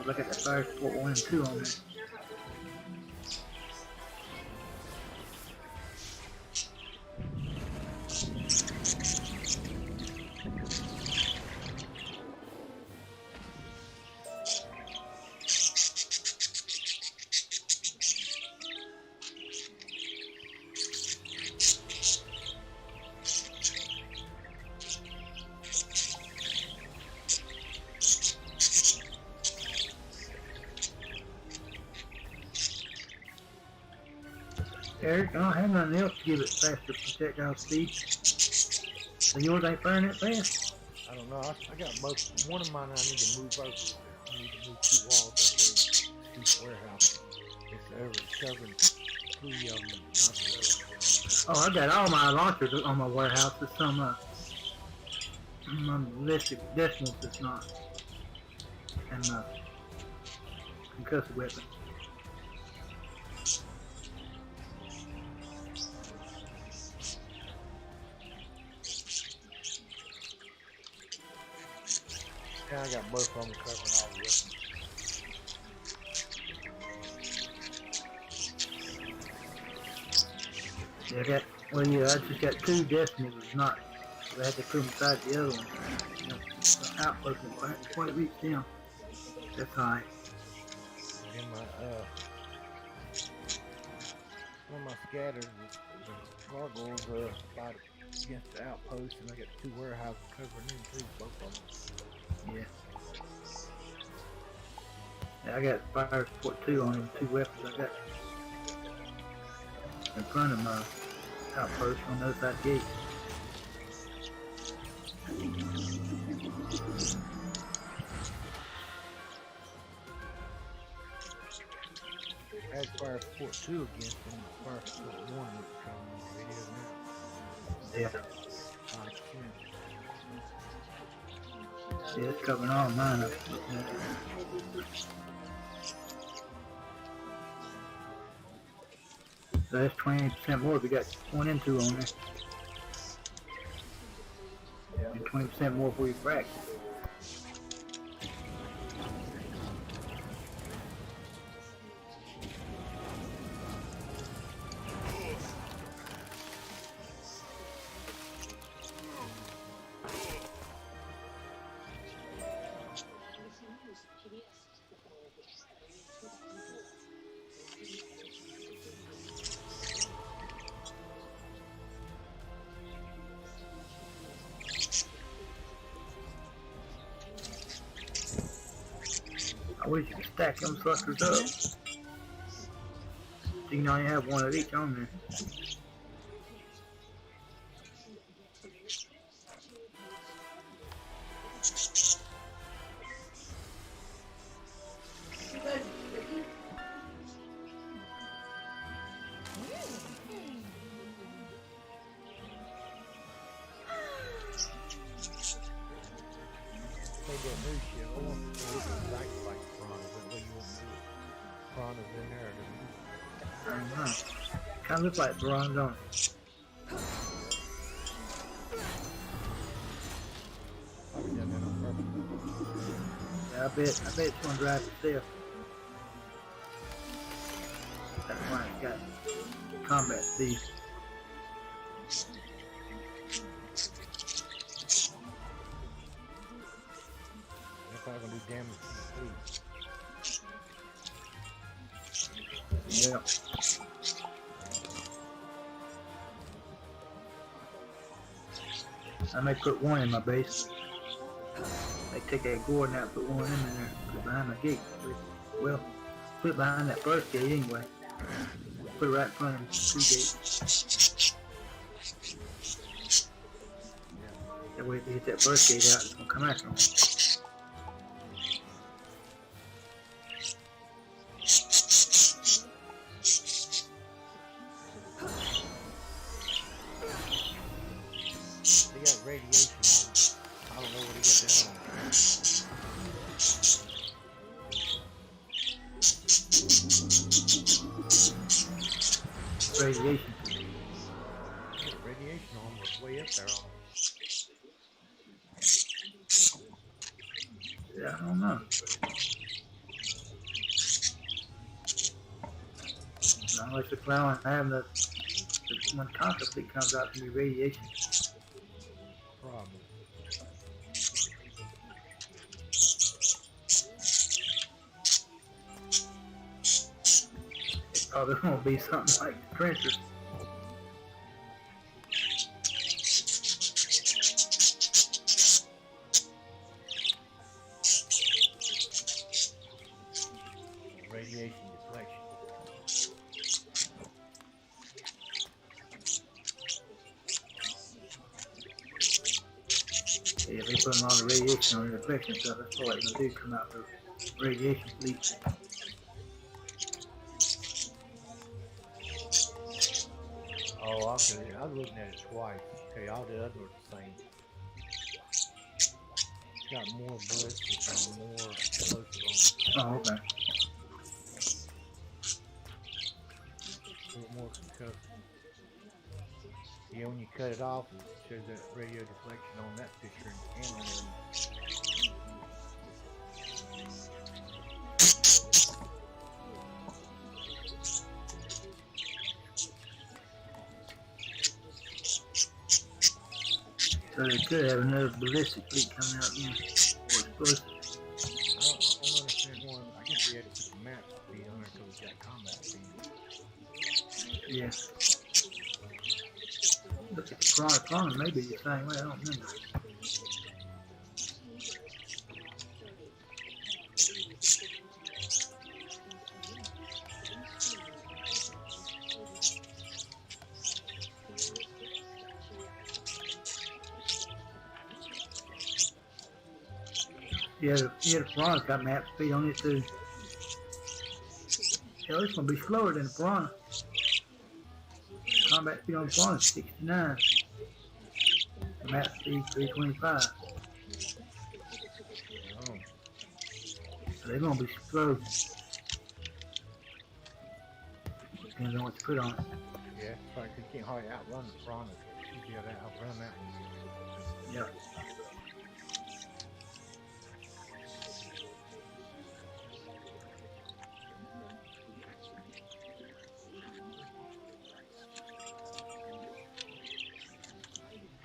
I got the fire support 1 and 2 on there. Eric, I don't have nothing else to give it faster projectile speed. So yours ain't firing that fast? I don't know. I got both. One of mine I need to move over. I need to move 2 walls up there. Each warehouse. It's covering 3 of them, not the Oh, I got all my launchers on my warehouse. There's some my ballistic decimals is not. And my concussive weapon. Yeah, I got both of them covering all the weapons. Yeah, I just got 2 decimals. It's not. I had to put them inside the other one. You know, the outpost and quite reach down. That's alright. And my one of my scatters, the gargoyles fight against the outpost, and I got 2 warehouses covering them too, both of them. Yeah. Yeah, I got fire support 2 on them 2 weapons I got in front of my outpost on the other side of the gate. I had fire support 2 against them, fire support 1 would come on the video now. Yeah. Yeah, it's covering all mine up. So that's 20% more if we got 1 and 2 on there. Yeah. And 20% more for your frac. I wish you could stack them suckers up. So you can only have 1 of each on there. They got new shit. I want to look exactly like piranhas. That way you won't see piranhas in there. I don't know. Kind of look like bronze on it. Probably done that on purpose. Yeah, I bet it's gonna drive itself. That's why it's got combat speed. That's not gonna do damage to the fleet. Yeah. I may put 1 in my base. They take that gourd and put 1 in there, put it behind my gate. Well, put it behind that first gate anyway. Put it right in front of the 2 gate. That way if they hit that first gate out, it's gonna come after them. They got radiation on them. I don't know what he got that on. Radiation. The radiation on was way up there on them. Yeah, I don't know. Unless it's allowing having the when concept fleet comes out to be radiation. Probably. It's probably gonna be something like the Princess. Radiation deflection. Yeah, they put all the radiation on the reflection stuff. That's all they're gonna do, come out the radiation fleet. Oh, okay. I was looking at it twice. Okay, all the others are the same. It's got more ballistic and more explosive on it. Oh, okay. A little more concussive. Yeah, when you cut it off, it shows that radio deflection on that picture and on the So they could have another ballistic fleet coming out again, or explosive. I don't understand one. I guess we had to put the map speed on it because it's got combat speed. Yeah. Look at the Piranha maybe the same way, I don't remember. Yeah, the Piranha's got map speed on it too. Hell, it's gonna be slower than the Piranha. Combat speed on the Piranha is 69. The map speed 325. Oh, So they're gonna be slow. Depends on what you put on it. yeah. Probably you can't hardly outrun the piranha. You'd be able to outrun that one. Yeah.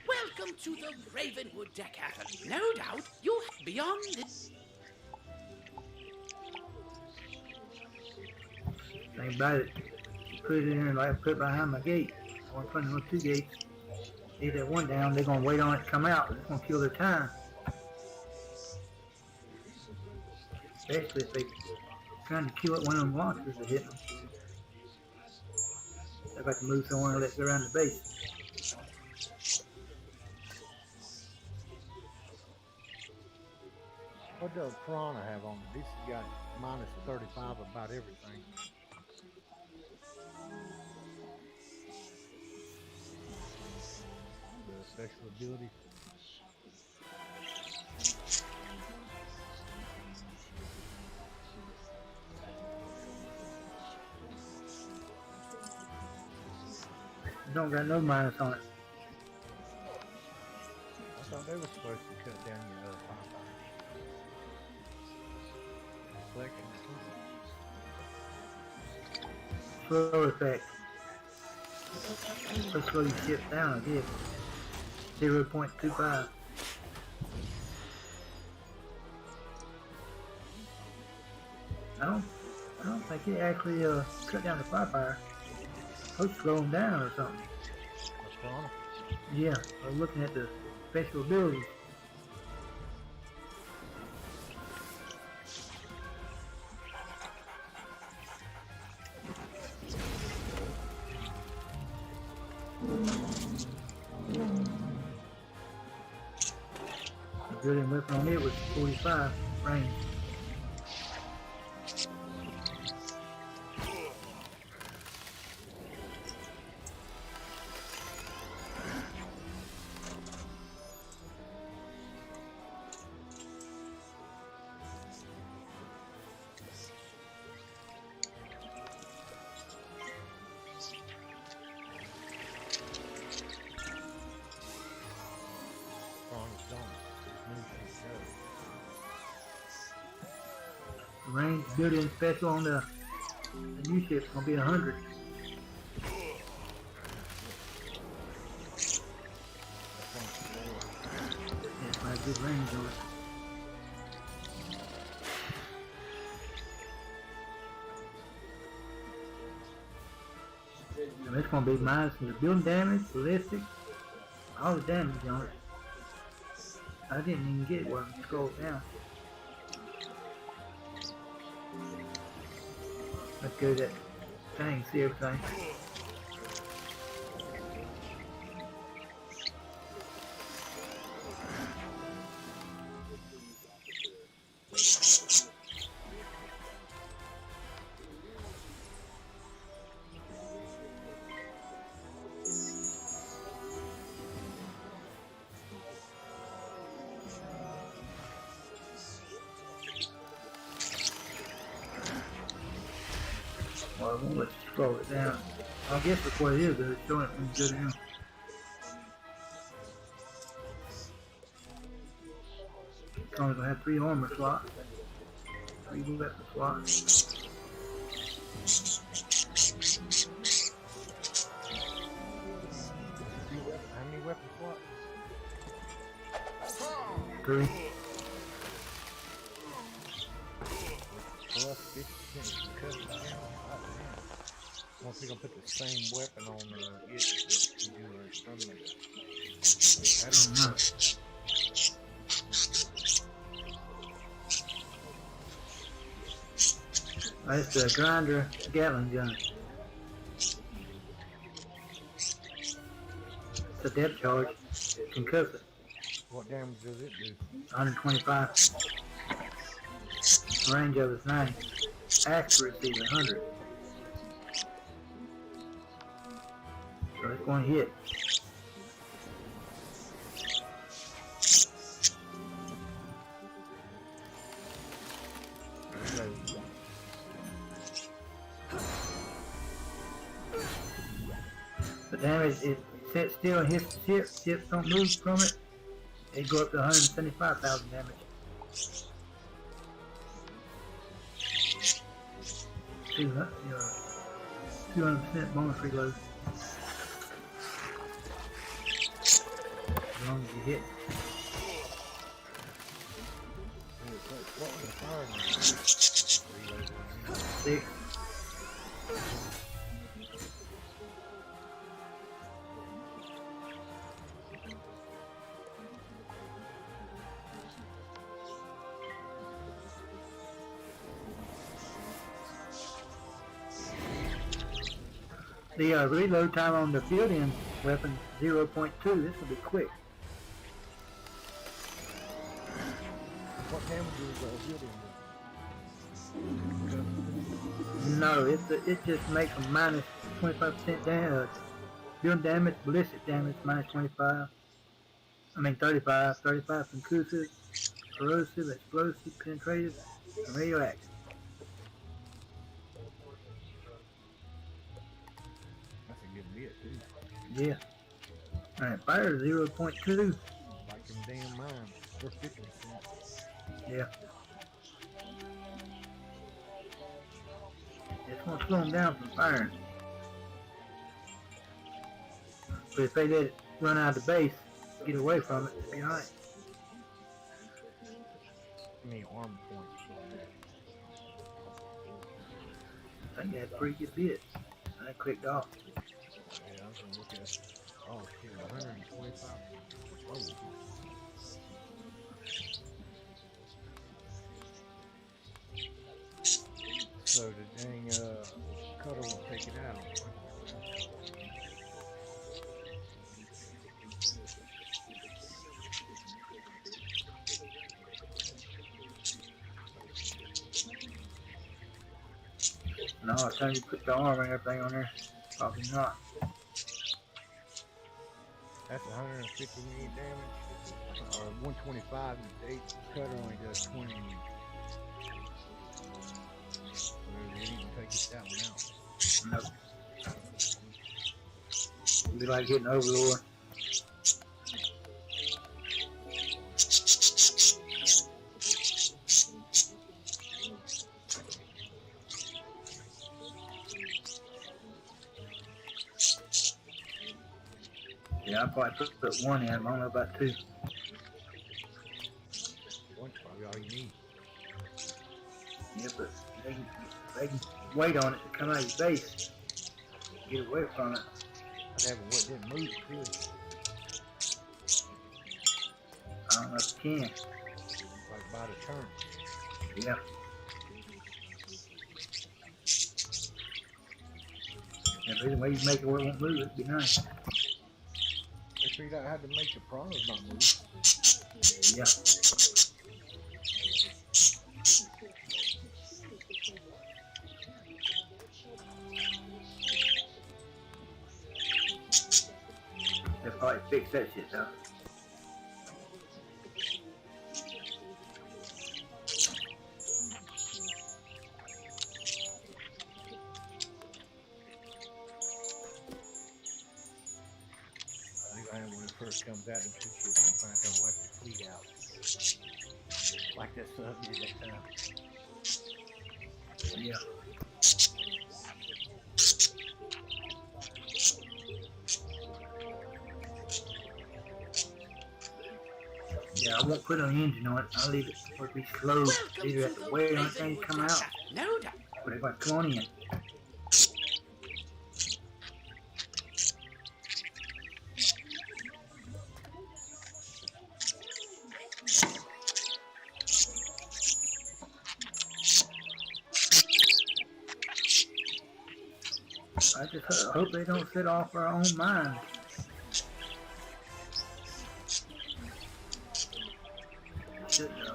Welcome to the Ravenwood Decathlon. No doubt you beyond this. Think about it. Put it in like put it behind my gate. One front of those two gates. Leave that one down, they're gonna wait on it to come out. It's gonna kill their time. Especially if they trying to kill it when them monsters are hitting them. They've got to move somewhere and let it go around the base. What does piranha have on it? This has got minus 35 about everything. The special ability. Don't got no minus on it. I thought they were supposed to cut down your deflection. Slow effect. So slow you ship down, I guess. 0.25. I don't think it actually cut down the fire. Supposed to slow them down or something. What's piranha? Yeah, I'm looking at the special abilities. The building weapon on it was 45 range. Piranha's done. Move and The range building special on the new ship's gonna be 100. Good range on it. And it's gonna be minus the building damage, ballistic, all the damage on it. I didn't even get it when I scrolled down. Let's go to that thing, see everything. Well, I won't let you scroll it down. I guess that's what it is, it's showing it when you go down. It's only gonna have 3 armor slots. 3 weapon slots. How many weapon slots? 3. Plus 50% custom damage. Once we're gonna put the same weapon on it, we do our exterminator. I don't know. That's the grinder Gatling gun. It's a depth charge. Concussive. What damage does it do? 125. Range of is 90. Accuracy is 100. So it's going to hit. The damage is set still and hits the ship. Ships don't move from it. They go up to 175,000 damage. 200% bonus reload. As long as you hit. What was the fire? 6. The reload time on the field-in weapon 0.2. This will be quick. What damage is building? No, it just makes a minus 25% damage. Field damage, ballistic damage minus 25. I mean 35. 35 concussive, corrosive, explosive, penetrative, and radioactive. That's a good bit too. Yeah. Alright, fire 0.2. Like them damn mines. They're 50%. Yeah. It's going to slow them down from firing. But if they let it run out of the base, get away from it, it'll be alright. I mean armor points. I think they had pretty good bits. I clicked off. Yeah, I was gonna look at. Oh shit, 125. Oh. So the dang cutter will take it out. No, I time you put the armor and everything on there, probably not. That's 150 million damage. Or 125 and the cutter only does 20 million. So they didn't take that one out. Nope. It'd be like hitting Overlord. Yeah, I probably put 1 in, I don't know about 2. all you need. Yeah, but they can wait on it to come out of your base. Get away from it. I never didn't move it, could. I don't know if you can. Like by the turn. Yeah. Yeah, but the way you make it where it won't move, it'd be nice. They figured out how to make the prawns not move. Yeah. They'll probably fix that shit though. I think I am when it first comes out, and two kids gonna find out wipe the fleet out. Like that sub did that time. Yeah. Yeah, I won't put an engine on it. I'll leave it for it to be slow. Either have to wait on things to come out, No doubt. or they're going to come on in. I just hope they don't set off our own mines. Should though.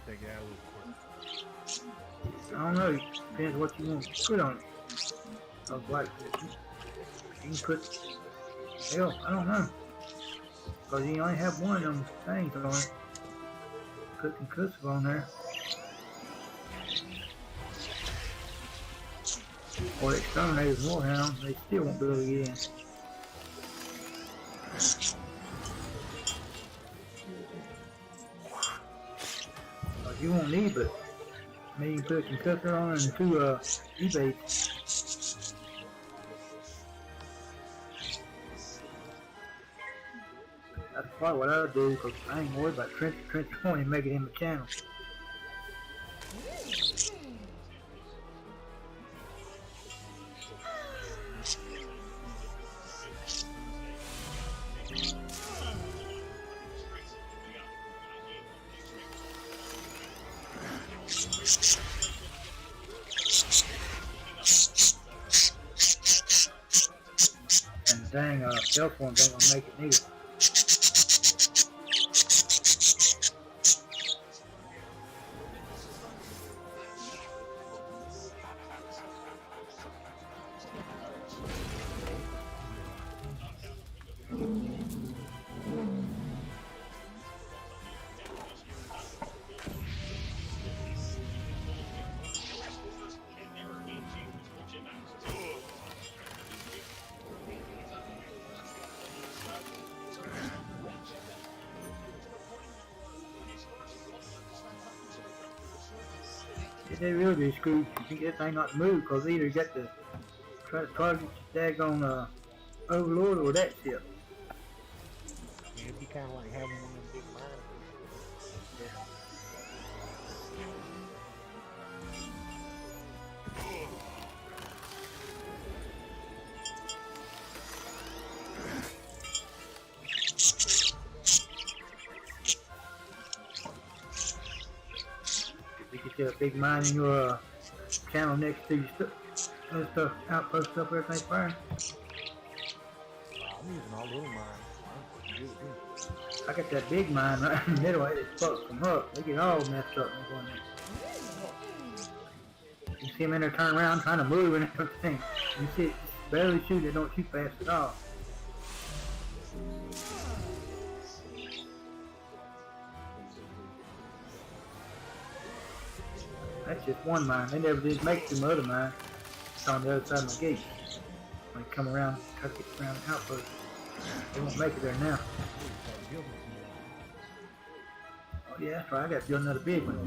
Take it out I don't know. Depends what you want to put on it. Of like, you can put. Hell, I don't know. Because you only have one of them things on it. Put conclusive on there. Or exterminators warhound, they still won't be able to get in. You won't need but maybe you can put a concussor on and two E-baits. That's probably what I would do because I ain't worried about trench point and make it in the channel. And dang, stealth ones ain't gonna make it neither. They really be screwed. You can get that thing not to move because either you got to try to target your daggone overlord or that ship. Yeah, it'd be kind of like having one of them big mines. You can get a big mine in your channel next to your stuff, outpost stuff, everything's fine. I'm using all little mines. I got that big mine right in the middle. It fucks them up. They get all messed up when they go in there. You see them in there turn around trying to move and everything. You see it just barely shoot. They don't shoot fast at all. That's just one mine. They never did make some other mine. It's on the other side of my gate. When they come around, try to get around the outpost. They won't make it there now. Oh yeah, that's right. I got to build another big one.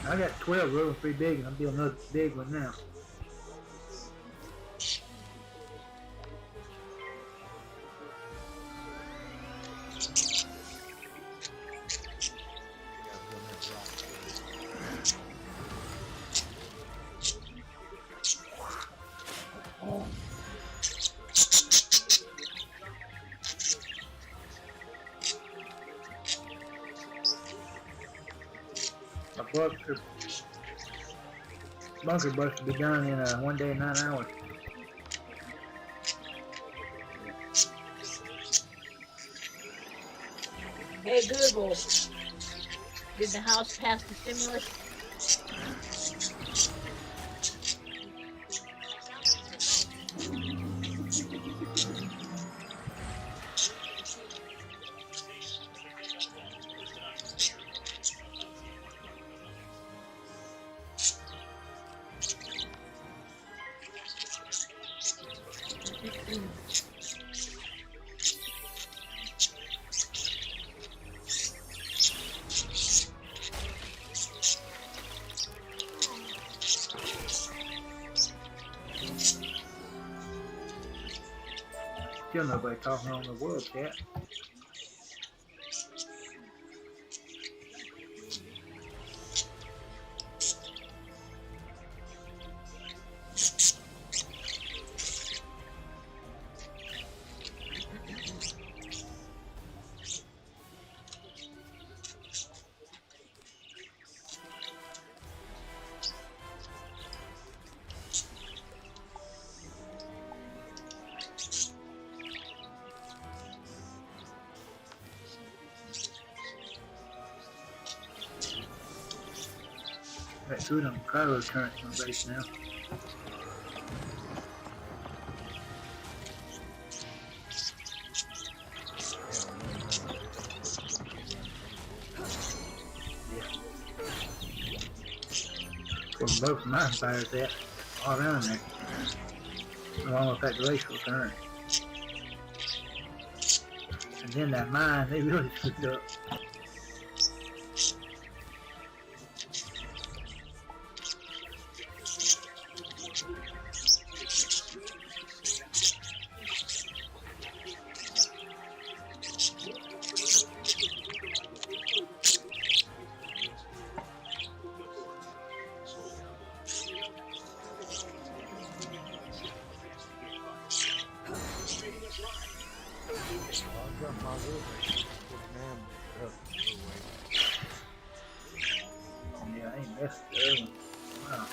I got 12 real 3 big, and I'm building another big one now. Bunker bust will be done in 1 day and 9 hours. Hey Google, did the House pass the stimulus? Still nobody talking on the world cat. Got food on cryo currents on base now. Where both mine fires at, all around there. Along with that glacial current. And then that mine, they really screwed up. Yeah, I ain't messed with the other one. Wow.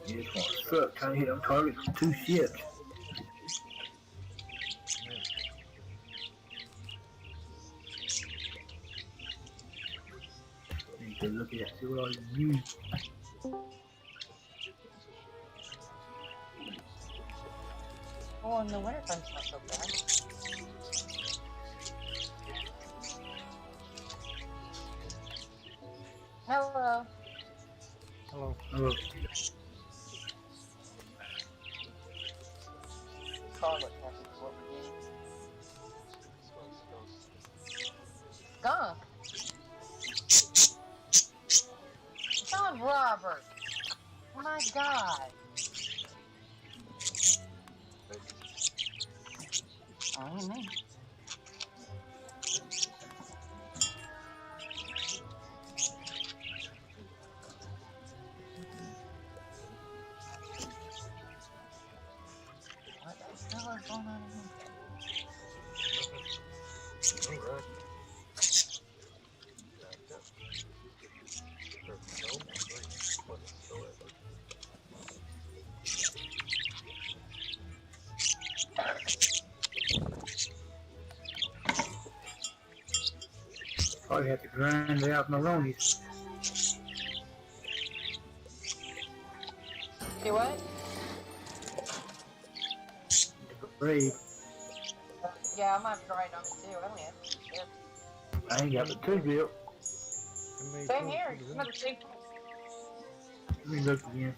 Yeah, it's gonna suck trying to hit them targets with 2 ships. Need to look at that, see what all you use. Oh, in the wintertime's not so bad. Hello. Hello. Oh, Charlotte, that's what we're getting. Skunk. John Robert. Oh my God. Oh, me. What the hell is going on in here? Alright. probably have to grind out Maloney's. See what? Brave. Yeah, I'm gonna have to write on it too. I only have 2 ships. I ain't got the 2 built. How many Same points here. did you Another want? 2. Let me look again.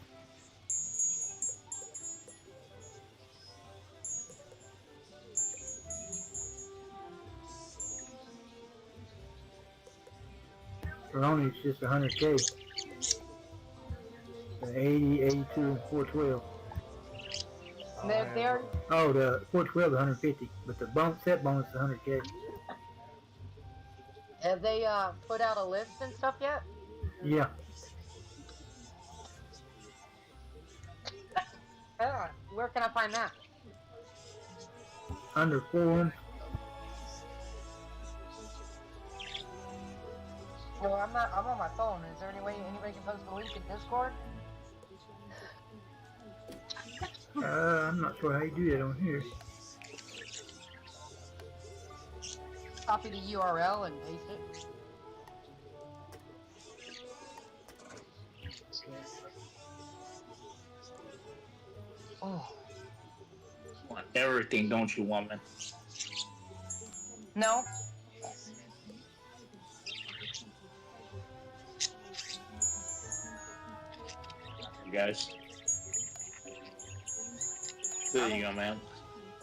Maloney's just 100K. 80, 82, and 412. They're Oh, the 412 is 150, but the set bonus is 100K. have they put out a list and stuff yet? Yeah, Where can I find that? under forums. No, I'm not. I'm on my phone. Is there any way anybody can post a link in Discord? I'm not sure how you do that on here. Copy the URL and paste it. Oh Want everything, don't you, woman? no. You guys. There you go, man.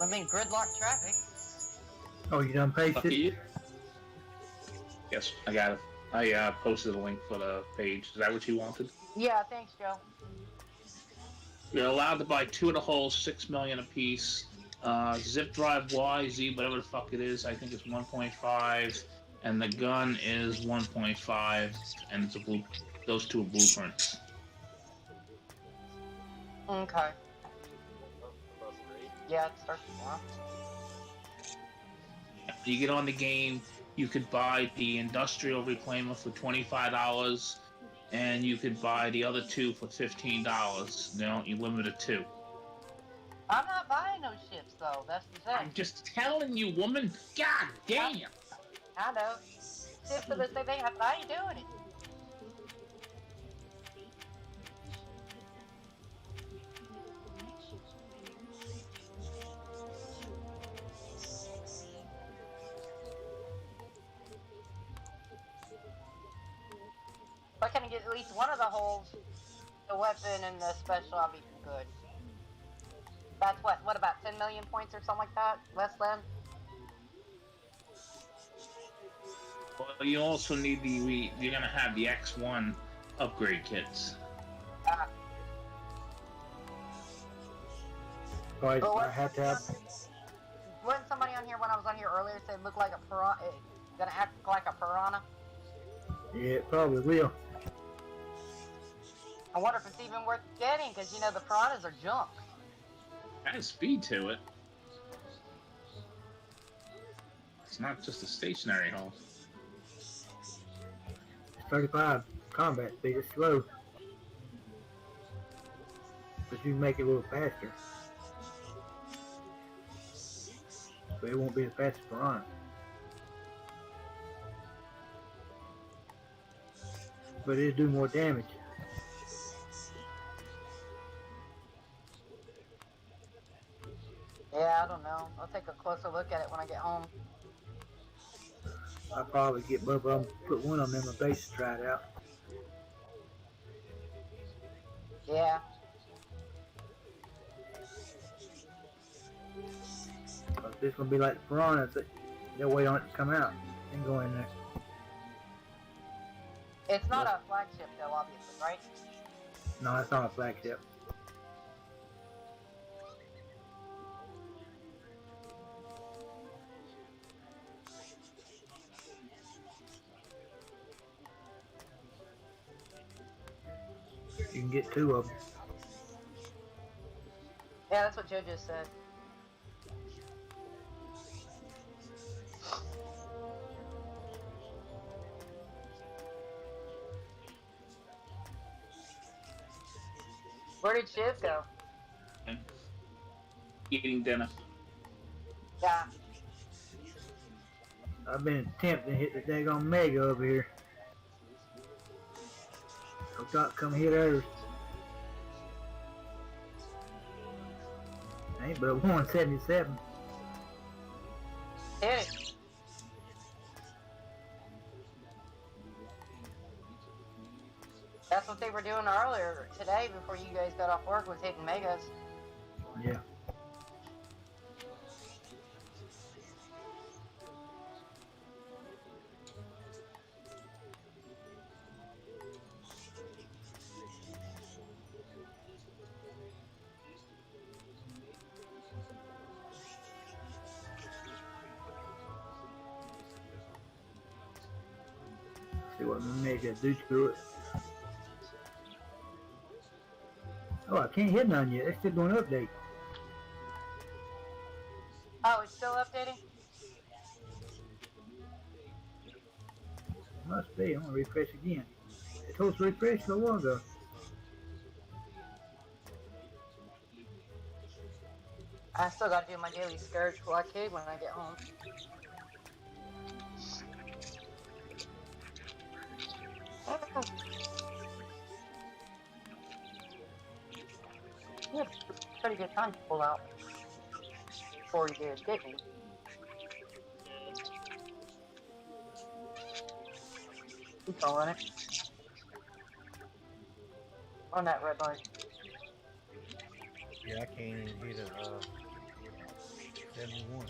I mean gridlock traffic. Oh, you done Lucky pasted it? you. Yes, I got it. I posted a link for the page. Is that what you wanted? Yeah, thanks, Joe. You're allowed to buy 2 of the holes, 6 million apiece. Zip drive Y, Z, whatever the fuck it is, I think it's 1.5, and the gun is 1.5, and it's a blue. Those 2 are blueprints. Okay. Yeah, it starts tomorrow. You get on the game, you could buy the industrial reclaimer for $25, and you could buy the other 2 for $15. You limit it to 2. I'm not buying those ships though. That's the thing. I'm just telling you, woman. God damn. I know. Ships are the same thing. How you doing it? If I can get at least one of the holes, the weapon and the special, I'll be good. That's what about 10 million points or something like that? Less than? Well, you also need you're gonna have the X1 upgrade kits. I have to have. Wasn't somebody on here when I was on here earlier said it looked like a piranha? Gonna act like a piranha? Yeah, it probably will. I wonder if it's even worth getting, because you know the piranhas are junk. Has speed to it. It's not just a stationary hull. 35 combat speed is slow. you can make it a little faster. But it won't be the fastest piranha. But it'll do more damage. Yeah, I don't know. I'll take a closer look at it when I get home. I'll probably get both of them, put one of them in my base to try it out. Yeah. Cause this gonna be like the piranhas, they'll wait on it to come out and go in there. It's not a flagship though, obviously, right? No, it's not a flagship. You can get two of them. Yeah, that's what Joe just said. Where did Shiv go? Eating dinner. Yeah. I've been attempting to hit the daggone mega over here. So Doc come hit hers. Ain't but a 177. Hit it. That's what they were doing earlier today before you guys got off work, was hitting megas. Yeah. See what mega do to it. Oh, I can't hit none yet. It's still doing an update. Oh, it's still updating? Must be. I'm gonna refresh again. It told us to refresh so long ago. I still gotta do my daily scourge blockade when I get home. Yeah, pretty good time to pull out before you did, didn't you? Keep calling it. On that red light. Yeah, I can't even hit a 71.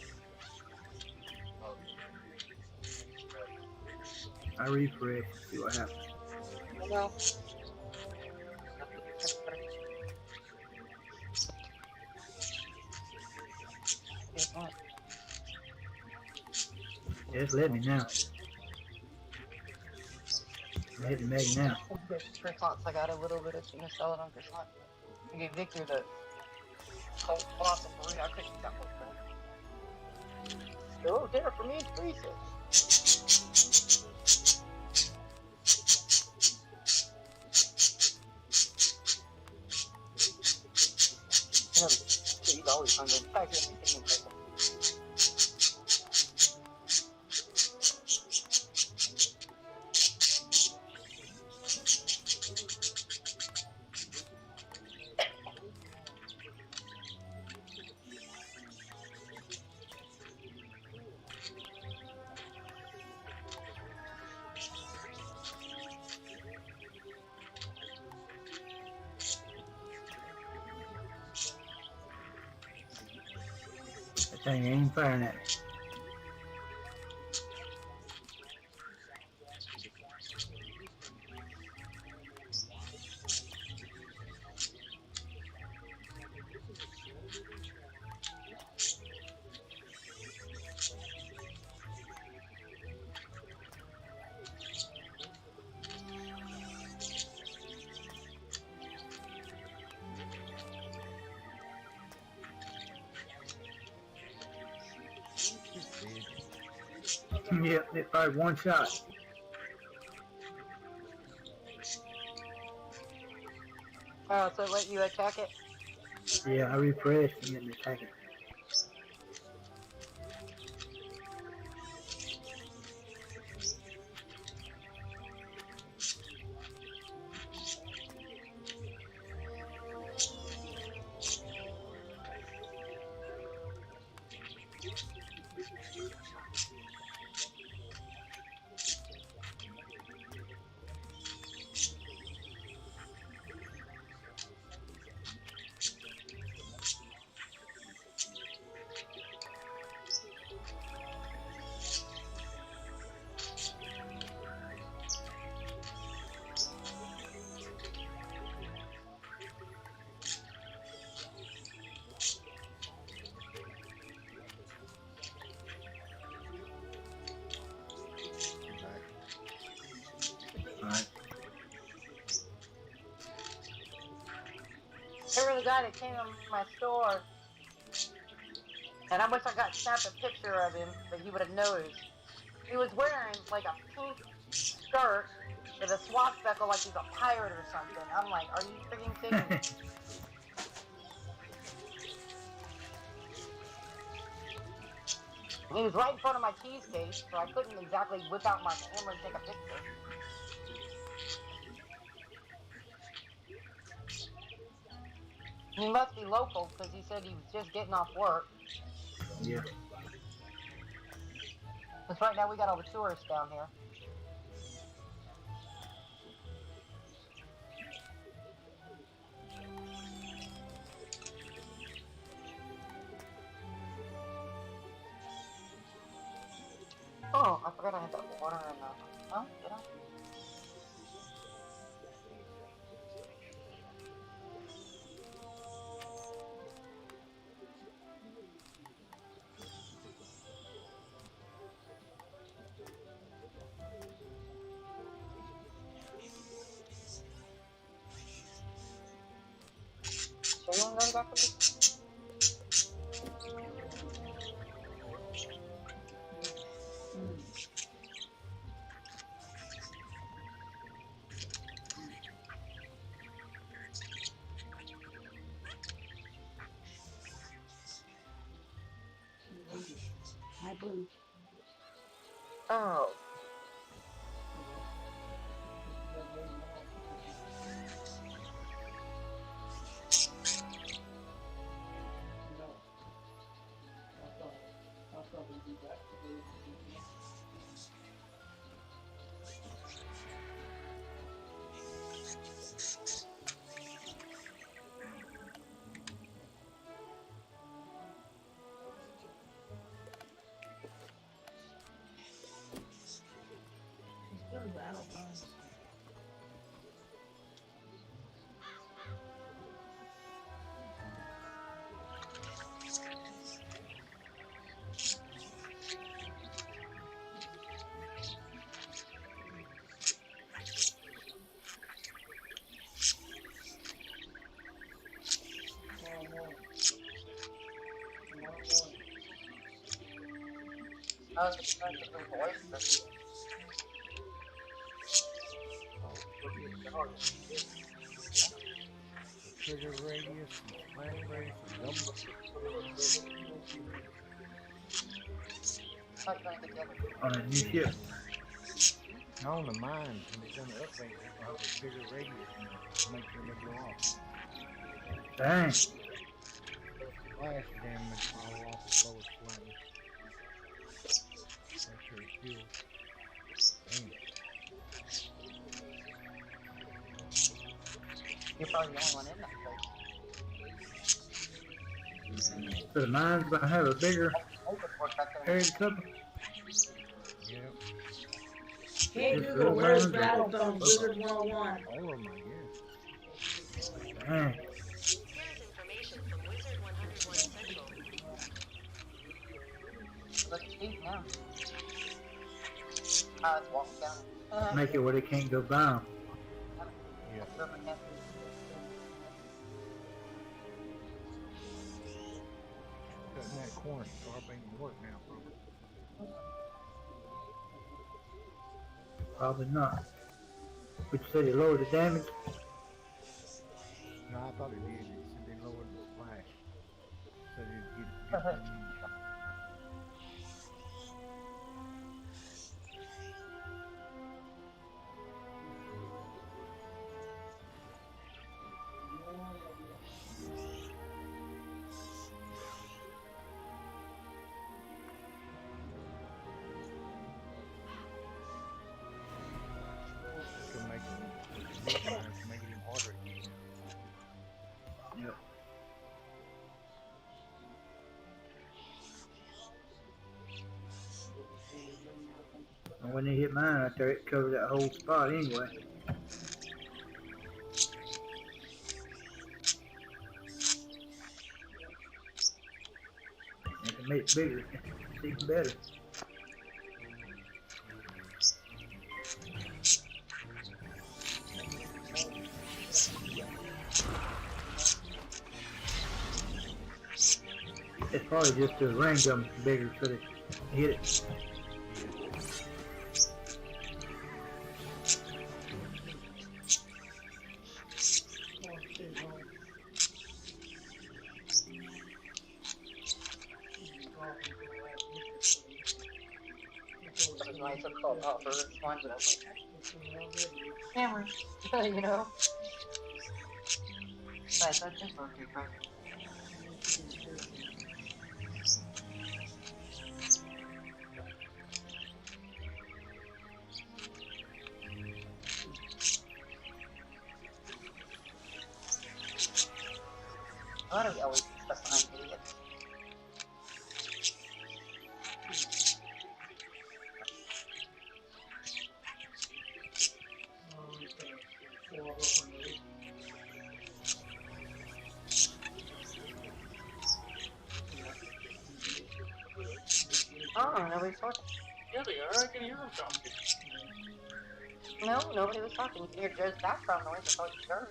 I refresh. See what happens. No. Just let me now. I'm hitting Meg now. Croissants, I got a little bit of chicken salad on croissant. I gave Victor the whole box of burrito. I couldn't eat that whole thing. Oh, dinner for me and Teresa. He's always hungry. In fact, he's eating chicken. That thing ain't firing at me. Yep, it fired one shot. Oh, so let you attack it? Yeah, I refreshed and then attack it. I'm back. Alright. There was a guy that came to my store, and I wish I got snapped a picture of him, but he would have noticed. He was wearing like a pink skirt with a swastika like he's a pirate or something. I'm like, are you freaking kidding me? He was right in front of my keys case, so I couldn't exactly whip out my camera and take a picture. He must be local because he said he was just getting off work. Yeah. Because right now we got all the tourists down here. Oh, I forgot I had that water in the... Oh, did I? So you want to go back to me? Hi, Blue. Oh. Still battle guns. I was trying to do voice. Trigger radius, and splash radius, and double. How you going to get the other? On a new ship. Now on the mines, when they're going to update, they're going to have a trigger radius and make sure they go off. Dang. Splash damage all off the lowest flame. Make sure it kills. Damn. You're probably the only one in that place. So the mine's gonna have a bigger area to cover. Yep. Hey Just Google, little where's rounds or- Battletoads Blizzard 101? All of them, I guess. Dang. Here's information from Wizard 101 Central. Let's see now. It's walking down. Make it where they can't go down. Yeah. Cutting that corner sharp ain't gonna work now, probably. Probably not. But you said it lowered the damage? No, I thought it did. It said they lowered the Can make it mines, make it even harder to get. Yep. And when they hit mine right there, it covered that whole spot anyway. They can make it bigger. It's even better. It's probably just the range of them bigger so they hit it. That was nice. I'm called out for one, but I was like, camera, you know. Besides, that's his birthday present. Why do we always be stuck behind idiots? Oh, nobody's talking. Yeah, they are. I can hear them talking. No, nobody was talking. You can hear Joe's background noise. That's all you heard.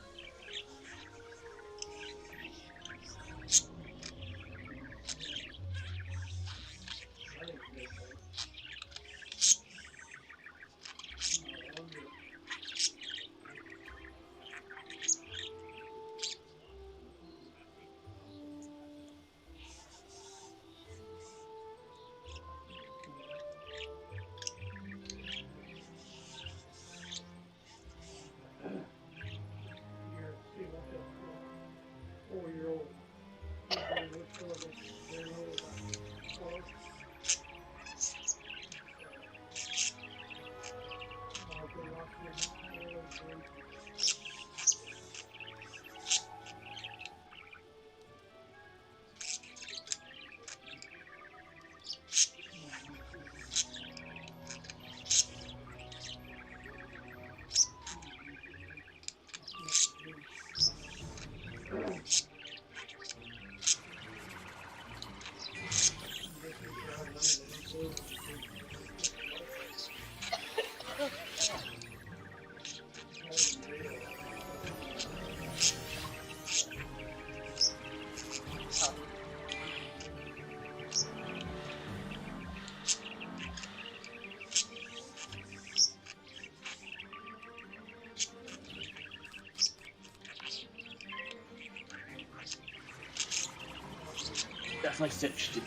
Definitely fixed it.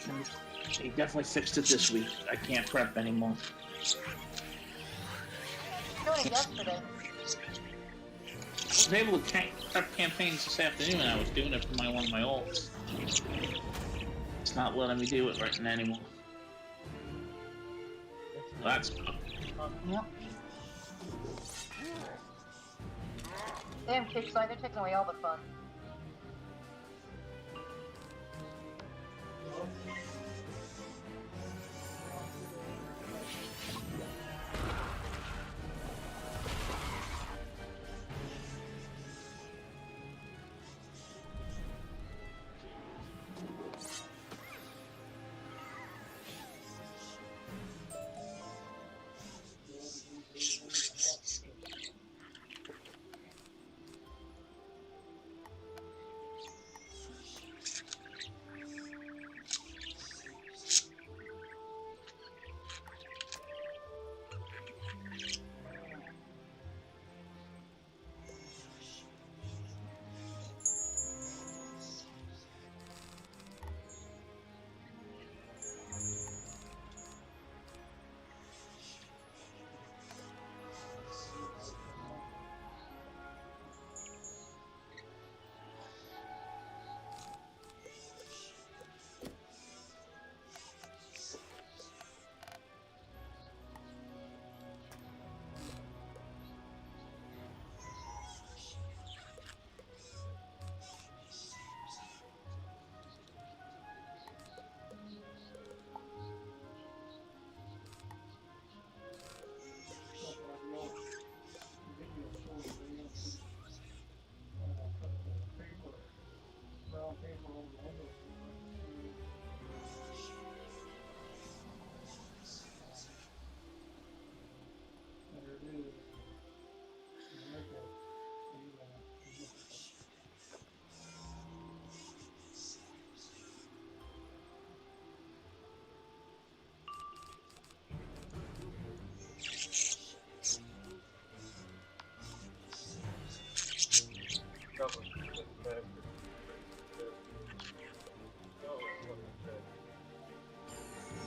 They definitely fixed it this week. I can't prep anymore. Doing it yesterday. I was able to prep campaigns this afternoon, and I was doing it for one of my ults. It's not letting me do it right now anymore. Well, that's Yep. Damn, Kickside, they're taking away all the fun.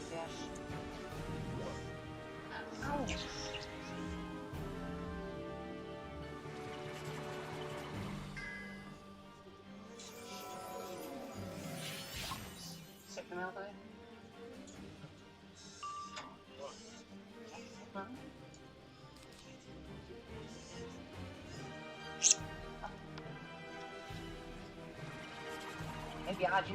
Yeah. Ow. Check them out, though. Huh? Maybe I do.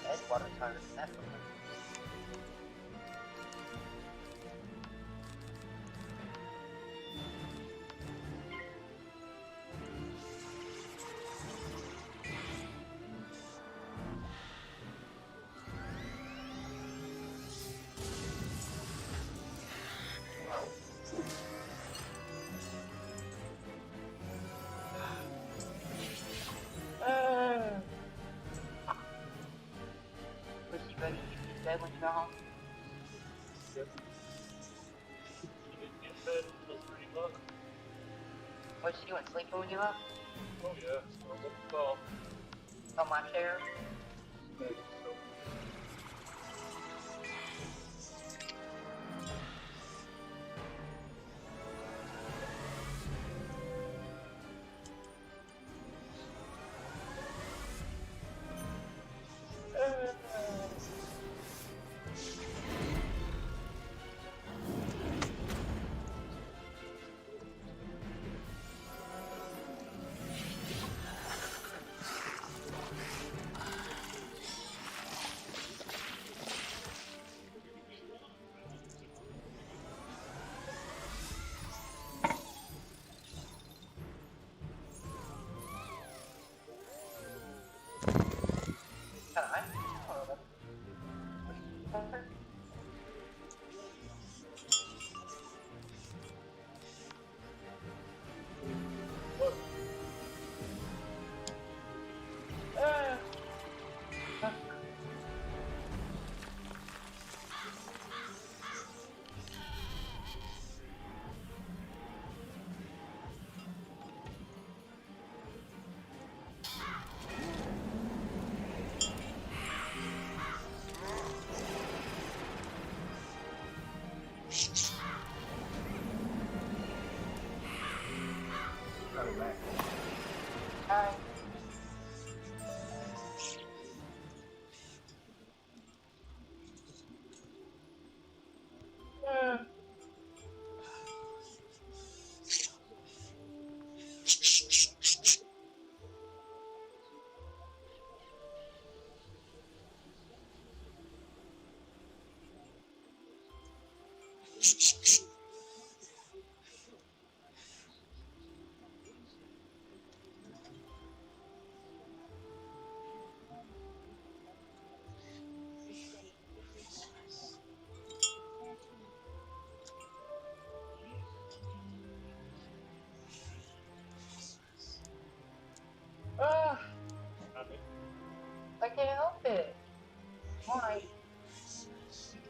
Edgewater tires, definitely. Was you ready to get bed when you got home? Yep. You didn't get bed until 3 o'clock. What you doing, sleeping when you up? Oh yeah, I was up to 12. On my chair? Maybe so.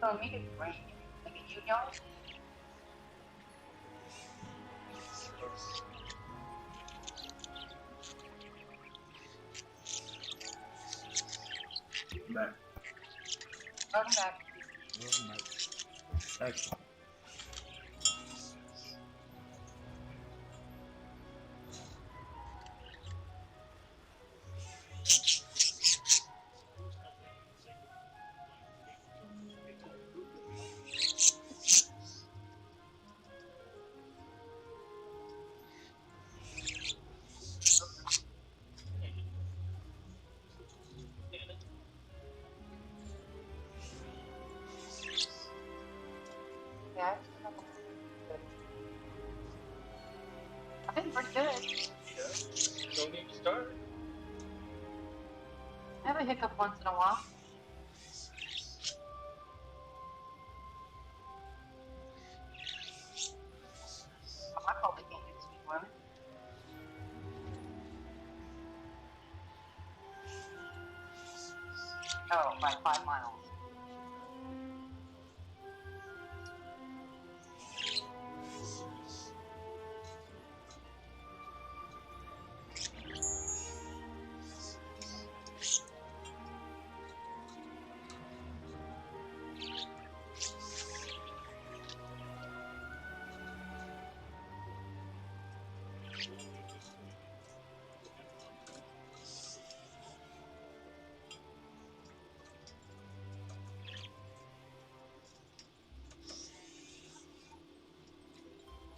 telling me to drink. Look at you, y'all. Back. Welcome back. Well, mate. Thank you. Yeah. I think pretty good. Yeah. No need to start. I have a hiccup once in a while. I probably can't do speed limit. Oh, by 5 miles.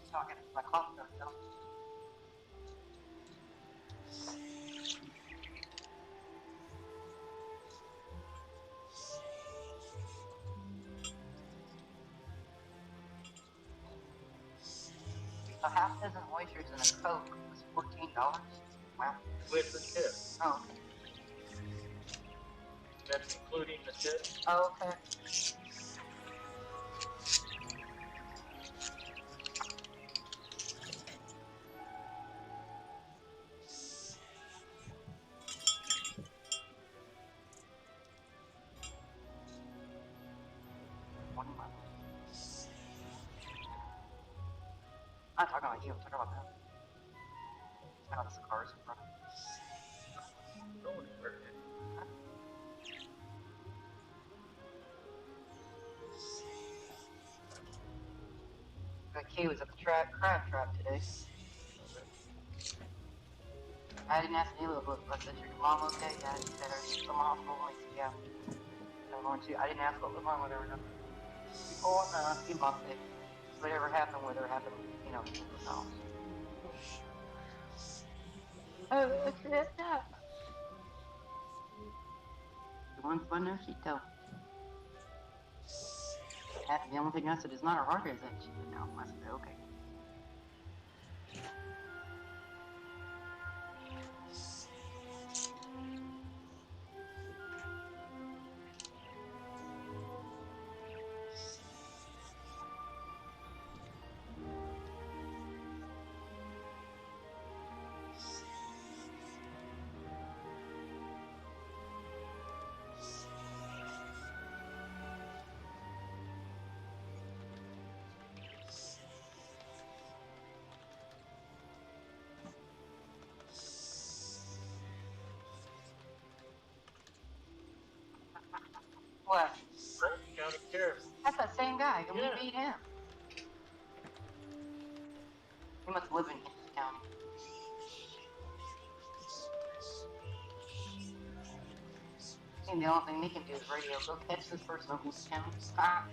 So I get my cough drop though. A half dozen oysters and a Coke was $14. Wow. With the tip. Oh, okay. That's including the tip. Oh, okay. I'm not talking about you, I'm talking about them. I know there's cars in front of me. Going anywhere. The kid was at the crab trap today. I didn't ask Neela, but I said, your mom okay? Yeah, she said she's from the hospital. I said, yeah. I'm going to. I didn't ask what was wrong with her or nothing. Before the birthday, whatever happened with her happened, you know, in the house. Oh, that's it. The one's by Nashito. The only thing I said is not her heart, is it? She said, no. I said, okay. What? Frank County Sheriff. That's that same guy. Can Yeah. we beat him? He must live in Hinton County. And the only thing they can do is radio. Go catch this person in Hinton County. Ah.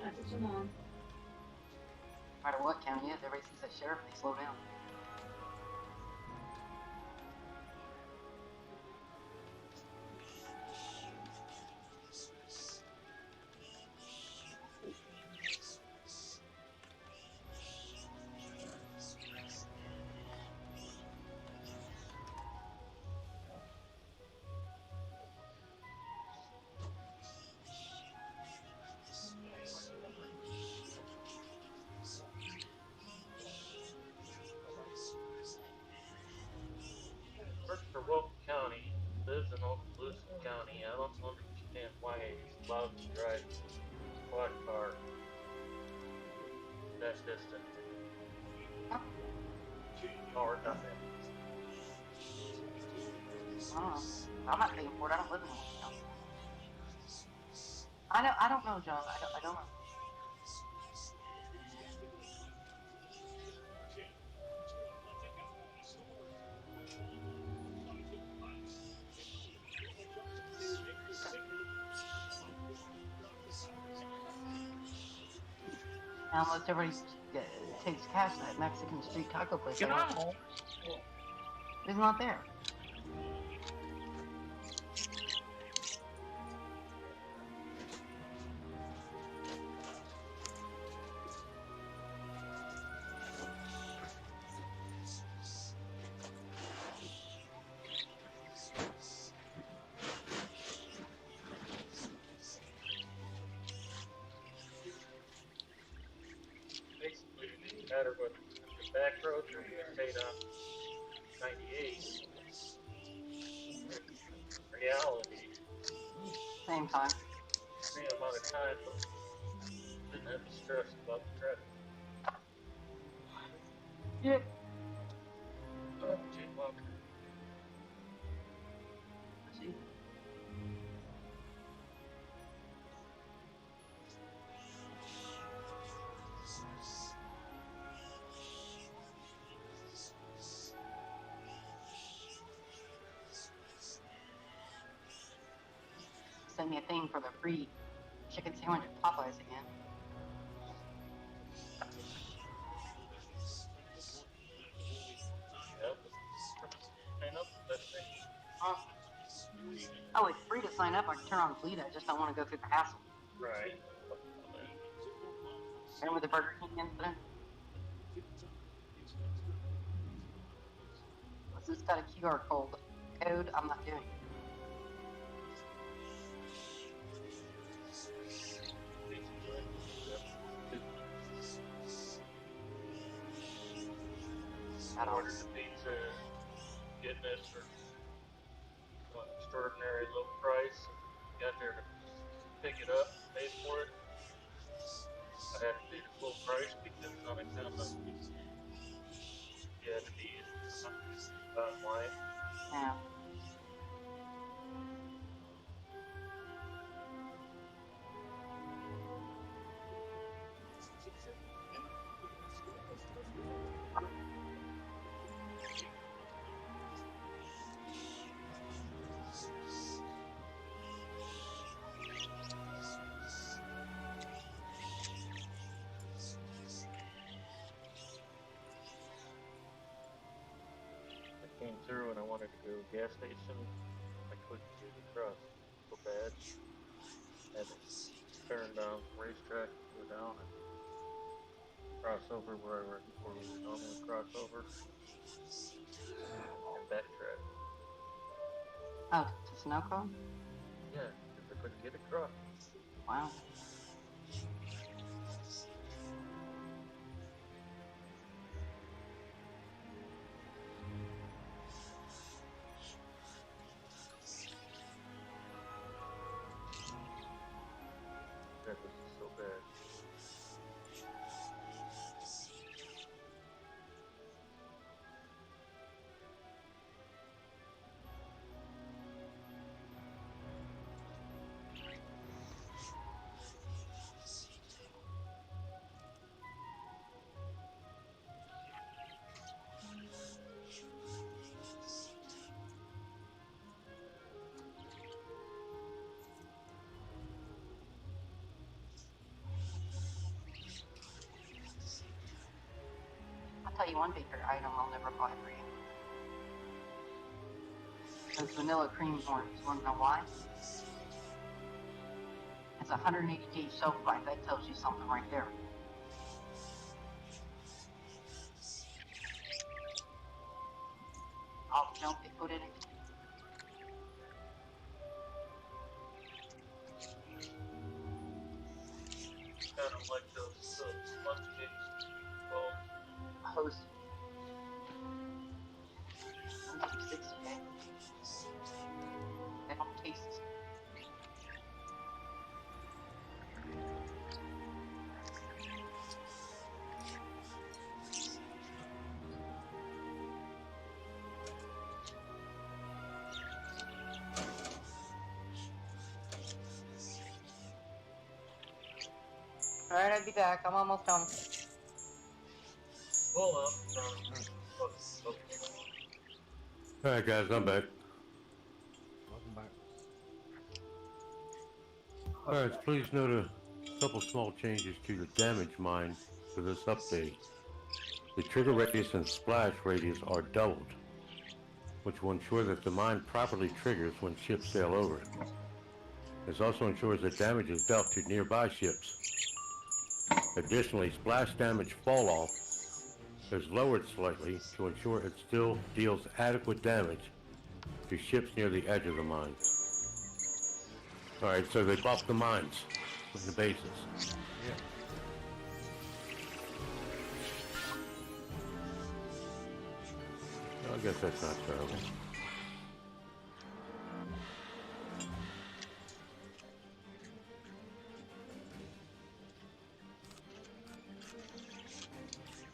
That's what I'm on. No matter what county it is, everybody sees that sheriff, they slow down. squad car that distance. Or nothing. I'm not paying for it. I don't live in Wichita. I don't know, John. I don't know. Almost everybody takes cash to that Mexican street taco place. Get out! It's not there. Basically, it didn't matter what the back roads or you stayed on 98. Reality, Same time. same amount of time, but didn't have to stress about the traffic. Yeah. Jane Walker. See? Send me a thing for the free chicken sandwich at Popeyes again. Yep. Sign up, best thing. Oh, it's free to sign up. I can turn on Fleet. I just don't want to go through the hassle. Right. Remember the Burger King incident? This has got a QR code. I'm not doing it. I ordered the pizza, getting this for an extraordinary low price. Got there to pick it up, pay for it. I had to pay the full price because on account of you had to be online. Yeah. I came through and I wanted to go to the gas station. I couldn't get across so bad. Had to turn down racetrack, go down and cross over where we would normally cross over and backtrack. Oh, to Sunoco? Yeah, because I couldn't get across. Wow. That was so bad. I'll tell you one bakery item I'll never buy for you. Those vanilla cream ones. You want to know why? It's 180-day shelf life. That tells you something right there. All the junk they put in it. Kind of like those sponge cakes. Well, Host. 160 day. They don't taste. Alright, I'll be back. I'm almost home. Well, Alright guys, I'm back. Welcome back. Alright, please note a couple small changes to the damage mine for this update. The trigger radius and splash radius are doubled, which will ensure that the mine properly triggers when ships sail over it. This also ensures that damage is dealt to nearby ships. Additionally, splash damage fall off is lowered slightly to ensure it still deals adequate damage to ships near the edge of the mine. Alright, so they buffed the mines with the bases. Yeah. I guess that's not terrible.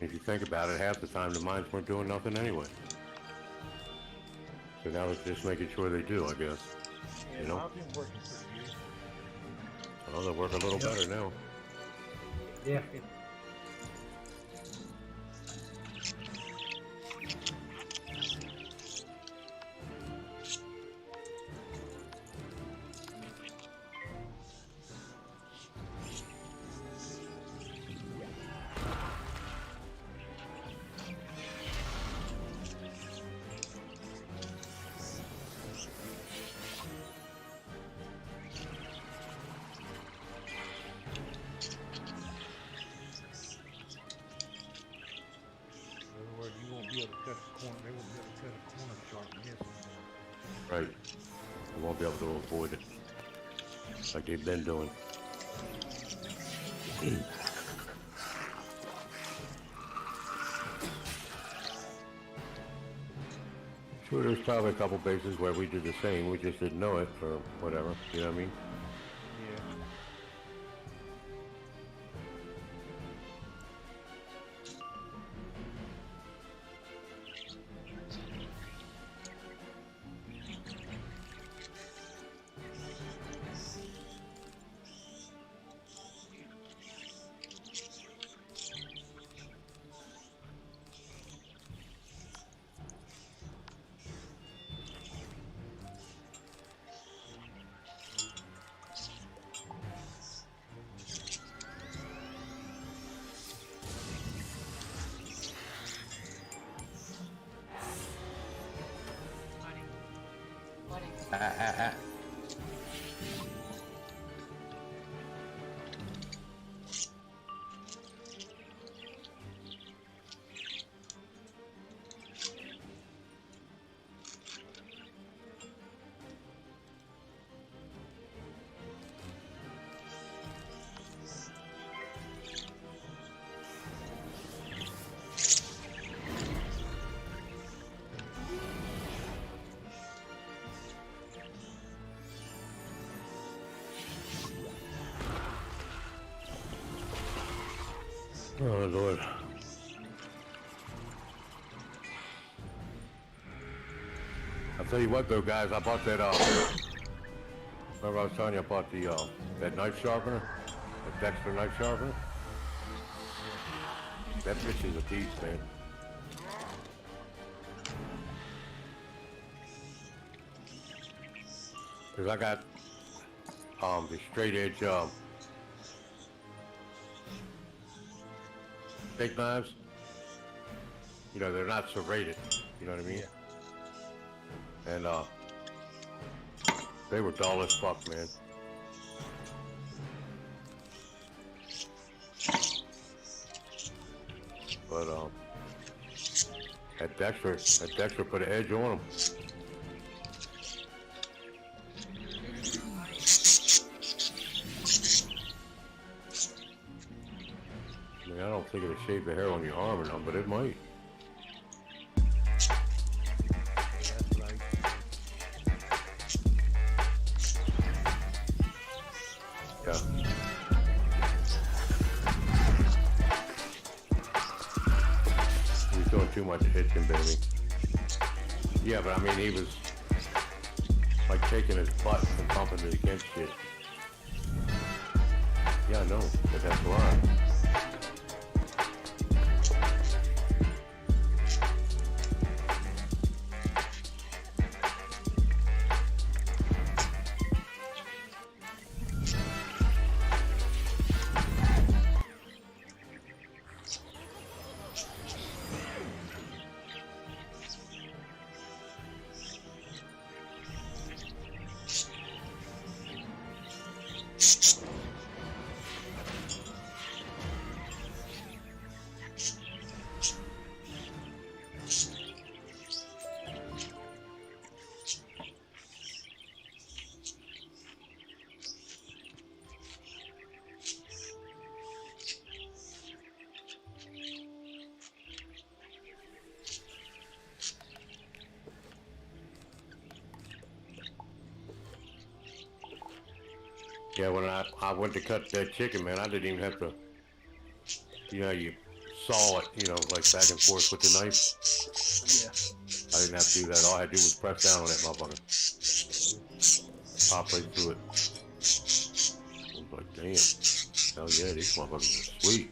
If you think about it, half the time the mines weren't doing nothing anyway. So now it's just making sure they do, I guess. Yeah, You know? I've been working pretty good. Well, they work a little better now. Yeah. In other words, you won't be able to cut the corner. They won't be able to cut a corner sharp in this one. Right. They won't be able to avoid it like they've been doing. Sure, there's probably a couple bases where we did the same, we just didn't know it, or whatever, you know what I mean? Yeah. Oh, Lord. I'll tell you what, though, guys, I bought that, remember I was telling you I bought the, that knife sharpener? That Dexter knife sharpener? That bitch is a piece, man. Because I got, the straight edge, steak knives. You know, they're not serrated, you know what I mean? And, they were dull as fuck, man. But, that Dexter put an edge on them. I mean, I don't think it'll shave the hair on your arm or nothing, but it might. Yeah. He's doing too much itching, baby. Yeah, but I mean, he was like taking his butt and bumping it against shit. Yeah, I know, but that's why. Yeah, when I went to cut that chicken, man, I didn't even have to, you know, you saw it, you know, like back and forth with the knife. Yeah. I didn't have to do that. All I had to do was press down on that motherfucker. Pop right through it. I was like, damn. Hell yeah, these motherfuckers are sweet.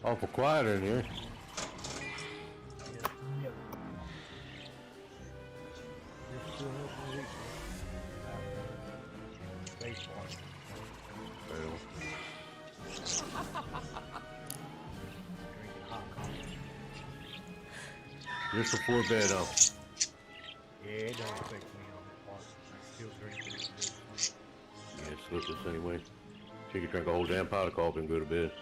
Awful quiet in here. Yep. Just doing it for week. Baseball. Well, Drinking hot coffee. just before bed, Yeah, it don't affect me on that part. I still drink it. yeah, slip this anyway. She could drink a whole damn pot of coffee and go to bed.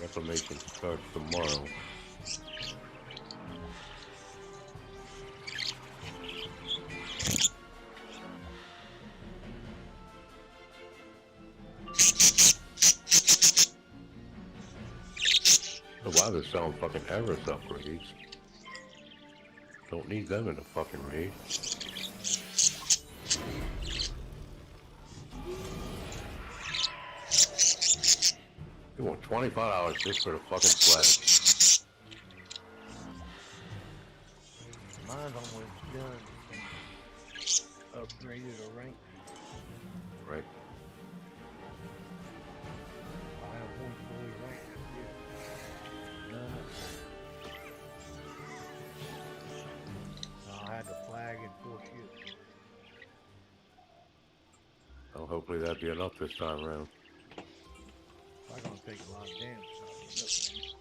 Reclamation starts tomorrow. So why they're selling fucking Everest upgrades? Don't need them in a fucking raid. You want $25 just for the fucking flag. Mine's almost done. Upgraded or ranked. Right. I have one fully ranked. None. I had the flag and 4 ships. Well, hopefully that'd be enough this time around. I'm gonna take a lot of damage.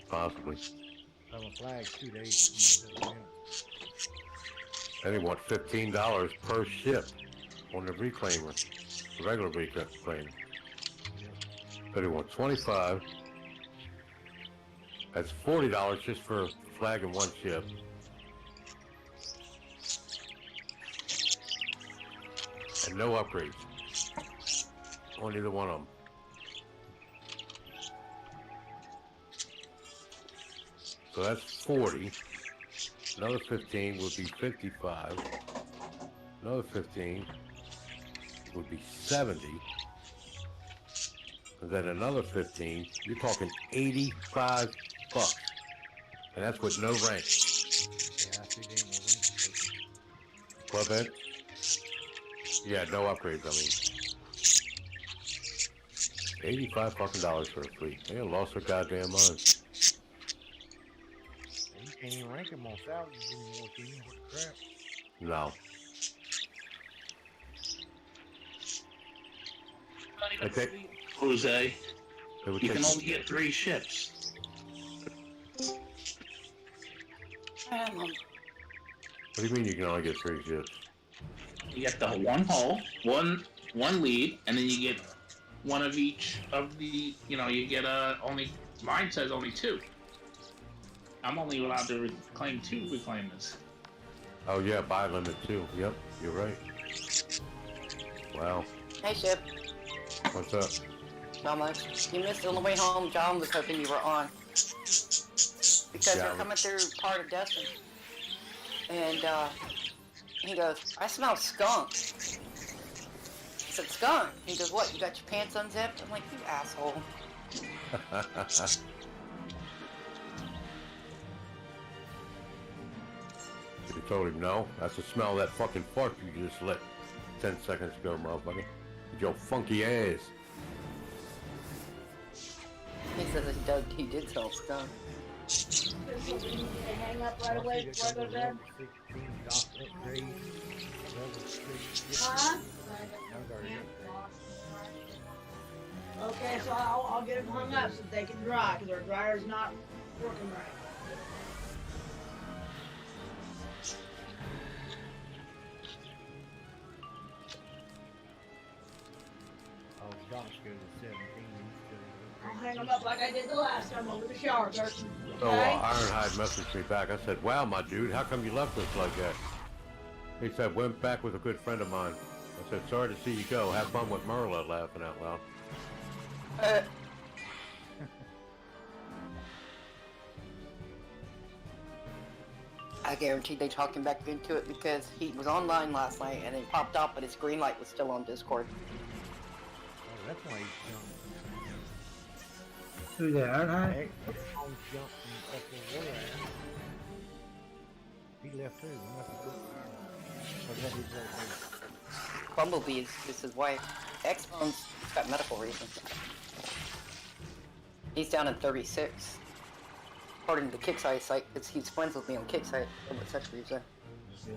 Possibly. I'm a flag 2 days. And they want $15 per ship on the reclaimer, the regular reclaimer. So they want 25. That's $40 just for flag and one ship. And no upgrades on either one of them. So that's 40. Another 15 would be 55. Another 15 would be 70. And then another 15, you're talking 85 bucks. And that's with no rank. Yeah, I see they ain't no rank. Club head? Yeah, no upgrades, I mean. 85 fucking dollars for a fleet. They lost their goddamn minds. You can't even rank them on thousands anymore, can you? What the crap? No. Okay. Jose, They would you take can only get 3 ships. What do you mean you can only get 3 ships? You get the one hull, one lead, and then you get one of each of the. You get only. Mine says only 2. I'm only allowed to reclaim 2 reclaimers. Oh yeah, buy limit too. Yep, you're right. Wow. Hey, Ship. What's up? Not much. You missed it on the way home. John was hoping you were on. Because Yeah. we're coming through part of Destin. And he goes, I smell skunk. I said, skunk? He goes, what, you got your pants unzipped? I'm like, you asshole. You told him no. That's the smell of that fucking fart you just lit 10 seconds ago, motherfucker. With your funky ass. He says he did smell skunk. Hang up right away before I go to bed. Huh? Okay, so I'll get them hung up so they can dry, because our dryer's not working right. Oh, Doc's good at 17. I'll hang them up like I did the last time over the shower curtain. So Okay? Ironhide messaged me back. I said, wow, my dude, how come you left us like that? He said, went back with a good friend of mine. I said, sorry to see you go. Have fun with Merla, laughing out loud. I guarantee they talked him back into it because he was online last night and it popped up, but his green light was still on Discord. Oh, that's why he's young. Who's that? Earnhardt? X-Bones jumped from up where we're at. He left too. We must have booked Earnhardt. Or is that his little baby? Bumblebee is his wife. X-Bone's got medical reasons. He's down in 36. According to the Kicksite site, because he's friends with me on Kicksite, for what such reason. Yeah.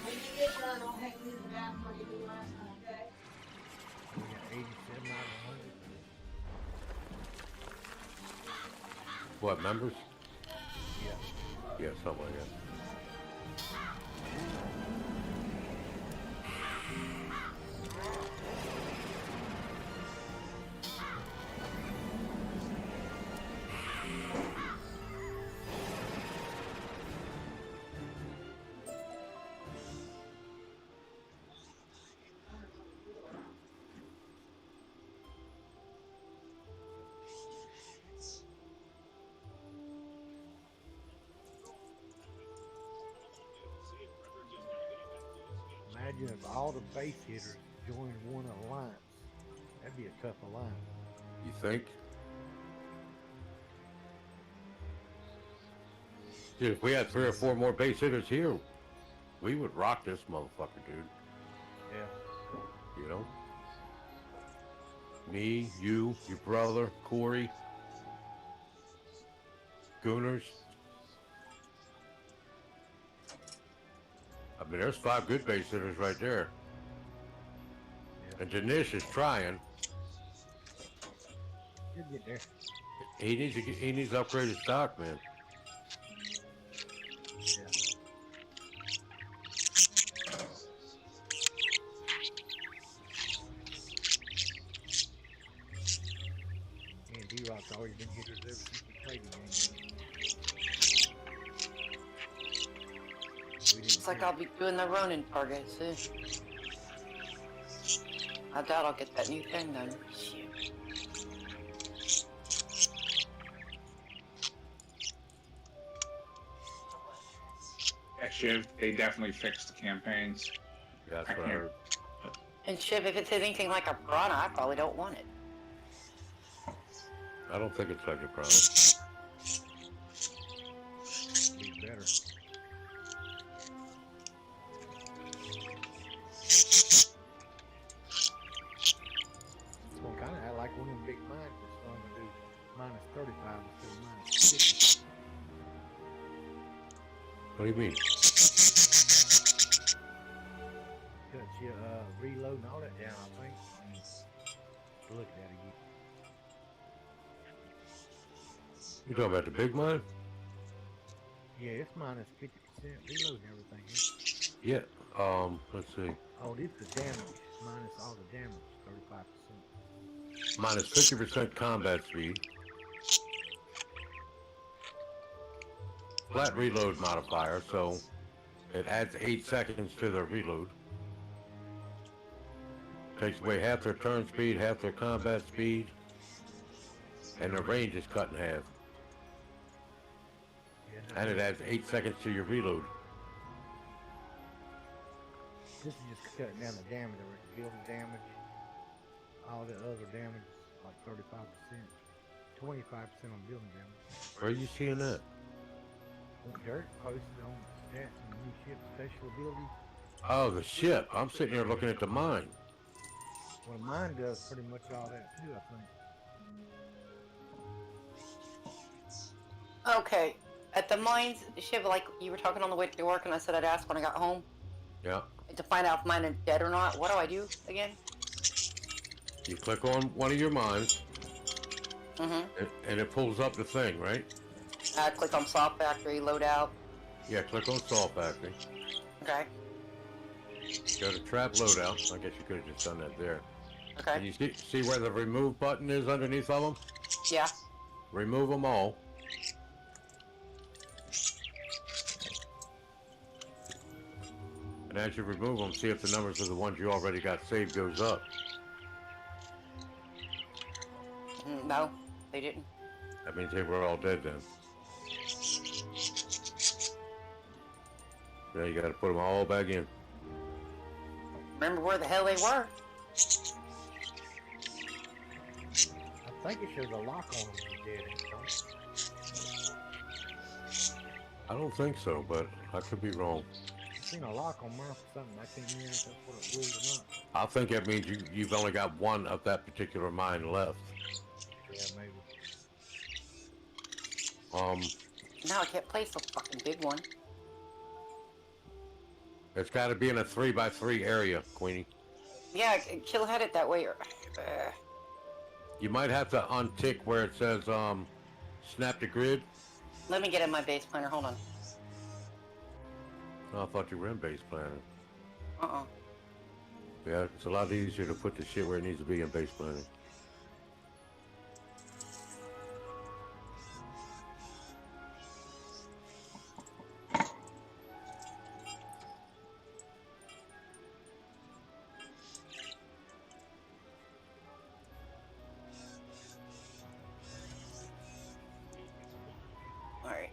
When you get done, I'll hang you the bathroom like you did last time, okay? We got 87 out of 100. What, members? Yeah. Yeah, something like that. Imagine if all the base hitters joined one alliance. That'd be a tough alliance. You think? Dude, if we had 3 or 4 more base hitters here, we would rock this motherfucker, dude. Yeah. You know? Me, you, your brother, Corey, Gooners. I mean, there's 5 good base hitters right there. Yeah. And Dinesh is trying. He'll get there. He needs to upgrade his stock, man. Yeah. And D-Rock's always been hitters ever since we played the game. Looks like I'll be doing the Ronin target soon. I doubt I'll get that new thing done. Shit. Actually, they definitely fixed the campaigns. Yeah, that's what I heard. And Shiv, if it's anything like a piranha, I probably don't want it. I don't think it's like a problem. Be better. Well, kind of act like one of them big mines that's going to do minus 35 instead of minus 50. What do you mean? Cuts your reload and all that down, I think. Look at that again. You talking about the big mine? Yeah, it's minus 50% reload and everything. Yeah. Let's see. Oh, this is the damage. Minus all the damage, 35%. Minus 50% combat speed. Flat reload modifier, so it adds 8 seconds to their reload. Takes away half their turn speed, half their combat speed, and their range is cut in half. Yeah, And it adds 8 seconds to your reload. this is just cutting down the damage, the building damage, all the other damage, like 35%, 25% on building damage. Where are you seeing that? Dirt posted on stats and new ship special abilities. Oh, the ship. I'm sitting here looking at the mine. Well, mine does pretty much all that too, I think. Okay. At the mines, Shiv, like you were talking on the way to work, and I said I'd ask when I got home Yeah. to find out if mine is dead or not. What do I do again? You click on one of your mines, Mm-hmm. and it pulls up the thing, right? I click on Soft Factory, loadout. Yeah, click on Salt Factory. Okay. Go to Trap Loadout. I guess you could have just done that there. And Okay. you see where the remove button is underneath of them? Yeah. Remove them all. And as you remove them, see if the numbers of the ones you already got saved goes up. No, they didn't. That means they were all dead then. Yeah, you gotta put them all back in. Remember where the hell they were? I think it shows a lock on them when you're dead, don't it? I don't think so, but I could be wrong. I've seen a lock on mine for something. I can't remember if that's what it was or not. I think that means you've only got one of that particular mine left. Yeah, maybe. Now I can't place the fucking big one. It's got to be in a 3x3 area, Queenie. Yeah, Kill had it that way. You might have to untick where it says snap to grid. Let me get in my base planner. Hold on. Oh, I thought you were in base planner. Uh-uh. Yeah, it's a lot easier to put the shit where it needs to be in base planner. Alright.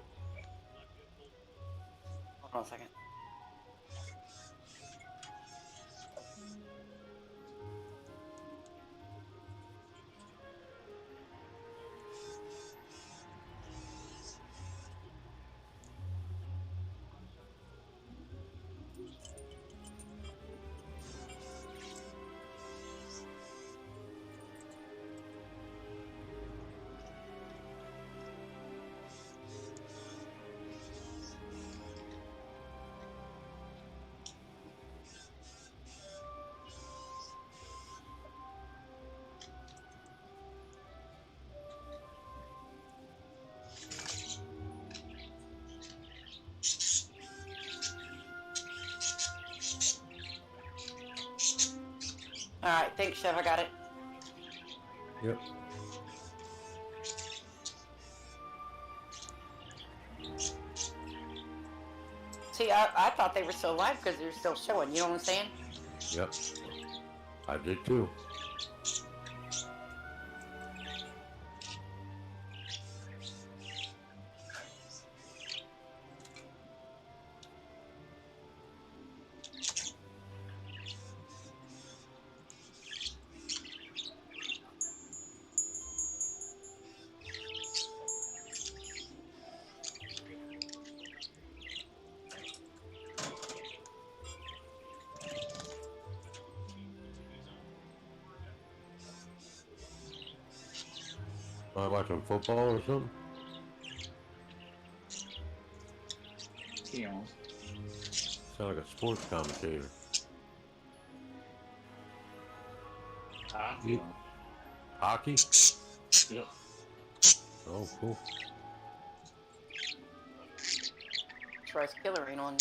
Hold on a second. Alright, thanks, Chef. I got it. Yep. See, I thought they were still alive because they're still showing. You know what I'm saying? Yep. I did too. Am I watching football or something? Yeah. Sound like a sports commentator. Hockey. Hockey? Yep. Oh, cool. Try's killer ain't on.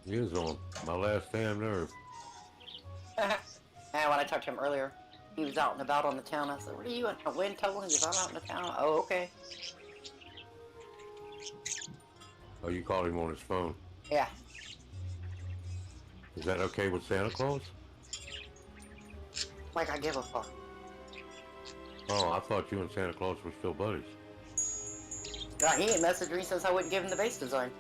He is on. My last damn nerve. And when I talked to him earlier, he was out and about on the town. I said, "What are you in a wind tunnel?" He goes, "I'm out in the town." Oh, okay. Oh, you called him on his phone. Yeah. Is that okay with Santa Claus? Like I give a fuck. Oh, I thought you and Santa Claus were still buddies. He ain't messaged me since I wouldn't give him the base design.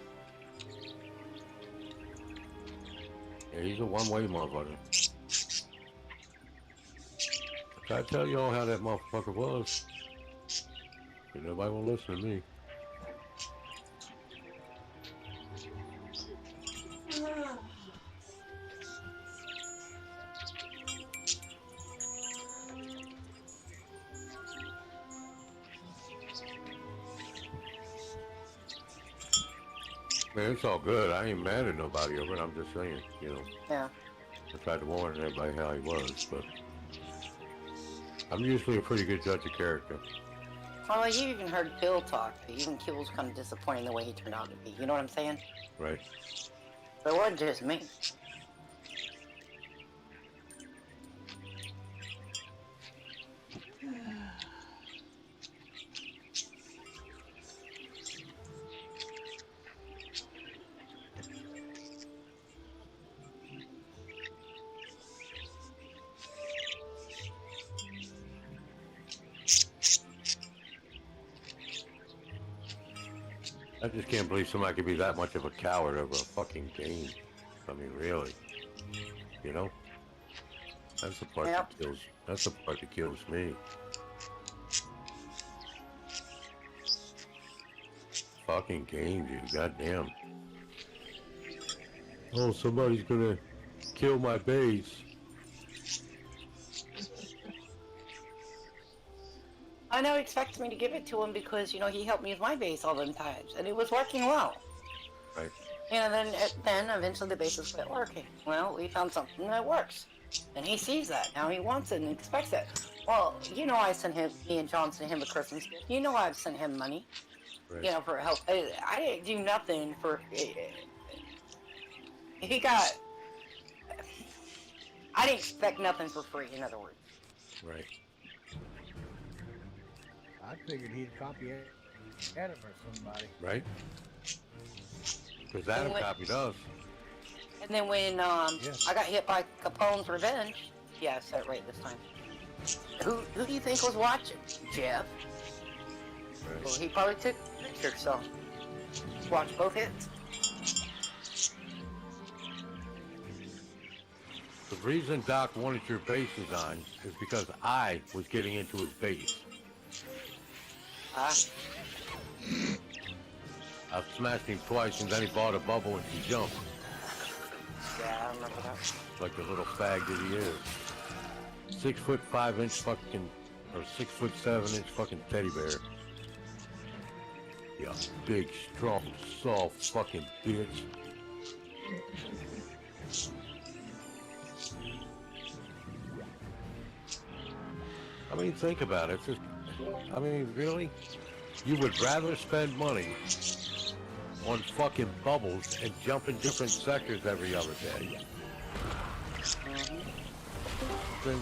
Yeah, he's a one-way motherfucker. I tried to tell y'all how that motherfucker was. But nobody will listen to me. Man, it's all good. I ain't mad at nobody over it. I'm just saying, you know. Yeah. I tried to warn everybody how he was, but I'm usually a pretty good judge of character. Well, you even heard Bill talk. Even Kill was kind of disappointing the way he turned out to be. You know what I'm saying? Right. But it wasn't just me. I just can't believe somebody could be that much of a coward over a fucking game. I mean, really. You know? That's the part that kills. That's the part that kills me. Fucking games, you goddamn. Oh, somebody's gonna kill my base. I know he expects me to give it to him because, you know, he helped me with my base all them times, and it was working well. Right. And then eventually the base was quit working. Well, we found something that works. And he sees that. Now he wants it and expects it. Well, you know I sent him, me and John sent him a Christmas gift. You know I've sent him money. Right. You know, for help. I didn't do nothing for... He got... I didn't expect nothing for free, in other words. Right. I figured he'd copy Adam or somebody. Right? Because Adam copied us. And then when I got hit by Capone's Revenge, yeah, I said it right this time. Who do you think was watching? Jeff. Right. Well, he probably took pictures, so watch both hits. The reason Doc wanted your base design is because I was getting into his base. I smashed him twice and then he bought a bubble and he jumped. Yeah, I remember that. Like the little fag that he is. 6'5" fucking, or 6'7" fucking teddy bear. Yeah, big, strong, soft fucking bitch. I mean, think about it. It's just, I mean, really? You would rather spend money on fucking bubbles and jump in different sectors every other day. Then,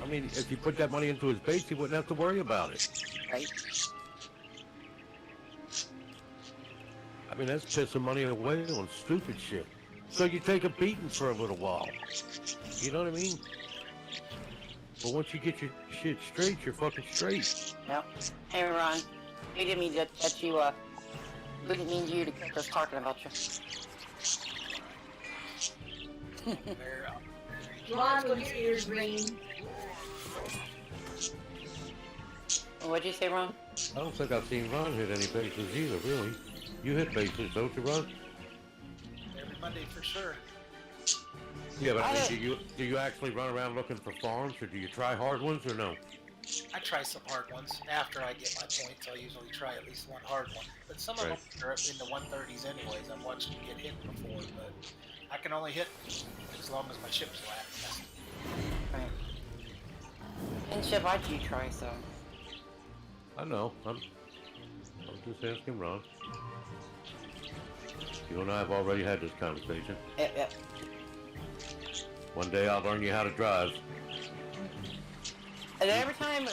I mean, if you put that money into his base, he wouldn't have to worry about it. Right. I mean, that's pissing money away on stupid shit. So you take a beating for a little while. You know what I mean? But once you get your shit straight, you're fucking straight. Yep. Hey, Ron. We didn't mean to catch you, we didn't mean you to catch us talking about you. Ron, look at your ears green. What'd you say, Ron? I don't think I've seen Ron hit any bases either, really. You hit bases, don't you, Ron? Every Monday for sure. Yeah, but I mean, do you actually run around looking for farms, or do you try hard ones, or no? I try some hard ones. After I get my points, I'll usually try at least one hard one. But some of them are up in the 130s anyways. I've watched them get hit before, but I can only hit as long as my ship's last. Right. And Chip, why do you try so? I know. I'm just asking Ron. You and I have already had this conversation. Yep. One day I'll learn you how to drive. And every time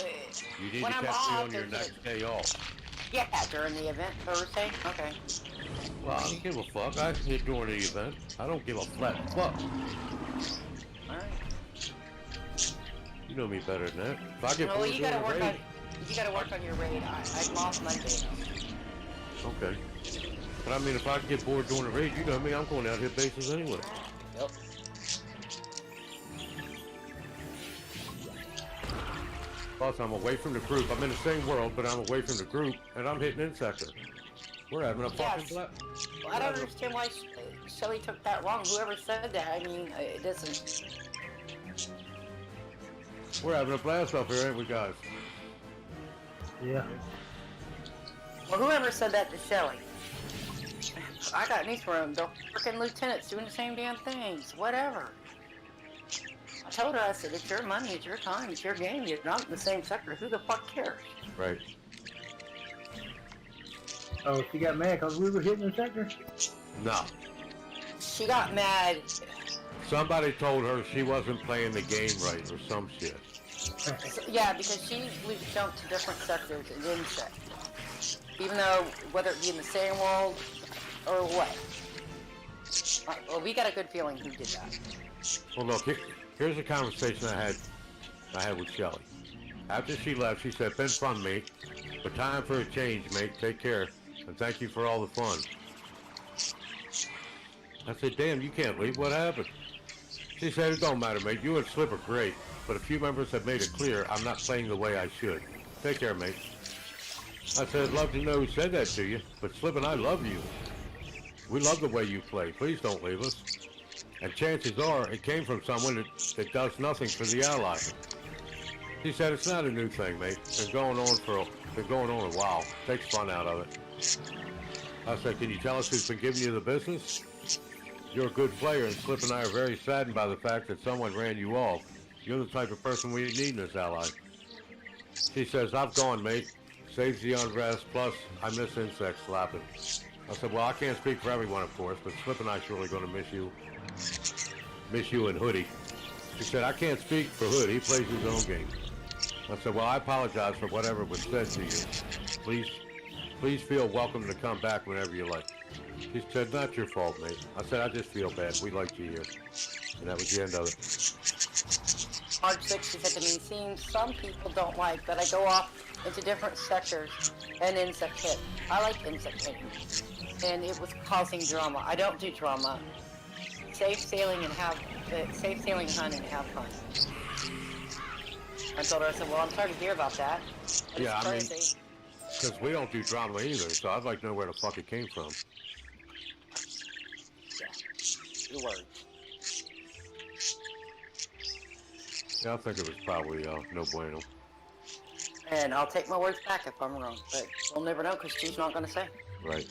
You need when to I'm catch me off, on your next day off. yeah, during the event Thursday. Okay. Well, I don't give a fuck. I hit during the event. I don't give a flat fuck. All right. You know me better than that. If I get No, bored you doing gotta a work raid, on. You gotta work on your raid. I'm off Monday. okay. But I mean, if I get bored doing a raid, you know me, I'm going out hit bases anyway. Yep. Plus, I'm away from the group. I'm in the same world, but I'm away from the group, and I'm hitting in sector. We're having a fucking blast. Well, I don't understand why Shelly took that wrong. Whoever said that, I mean, it doesn't. We're having a blast up here, ain't we, guys? Yeah. Well, whoever said that to Shelly. I got news for him. The freaking lieutenant's doing the same damn things. Whatever. I told her, I said, it's your money, it's your time, it's your game. You're not in the same sector. Who the fuck cares? Right. Oh, she got mad because we were hitting the sector? No. She got mad. Somebody told her she wasn't playing the game right or some shit. So, yeah, because she would jump to different sectors and insect. Even though, whether it be in the same world or what. Well, we got a good feeling who did that. Well, look, here's a conversation I had with Shelly. After she left, she said, "Been fun, mate, but time for a change, mate. Take care. and thank you for all the fun. I said, damn, you can't leave. What happened? She said, it don't matter, mate. You and Slip are great, but a few members have made it clear I'm not playing the way I should. Take care, mate. I said, I'd love to know who said that to you, but Slip and I love you. We love the way you play. Please don't leave us. And chances are it came from someone that does nothing for the ally. She said, it's not a new thing, mate. Been going on a while. Takes fun out of it. I said, can you tell us who's been giving you the business? You're a good player, and Slip and I are very saddened by the fact that someone ran you off. You're the type of person we need in this ally. She says, I've gone, mate. Saves the unrest, plus I miss insect slapping. I said, well, I can't speak for everyone, of course, but Slip and I surely going to miss you. Miss you and Hoodie. She said, I can't speak for Hood. He plays his own game. I said, well, I apologize for whatever was said to you. Please feel welcome to come back whenever you like. She said, not your fault, mate. I said, I just feel bad. We liked you here. And that was the end of it. March 6th, she said to me, seems some people don't like that I go off into different sectors and insect hit. I like insect hitting. And it was causing drama. I don't do drama. Safe sailing and hunt and have fun. I told her, I said, well, I'm sorry to hear about that. But Yeah, it's I mean, crazy. because we don't do drama either, so I'd like to know where the fuck it came from. Your words. Yeah, I think it was probably no bueno. And I'll take my words back if I'm wrong. But we'll never know because she's not going to say. Right.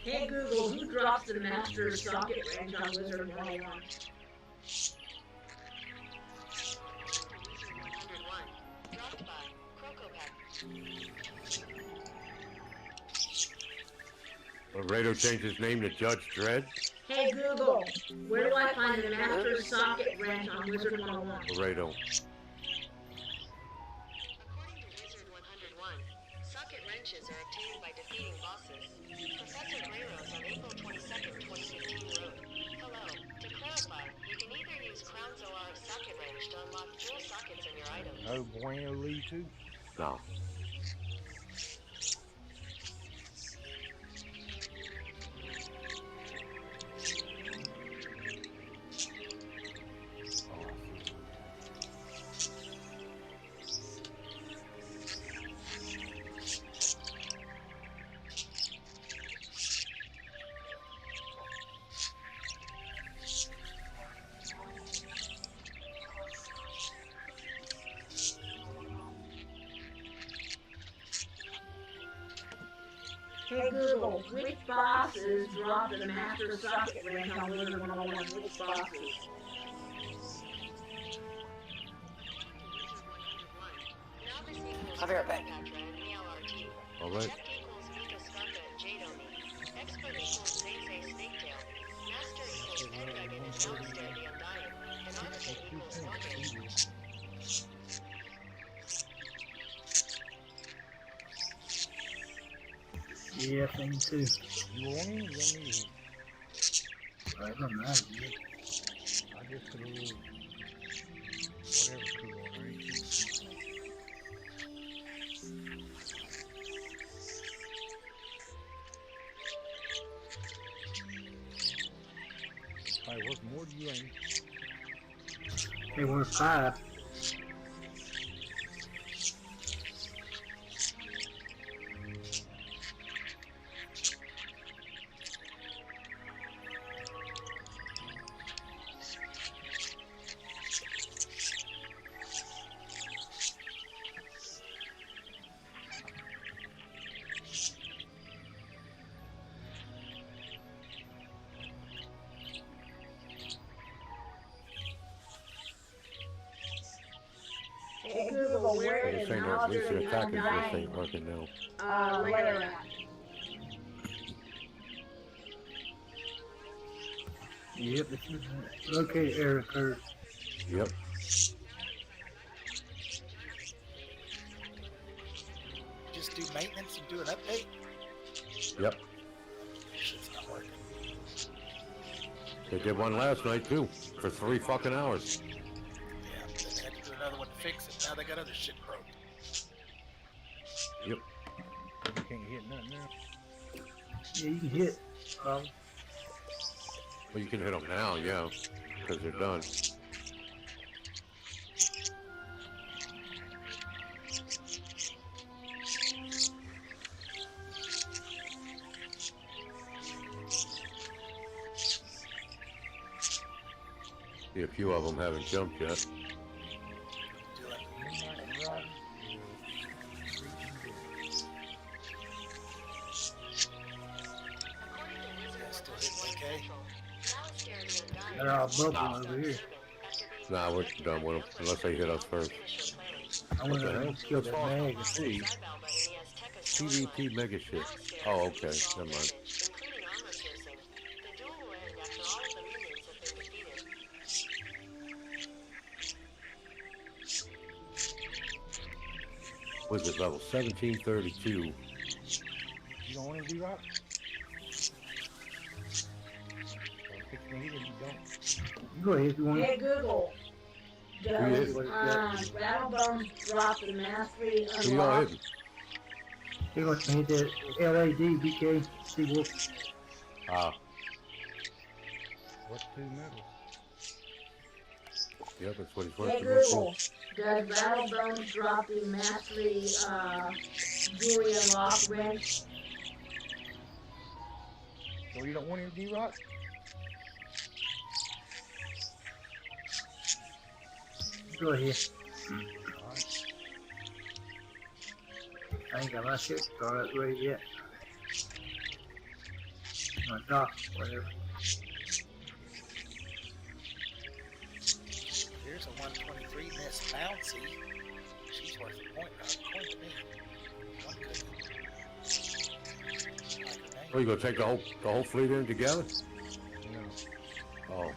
Hey Google, who drops the master socket wrench on Wizard 101? Laredo changed his name to Judge Dredd. Hey Google, where do I find the master socket wrench on Wizard 101? Laredo. According to Wizard 101, socket wrenches are obtained by defeating bosses. Professor Greyros on April 22nd, 2015 wrote, hello. To clarify, you can either use Crown Zoar's socket wrench to unlock dual sockets in your items. No bueno Lee too. No. Hey Google, which bosses drop the master socket wrench on Wizard 101? Which bosses? I'll be right back. All right. Yeah, thing too. You want him? You need him. I don't know. I just put a little whatever cool on there. Probably worth more than you ain't. They were 5. Google, where Well, is this ain't no, at least the attacking list ain't working now. layer at? Yep, this is locate error occurred. Yep. Just do maintenance and do an update? Yep. Shit's not working. They did one last night too, for 3 fucking hours. Yeah, then they had to do another one to fix it. Now they got other shit broke. Yep. You can't hit nothing now. Yeah, you can hit. Well, you can hit them now, yeah, because they're done. See, a few of them haven't jumped yet. Do it. Yeah, still hitting okay. They're all bubbling over here. Nah, we're done with them, unless they hit us first. I What want the hell? to kill that mag. See, PvP mega shit. Oh, okay, never mind. Was it level 1732? You don't want to do right? Fix me here if you don't. Go ahead if you want. Hey Google, does Yes. Battlebones drop the mastery Who y'all unlock? hitting? You're going to hit that LAD, BK, Seawolf. Ah, What's 2 metals? yep, that's what he's Hey working with. Google, does Battlebones drop the mastery jewelry unlock wrench? So you don't want him to do right? Go ahead. Alright. I ain't got my shit started ready yet. My dock, whatever. Here's a 123 Miss Bouncy. She's worth a point. Not a point to me. One cookie. Like her name. Oh, you gonna take the whole fleet in together? No. Oh,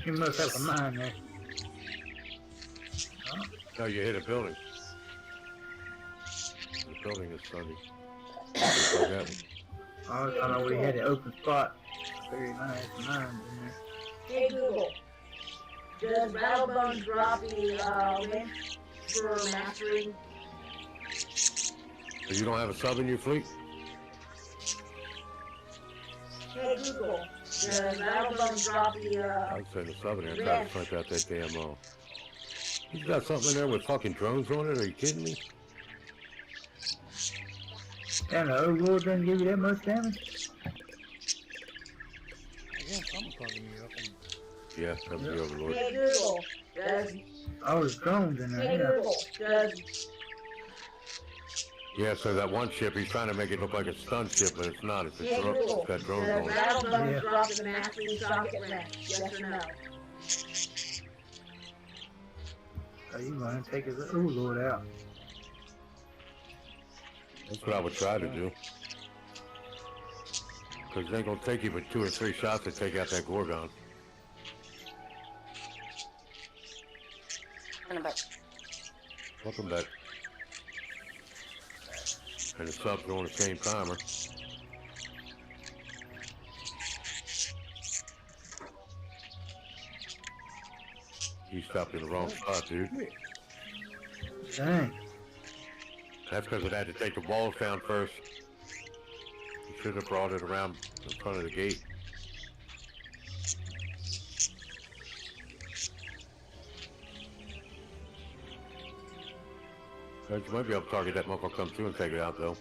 You must have a mine there. no, you hit a building. The building is sunny. Like that one. I thought we had an open spot. Very nice mines in there. Hey Google, does Battlebones drop the wrench for mastery? So you don't have a sub in your fleet? Hey Google, does Battlebones drop the I'd send a sub in there and try to snipe out that damn He's got something in there with fucking drones on it, are you kidding me? Damn, the overlord doesn't give you that much damage? Yeah, someone's fucking me up. Yeah, that was the overlord. Hey Google, does Oh, there's drones in Hey there, Google, does Yeah, so that one ship, he's trying to make it look like a stun ship, but it's not. It's, Hey a Google, it's got drones does on it. Battlebones Yeah. drop the mastery socket wrench? Yes or no? Oh, you gonna take his overlord out. That's what I would try to do. Because it ain't gonna take you but 2 or 3 shots to take out that Gorgon. Turn it back. Welcome back. And the subs are on the same timer. You stopped in the wrong spot, dude. Dang. That's because it had to take the walls down first. You should have brought it around in front of the gate. You might be able to target that motherfucker come through and take it out, though.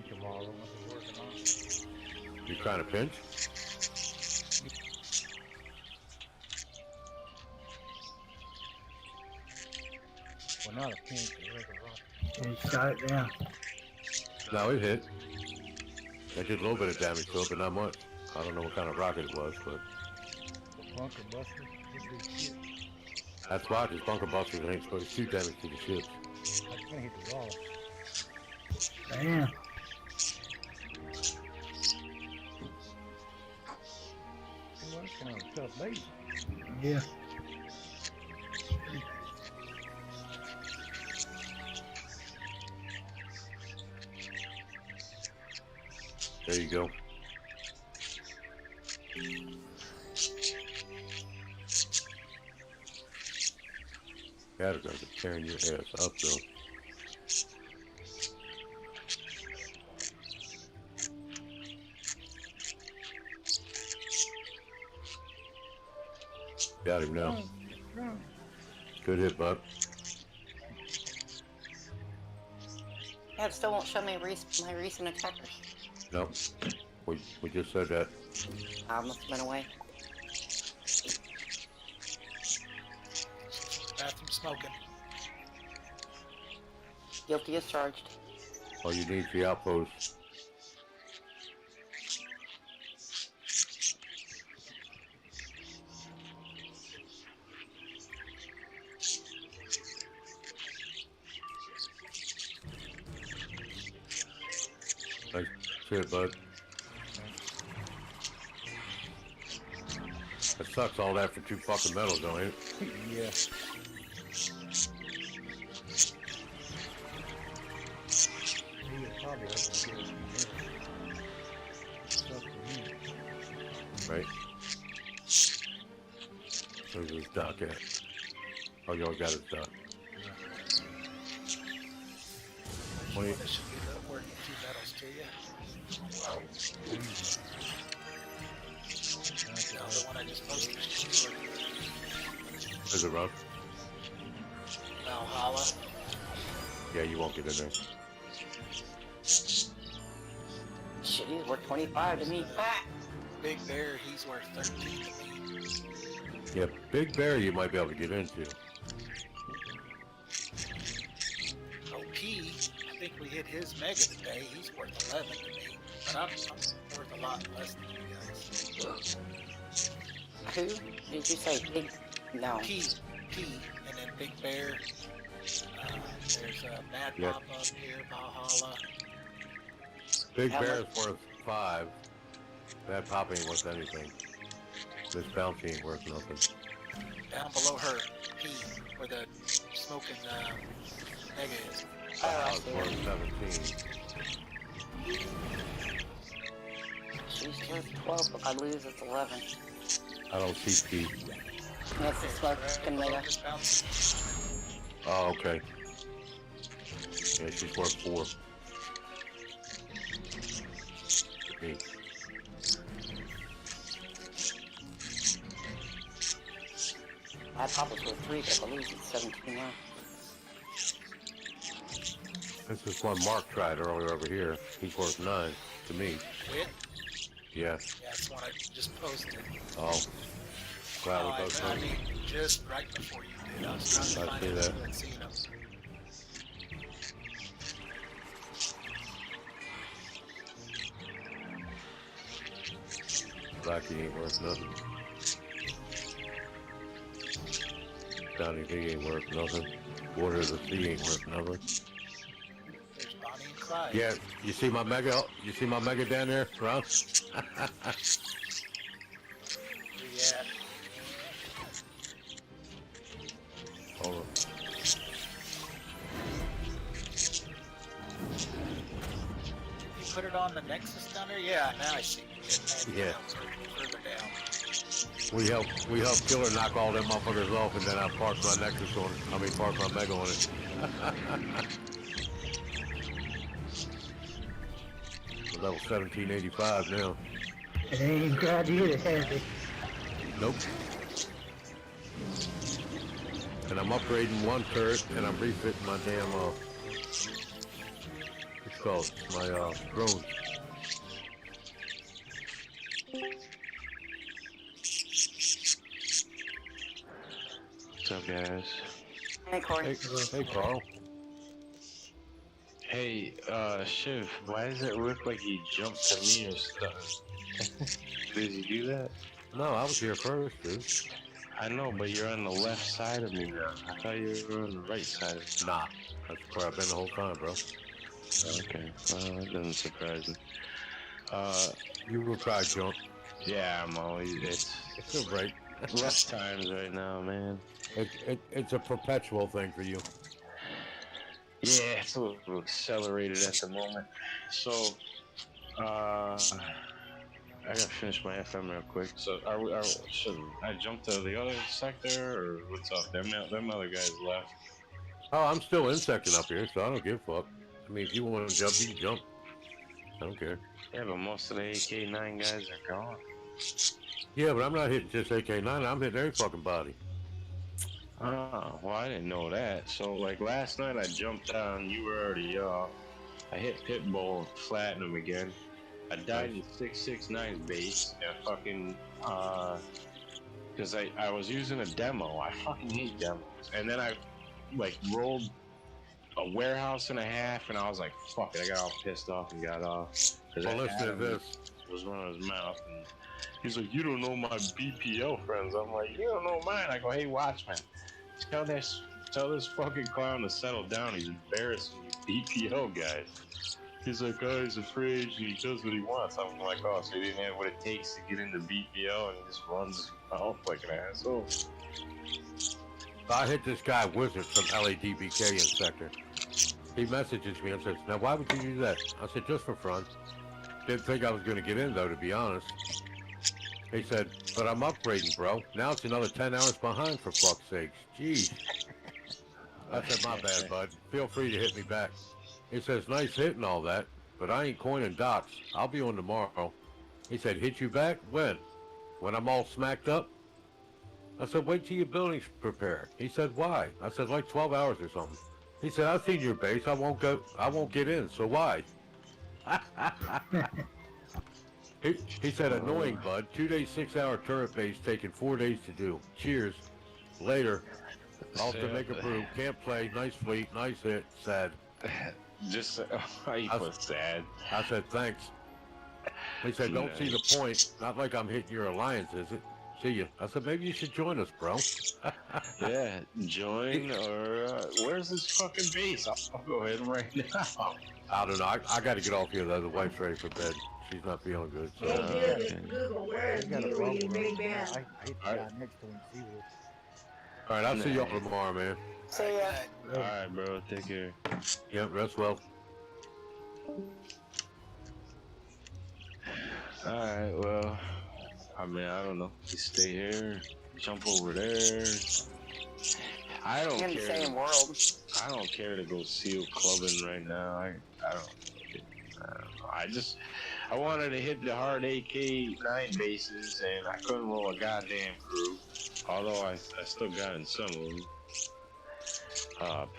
Tomorrow, I'm working on it. You trying to pinch? Well, not a pinch, a regular rock. And he shot it down. No, it hit. It did a little bit of damage to it, but not much. I don't know what kind of rocket it was, but Bunker buster. This big shit. that's why these bunker busters ain't supposed to do damage to the ships. I can't hit the wall. Damn. Well, that's kind of a tough base. Yeah. There you go. Gotta go to tearing your ass up though. Got him now. Good hit, bud. Yeah, it still won't show me my recent attackers. Nope. We just said that. I must have been away. Bathroom smoking. Guilty as charged. All you need is the outpost. Nice shit, bud. That sucks all that for 2 fucking medals, don't it? Yeah. He would probably have to get a few minutes. Stuff for me. Right. Where's his dock at? Oh, y'all got his dock. 20. This should be worth 2 medals to you. No, the one I just posted is worth Is it rough? Valhalla. Yeah, you won't get in there. Shit, he's worth 25 to me. Ah! Big Bear, he's worth 13 to me. Yeah, Big Bear you might be able to get into. OP, I think we hit his mega today. He's worth 11 to me. But I'm worth a lot less than you guys. Who did you say? Big? No. P, and then Big Bear. There's a Mad Yep. Pop up here, Valhalla. Big How Bear is worth 5. That pop ain't worth anything. This bounty ain't worth nothing. Down below her, P, where the smoking mega is. That was worth 17. She's worth 12. If I lose, it's 11. I don't see P. That's the smoking mega. Just bouncing. Oh, okay. Yeah, she's worth 4. Me. My papa's worth 3, but if I lose, it's 17 now. This is one Mark tried earlier over here. He's worth 9 to me. Quit? Yeah. Yeah, that's the one I just posted. Oh. Glad we both I know. mean, just right before you did. I was trying to I find see it that. so I hadn't seen them. Blackie ain't worth nothing. Johnny V ain't worth nothing. Water of the Sea ain't worth nothing. There's Bonnie and Clyde. Yeah, you see my mega? You see my mega down there, Ron? Where you at? Hold on. You put it on the Nexus down there? Yeah, now I see. Yeah. Further down. We helped Killer knock all them motherfuckers off, and then I parked my Nexus on it. I mean, parked my Mega on it. Level 1785 now. It ain't even tried to hit it, has it? Nope. And I'm upgrading one turret, and I'm refitting my damn, what's it called? My, drones. What's up, guys? Hey, Corey. Hey, Carl. Hey, Hey, Shiv, why does it look like he jumped to me or stuff? Did you do that? No, I was here first, dude. I know, but you're on the left side of me now. I thought you were on the right side of me. Nah, that's where I've been the whole time, bro. Okay, well, that doesn't surprise me. You were probably drunk. Yeah, I'm always, It's all right. rough times right now, man. It's a perpetual thing for you. Yeah, it's a little accelerated at the moment. So, I gotta finish my FM real quick. So, should I jump to the other sector, or what's up? Them other guys left. Oh, I'm still insecting up here, so I don't give a fuck. I mean, if you want to jump, you can jump. I don't care. Yeah, but most of the AK-9 guys are gone. Yeah, but I'm not hitting just AK-9. I'm hitting every fucking body. Oh, well, I didn't know that. So, like, last night I jumped down, you were already off. I hit Pitbull, flattened him again. I died in 669's base, and fucking, because I was using a demo. I fucking hate demos. And then I, like, rolled a warehouse and a half, and I was like, fuck it, I got all pissed off and got off. Well, listen to this. Was running his mouth, and he's like, you don't know my BPO friends. I'm like, you don't know mine. I go, hey, Watchman, tell this fucking clown to settle down. He's embarrassing you BPO guys. He's like, oh, he's afraid and he does what he wants. I'm like, oh, so he didn't have what it takes to get into BPO and he just runs his mouth like an asshole. I hit this guy Wizard from LADBK in sector. He messages me and says, now why would you do that? I said, just for fun. Didn't think I was going to get in, though, to be honest. He said, but I'm upgrading, bro. Now it's another 10 hours behind, for fuck's sakes. Jeez. I said, my bad, bud. Feel free to hit me back. He says, nice hit and all that, but I ain't coining docs. I'll be on tomorrow. He said, hit you back? When? When I'm all smacked up? I said, wait till your building's prepared. He said, why? I said, like 12 hours or something. He said, I've seen your base. I won't get in, so why? He said, annoying, bud. 2 days, 6-hour turret base taking 4 days to do. Cheers. Later. Off to make a brew. Can't play. Nice fleet. Nice hit. Sad. Just, how you put sad? I said, thanks. He said, don't see the point. Not like I'm hitting your alliance, is it? See ya. I said, maybe you should join us, bro. Yeah, join, or where's this fucking base? I'll go ahead right now. I don't know. I got to get off here, though. The wife's ready for bed. She's not feeling good. So. Hey, Google, where is Dewey and Big Ben? I hit the guy next to him. See what. All right, I'll see y'all tomorrow, man. See ya. All right, bro. Take care. Yep, rest well. All right, well, I mean, I don't know. You stay here, jump over there. I don't In care. the same world. I don't care to go seal clubbing right now. I don't know. I wanted to hit the hard AK-9 bases, and I couldn't roll a goddamn crew. Although I still got in some of them.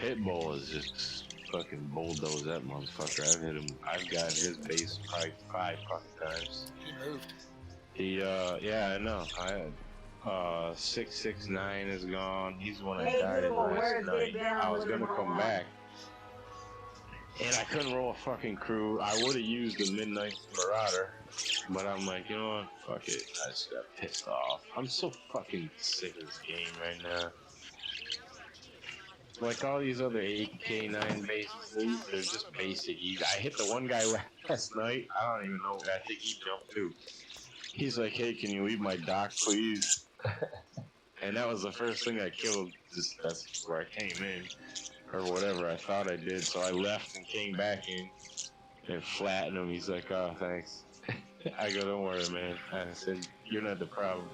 Pitbull is just fucking bulldoze that motherfucker. I've hit him. I've got his base probably 5 fucking times. He moved. Yeah, I know. 669 is gone. He's the one I Hey, died in Google, last where's night. Big Ben? I was gonna come back. And I couldn't roll a fucking crew. I would have used the Midnight Marauder. But I'm like, you know what? Fuck it. I just got pissed off. I'm so fucking sick of this game right now. Like all these other AK-9 bases, they're just basic. I hit the one guy last night. I don't even know. I think he jumped too. He's like, hey, can you leave my dock, please? And that was the first thing I killed. That's where I came in. Or whatever I thought I did. So I left and came back in and flattened him. He's like, oh, thanks. I go, don't worry, man. I said, you're not the problem.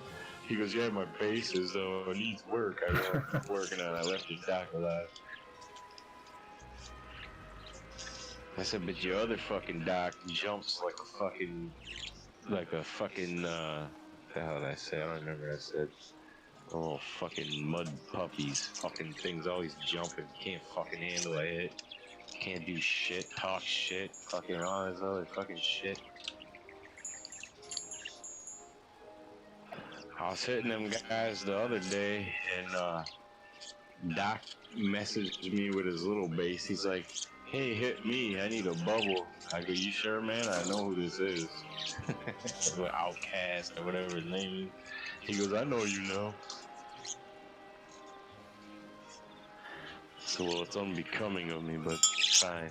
He goes, yeah, my base is, it needs work. I go, working on it. I left his dock alive. I said, but your other fucking dock jumps like a fucking, the hell did I say? I don't remember what I said. Oh, fucking mud puppies. Fucking things always jumping. Can't fucking handle a hit. Can't do shit. Talk shit. Fucking all this other fucking shit. I was hitting them guys the other day, and Doc messaged me with his little base. He's like, Hey, hit me. I need a bubble. I go, you sure, man? I know who this is. Outcast or whatever his name is. He goes, I know you know. So, well, it's unbecoming of me, but fine.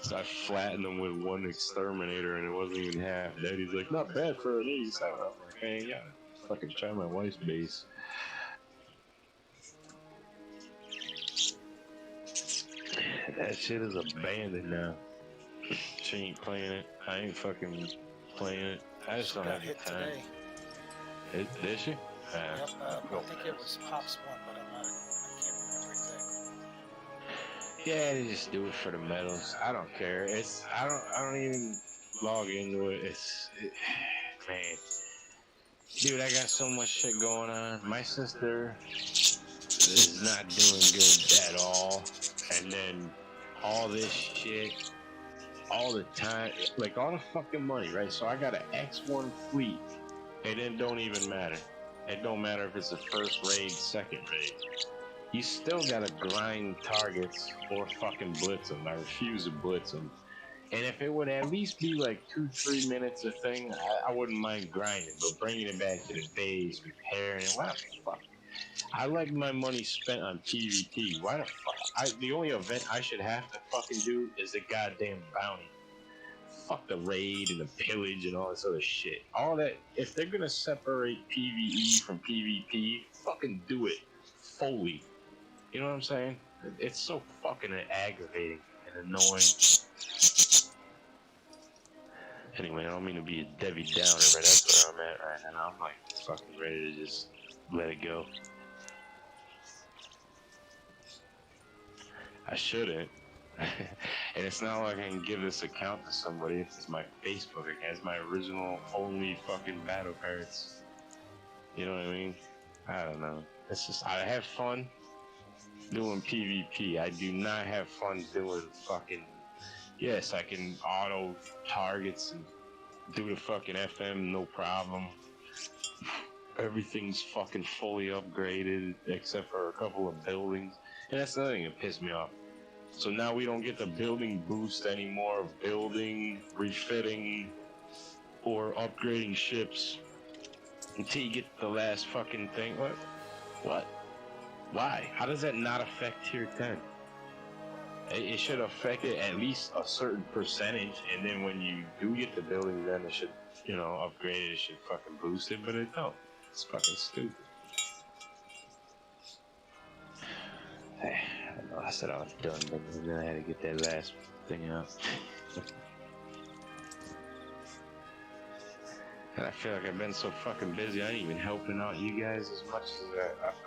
So I flattened him with one exterminator, and it wasn't even half dead. He's like, not bad for an 87. I'm like, man, yeah, fucking try my wife's base. That shit is abandoned now. She ain't playing it. I ain't fucking playing it. I just She don't got have the hit time. today. Did she? Yep. I think it was Pops 1, but I can't remember exactly. Yeah, they just do it for the medals. I don't care. I don't even log into it. Man, dude, I got so much shit going on. My sister is not doing good at all, and then all this shit, all the time, like all the fucking money, right? So I got an X1 fleet, and it don't even matter. It don't matter if it's the first raid, second raid. You still gotta grind targets or fucking blitz them. I refuse to blitz them. And if it would at least be like 2-3 minutes a thing, I wouldn't mind grinding. But bringing it back to the base, repairing it, what the fuck? I like my money spent on PvP. Why the fuck? The only event I should have to fucking do is the goddamn bounty. Fuck the raid and the pillage and all this other shit. All that, if they're gonna separate PvE from PvP, fucking do it fully. You know what I'm saying? It's so fucking aggravating and annoying. Anyway, I don't mean to be a Debbie Downer, but that's where I'm at right now. I'm like fucking ready to just let it go. I shouldn't. And it's not like I can give this account to somebody. It's my Facebook account. It's my original only fucking battle cards. You know what I mean? I don't know. It's just, I have fun doing PvP. I do not have fun doing fucking... Yes, I can auto targets and do the fucking FM, no problem. Everything's fucking fully upgraded except for a couple of buildings. And that's another thing that pissed me off. So now we don't get the building boost anymore of building, refitting, or upgrading ships until you get the last fucking thing. What? Why? How does that not affect tier 10? It should affect it at least a certain percentage, and then when you do get the building, then it should, upgrade it, it should fucking boost it, but it don't. It's fucking stupid. I don't know, I said I was done, but then I had to get that last thing out. And I feel like I've been so fucking busy, I ain't even helping out you guys as much as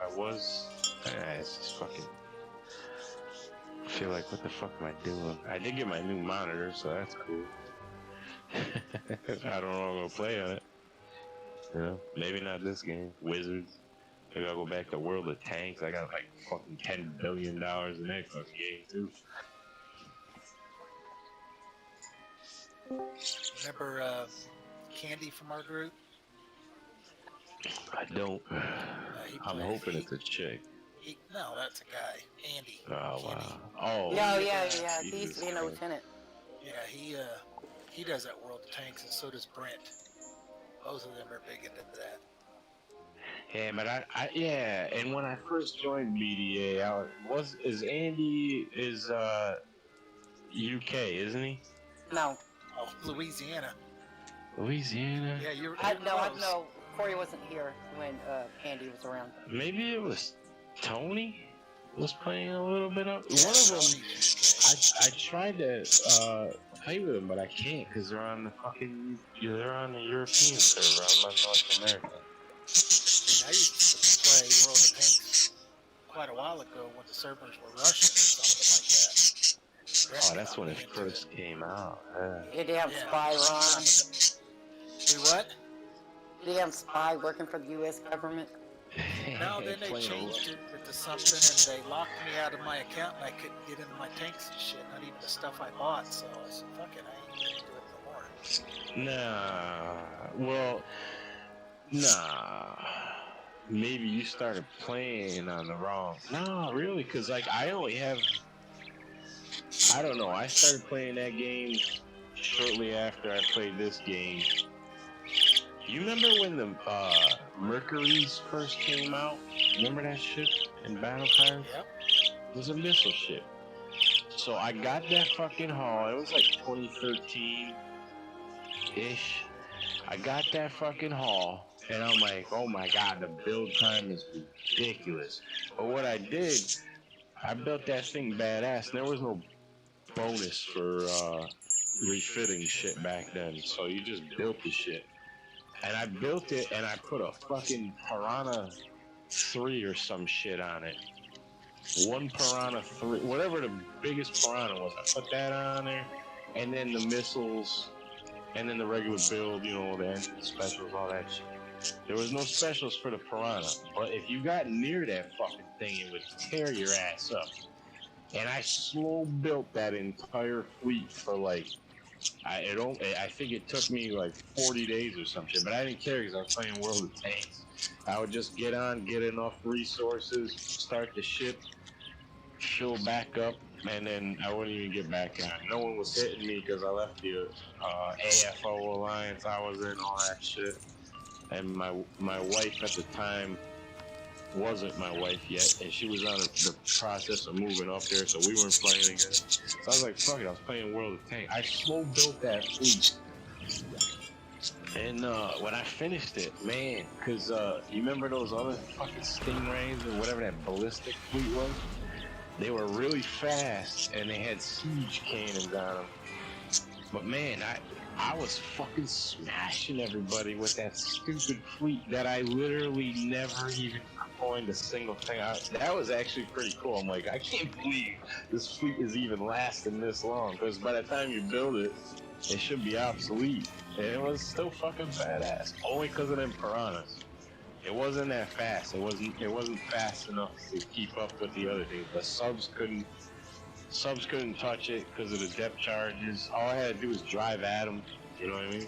I was. It's just fucking... I feel like, what the fuck am I doing? I did get my new monitor, so that's cool. I don't know if I'm gonna play on it. Maybe not this game. Wizards. Maybe I'll go back to World of Tanks. I got like fucking $10 billion in that fucking game too. Remember Candy from our group? I don't. I'm hoping it's a chick. No, that's a guy. Andy. Oh, Candy. wow. Oh, yeah. He used to be a lieutenant. Yeah, he does that World of Tanks, and so does Brent. Both of them are big into that. Yeah, but and when I first joined BDA, Andy UK, isn't he? No. Oh, Louisiana. Louisiana? Yeah, you're I know. Corey wasn't here when Andy was around. Maybe it was Tony was playing a little bit of. One of them, I tried to play with them, but I can't because they're on the European server. I'm on North America. I used to play World of Tanks quite a while ago when the servers were Russian or something like that. Oh, that's when it first came out. Did he have spy run? Do what? Did he have spy working for the U.S. government? No, then they changed it to something, and they locked me out of my account, and I couldn't get into my tanks and shit, not even the stuff I bought, so I said, fuck it, I ain't gonna do it no more. Nah. Maybe you started playing on the wrong... No, really, because, I only have I don't know. I started playing that game shortly after I played this game. You remember when the Mercuries first came out? Remember that shit in Battle Cards? Yep. It was a missile ship. So I got that fucking haul. It was like 2013-ish. I got that fucking haul, and I'm like, oh my god, the build time is ridiculous. But what I did, I built that thing badass. There was no bonus for refitting shit back then, so you just built the shit. And I built it, and I put a fucking Piranha 3 or some shit on it. One Piranha 3, whatever the biggest Piranha was, I put that on there, and then the missiles, and then the regular build, you know, the engine specials, all that shit. There was no specials for the Piranha, but if you got near that fucking thing, it would tear your ass up. And I slow built that entire fleet for like, I think it took me like 40 days or some shit, but I didn't care because I was playing World of Tanks. I would just get on, get enough resources, start the ship, fill back up, and then I wouldn't even get back on. No one was hitting me because I left the AFO alliance I was in, all that shit. And my wife at the time wasn't my wife yet, and she was on the process of moving up there, so we weren't playing together. So I was like, fuck it, I was playing World of Tanks. I slow built that fleet. And when I finished it, man, because you remember those other fucking Stingrays or whatever that ballistic fleet was? They were really fast, and they had siege cannons on them. But man, I was fucking smashing everybody with that stupid fleet that I literally never even coined a single thing out. That was actually pretty cool. I'm like, I can't believe this fleet is even lasting this long, because by the time you build it, it should be obsolete. And it was still fucking badass, only because of them Piranhas. It wasn't that fast. It wasn't fast enough to keep up with the other things. The subs couldn't touch it because of the depth charges. All I had to do was drive at them. You know what I mean?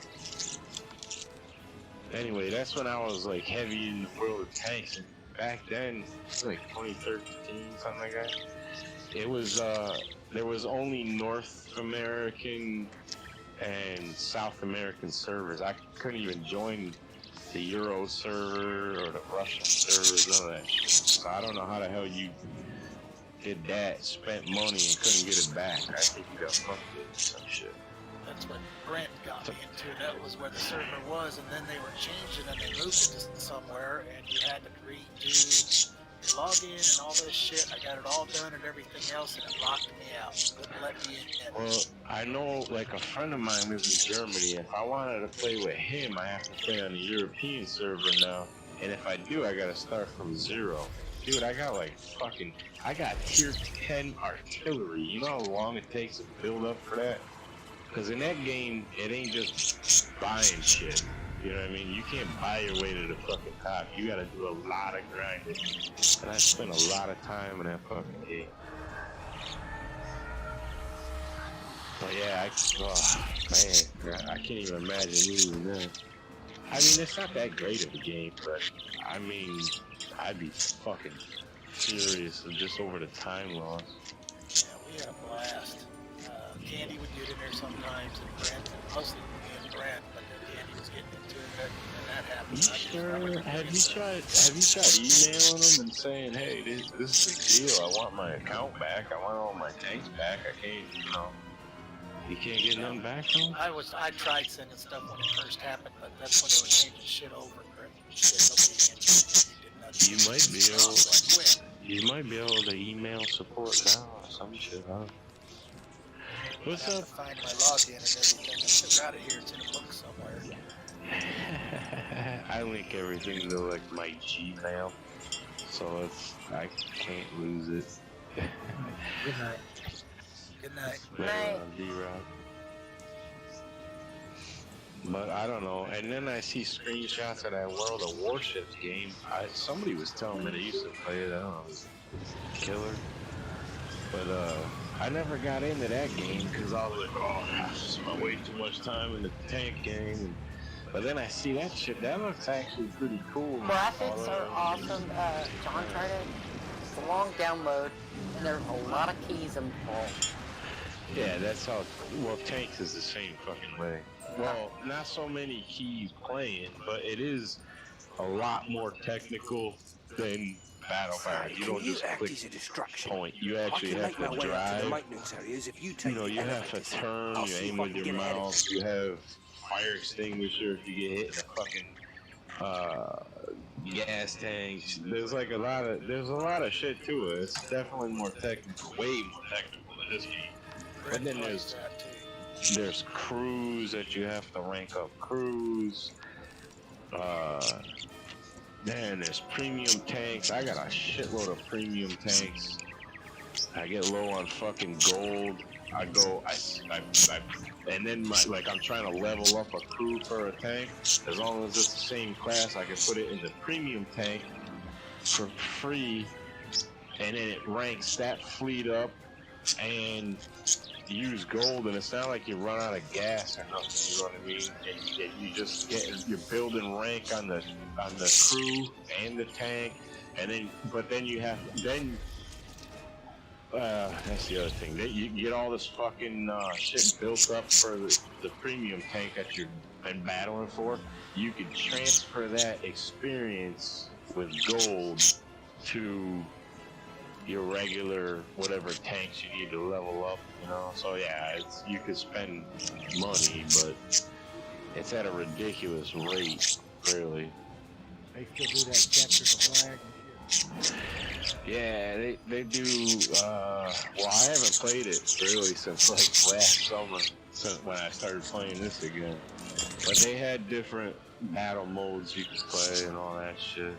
Anyway, that's when I was like heavy in the World of Tanks. And back then, it was like 2013, something like that. It was there was only North American and South American servers. I couldn't even join the Euro server or the Russian servers, none of that shit. So I don't know how the hell you did that, spent money and couldn't get it back. I think you got fucked with some shit. That's what Brent got me into. That was where the server was, and then they were changing and they moved it to somewhere, and you had to redo your login and all this shit. I got it all done and everything else, and it locked me out. Wouldn't let me in. Well, I know, like, a friend of mine lives in Germany. If I wanted to play with him, I have to play on the European server now. And if I do, I gotta start from zero. Dude, I got tier 10 artillery. You know how long it takes to build up for that? Because in that game, it ain't just buying shit. You know what I mean? You can't buy your way to the fucking top. You gotta do a lot of grinding. And I spent a lot of time in that fucking game. But yeah, man, I can't even imagine losing that. I mean, it's not that great of a game, but I mean, I'd be fucking furious just over the time loss. Yeah, we had a blast. Candy would get in there sometimes, and Brent, and mostly me and Brent, but then Candy was getting into it, and that happened. You sure? Have you tried emailing them and saying, hey, this is the deal, I want my account back, I want all my tanks back, I can't, you can't get none back from them? I tried sending stuff when it first happened, but that's when they were changing shit over, Brent. You might be able to email support now or some shit, huh? What's up? I have to find my login and everything. I took out of here. It's in a book somewhere. I link everything to like my Gmail, so I can't lose it. Good night. Good night. D-Rock. But I don't know. And then I see screenshots of that World of Warships game. Somebody was telling me they used to play it. I don't know. Killer. But I never got into that game because I was like, oh, I spent way too much time in the tank game. But then I see that shit. That looks actually pretty cool. Graphics are awesome. John tried it. It's a long download, and there's a lot of keys involved. Yeah, that's how. Well, tanks is the same fucking way. Well, not so many keys playing, but it is a lot more technical than Battlefield. You don't just click point. You actually have to drive. You know, you have to turn. You aim with your mouse. You have fire extinguisher if you get hit in a fucking gas tanks. There's a lot of shit to it. It's definitely more technical, way more technical than this game. But then there's crews that you have to rank up crews. Man, there's premium tanks. I got a shitload of premium tanks. I get low on fucking gold. And then I'm trying to level up a crew for a tank. As long as it's the same class, I can put it in the premium tank for free, and then it ranks that fleet up and use gold, and it's not like you run out of gas or nothing, you know what I mean? And you just you're building rank on the crew and the tank, and then that's the other thing. You get all this fucking shit built up for the premium tank that you've been battling for. You can transfer that experience with gold to your regular whatever tanks you need to level up, you know. So yeah, you could spend money, but it's at a ridiculous rate, really. They still do that capture the flag and shit. Yeah, they do. Well, I haven't played it really since like last summer, since when I started playing this again. But they had different battle modes you could play and all that shit.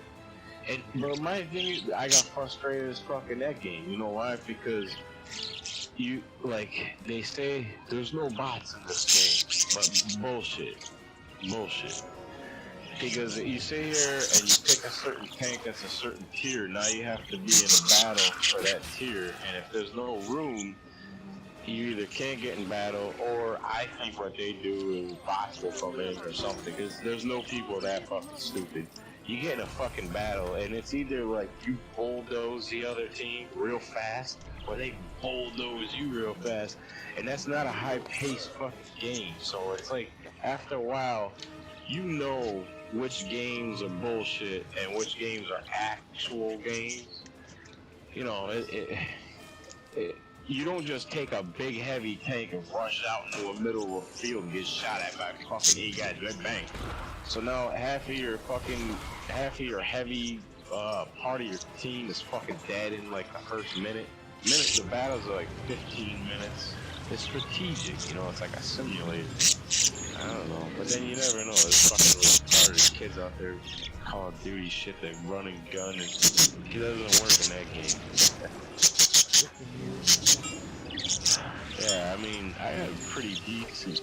But my thing is, I got frustrated as fuck in that game. You know why? Because they say there's no bots in this game, but bullshit. Because you sit here and you pick a certain tank that's a certain tier, now you have to be in a battle for that tier, and if there's no room, you either can't get in battle, or I think what they do is bots will come in or something, because there's no people that fucking stupid. You get in a fucking battle, and it's either like you bulldoze the other team real fast, or they bulldoze you real fast, and that's not a high-paced fucking game. So it's like, after a while, you know which games are bullshit and which games are actual games. You know, you don't just take a big heavy tank and rush out into the middle of a field and get shot at by fucking 8 guys. Bang. So now half of your heavy part of your team is fucking dead in like the first minute. The battles are like 15 minutes. It's strategic, you know, it's like a simulator. I don't know, but then you never know. There's fucking retarded kids out there Call of Duty shit, they run and gun, and it doesn't work in that game. Yeah, I mean, I had a pretty decent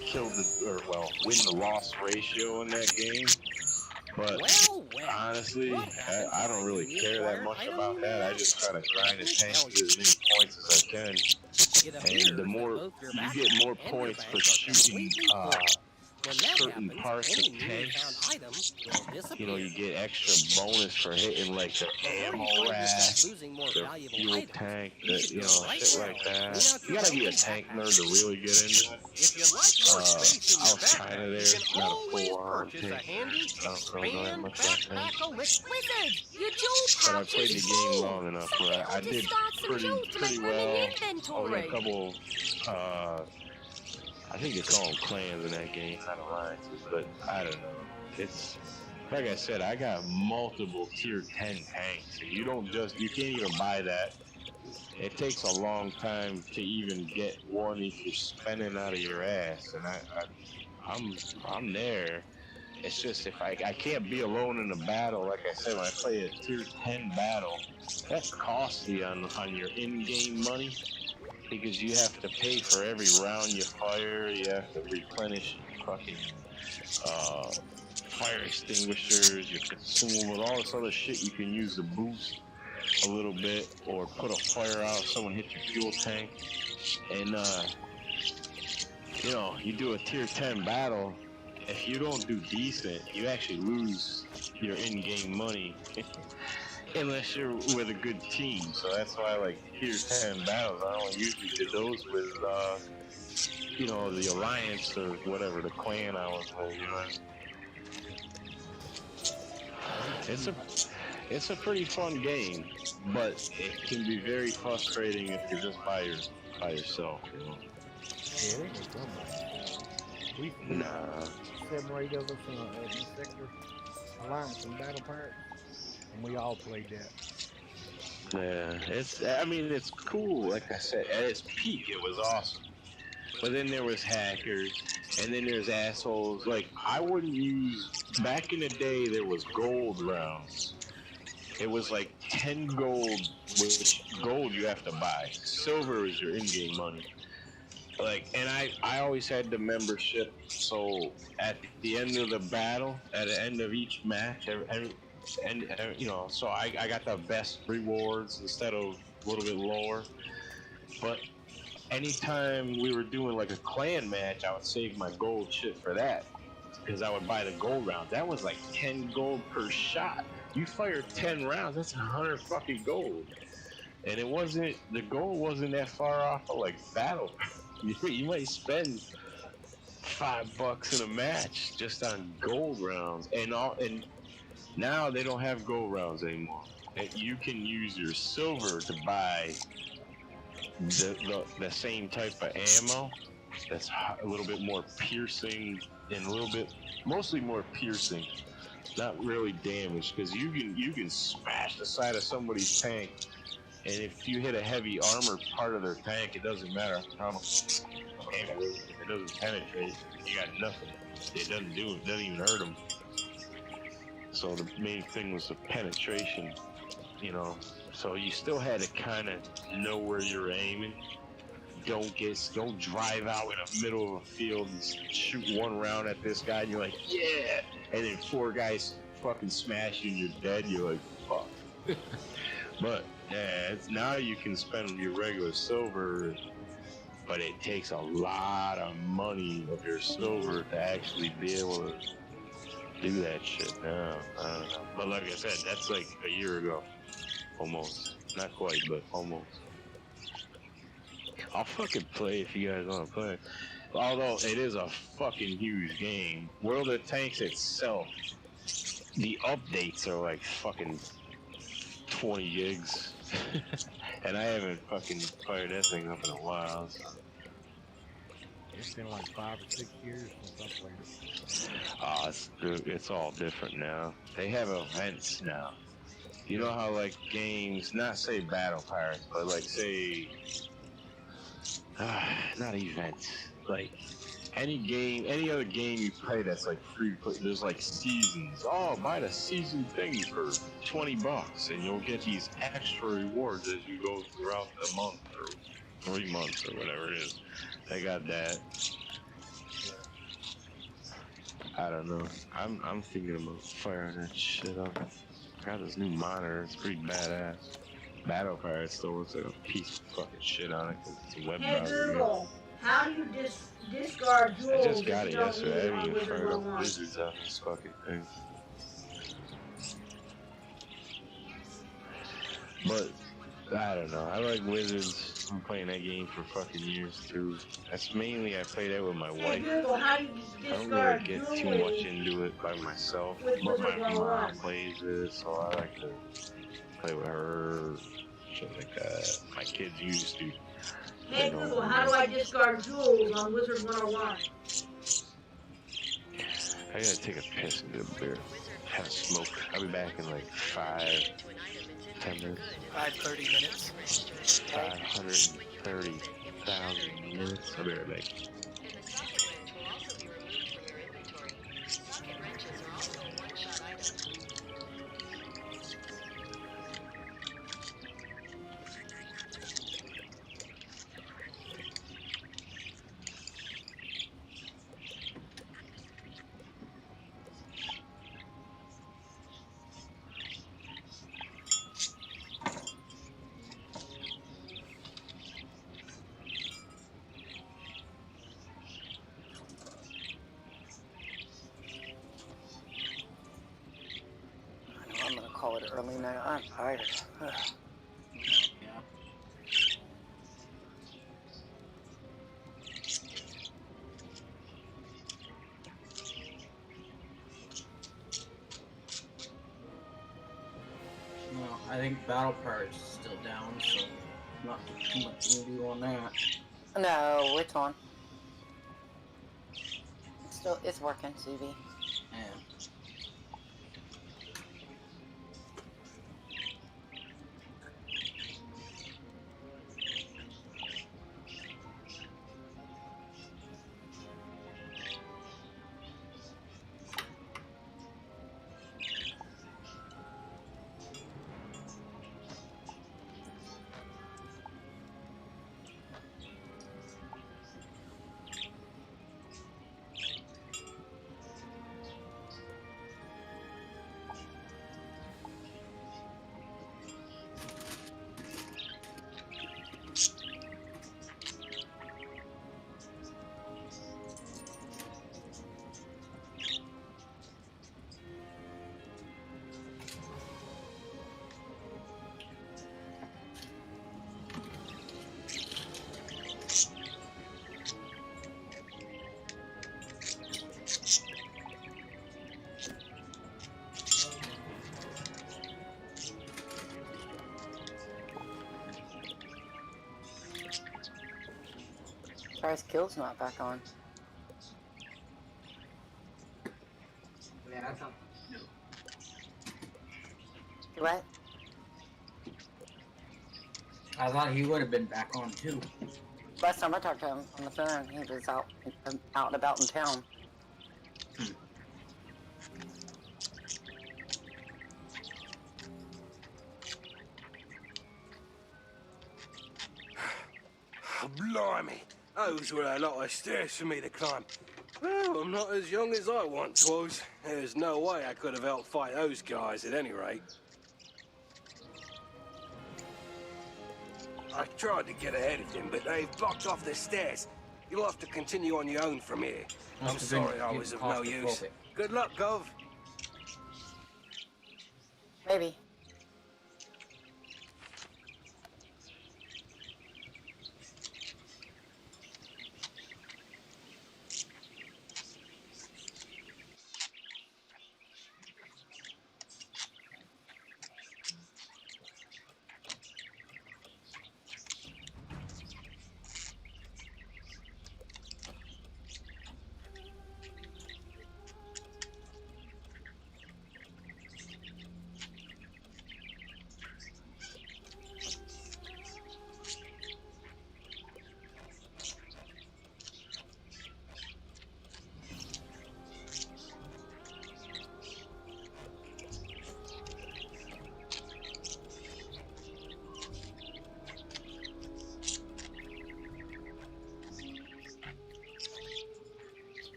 win-to-loss ratio in that game. But honestly, I don't really care that much about that. I just try to grind the tank, get as many points as I can. And the more you get more points for shooting certain parts of tanks, you know, you get extra bonus for hitting like the ammo rack, the fuel tank, you know, shit like that. You gotta be a tank nerd to really get into it. I was kind of there, not a full-on tank nerd. I don't really know that much about tanks. But I played the game long enough where I did pretty well. Only a couple, I think they call them clans in that game, not alliances, but I don't know. It's, like I said, I got multiple tier 10 tanks, and you can't even buy that. It takes a long time to even get one if you're spending out of your ass, and I'm there. It's just if I can't be alone in a battle, like I said, when I play a tier 10 battle, that's costly on your in-game money. Because you have to pay for every round you fire, you have to replenish fucking fire extinguishers, your consumables, all this other shit you can use to boost a little bit, or put a fire out if someone hits your fuel tank. And, you know, you do a tier 10 battle, if you don't do decent, you actually lose your in-game money. unless you're with a good team. So that's why, like, Tier 10 battles, I only usually did those with, the Alliance or whatever, the clan I was with, It's a pretty fun game, but it can be very frustrating if you're just by yourself, Yeah, it ain't no fun by yourself. We Nah. 7 or 8 of us in the sector alliance and battle pirates, and we all played that. Yeah, it's cool. Like I said, at its peak, it was awesome. But then there was hackers, and then there's assholes. Like, I wouldn't use, back in the day, there was gold rounds. It was like 10 gold, which gold you have to buy. Silver is your in-game money. Like, and I always had the membership, so at the end of the battle, at the end of each match, so I got the best rewards instead of a little bit lower. But anytime we were doing like a clan match, I would save my gold shit for that because I would buy the gold rounds. That was like 10 gold per shot. You fire 10 rounds, that's 100 fucking gold. And the goal wasn't that far off of like battle. You might spend $5 in a match just on gold rounds, and now they don't have gold rounds anymore. You can use your silver to buy the same type of ammo that's a little bit more piercing and mostly more piercing, not really damage, because you can smash the side of somebody's tank, and if you hit a heavy armor part of their tank, it doesn't matter how much damage it doesn't penetrate. You got nothing. It doesn't even hurt them. So the main thing was the penetration, So you still had to kind of know where you're aiming. Don't drive out in the middle of a field and shoot one round at this guy and you're like, yeah, and then 4 guys fucking smash you and you're dead. You're like, fuck. But yeah, now you can spend your regular silver, but it takes a lot of money of your silver to actually be able to do that shit now. I don't know. But like I said, that's like a year ago. Almost. Not quite, but almost. I'll fucking play if you guys want to play. Although it is a fucking huge game. World of Tanks itself, the updates are like fucking 20 gigs. And I haven't fucking fired that thing up in a while, so. It's been like 5 or 6 years since I played it. It's all different now. They have events now. You know how like games, not say Battle Pirates, but like say, not events, like any other game you play that's like free play, there's like seasons. Oh, buy the season thing for $20 and you'll get these extra rewards as you go throughout the month or 3 months or whatever it is. They got that. I don't know. I'm thinking about firing that shit up. I got this new monitor. It's pretty badass. Battle Pirates still looks like a piece of fucking shit on it because it's a web Hey browser. Google, how do you discard I jewels just got if it you don't yesterday. I use it haven't on even Wizard fired up 101? Wizards on this fucking thing. But I don't know. I like Wizards. I'm playing that game for fucking years too. That's mainly I play that with my Hey wife. Google, how do you I don't really discard get too jewelry much into it by myself, with but Wizard my mom 101? plays it, so I like to play with her, shit like that. My kids used to. Hey Google, how do I discard jewels on Wizard 101? I gotta take a piss and get a beer. Have a smoke. I'll be back in like 10 minutes. 30 minutes. 530,000 minutes. I'll be right back. And the socket wrench will also be removed from your inventory. Socket wrenches are also a one-shot item. call it early night. I'm tired. Ugh. Yeah. Well, I think Battle Pirates is still down, so not too much you can do on that. No, it's on. It's working, Subi. And Surprised Guild's not back on. yeah, I thought no. What? I thought he would have been back on too. Last time I talked to him on the phone, he was out and about in town. Oh, blimey. Those were a lot of stairs for me to climb. Well, I'm not as young as I once was. There's no way I could have helped fight those guys at any rate. I tried to get ahead of them, but they've blocked off the stairs. You'll have to continue on your own from here. I'm Must have been sorry I was of no use. claustrophobic. Good luck, Gov. Maybe.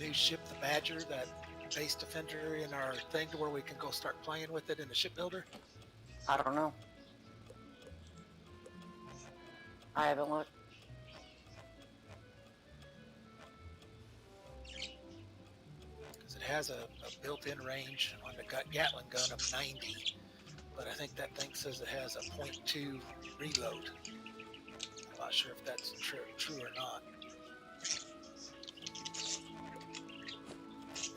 new ship, the Badger, that base defender in our thing to where we can go start playing with it in the shipbuilder? I don't know. I haven't looked. Because it has a built-in range on the Gatling gun of 90, but I think that thing says it has a .2 reload. I'm not sure if that's true or not.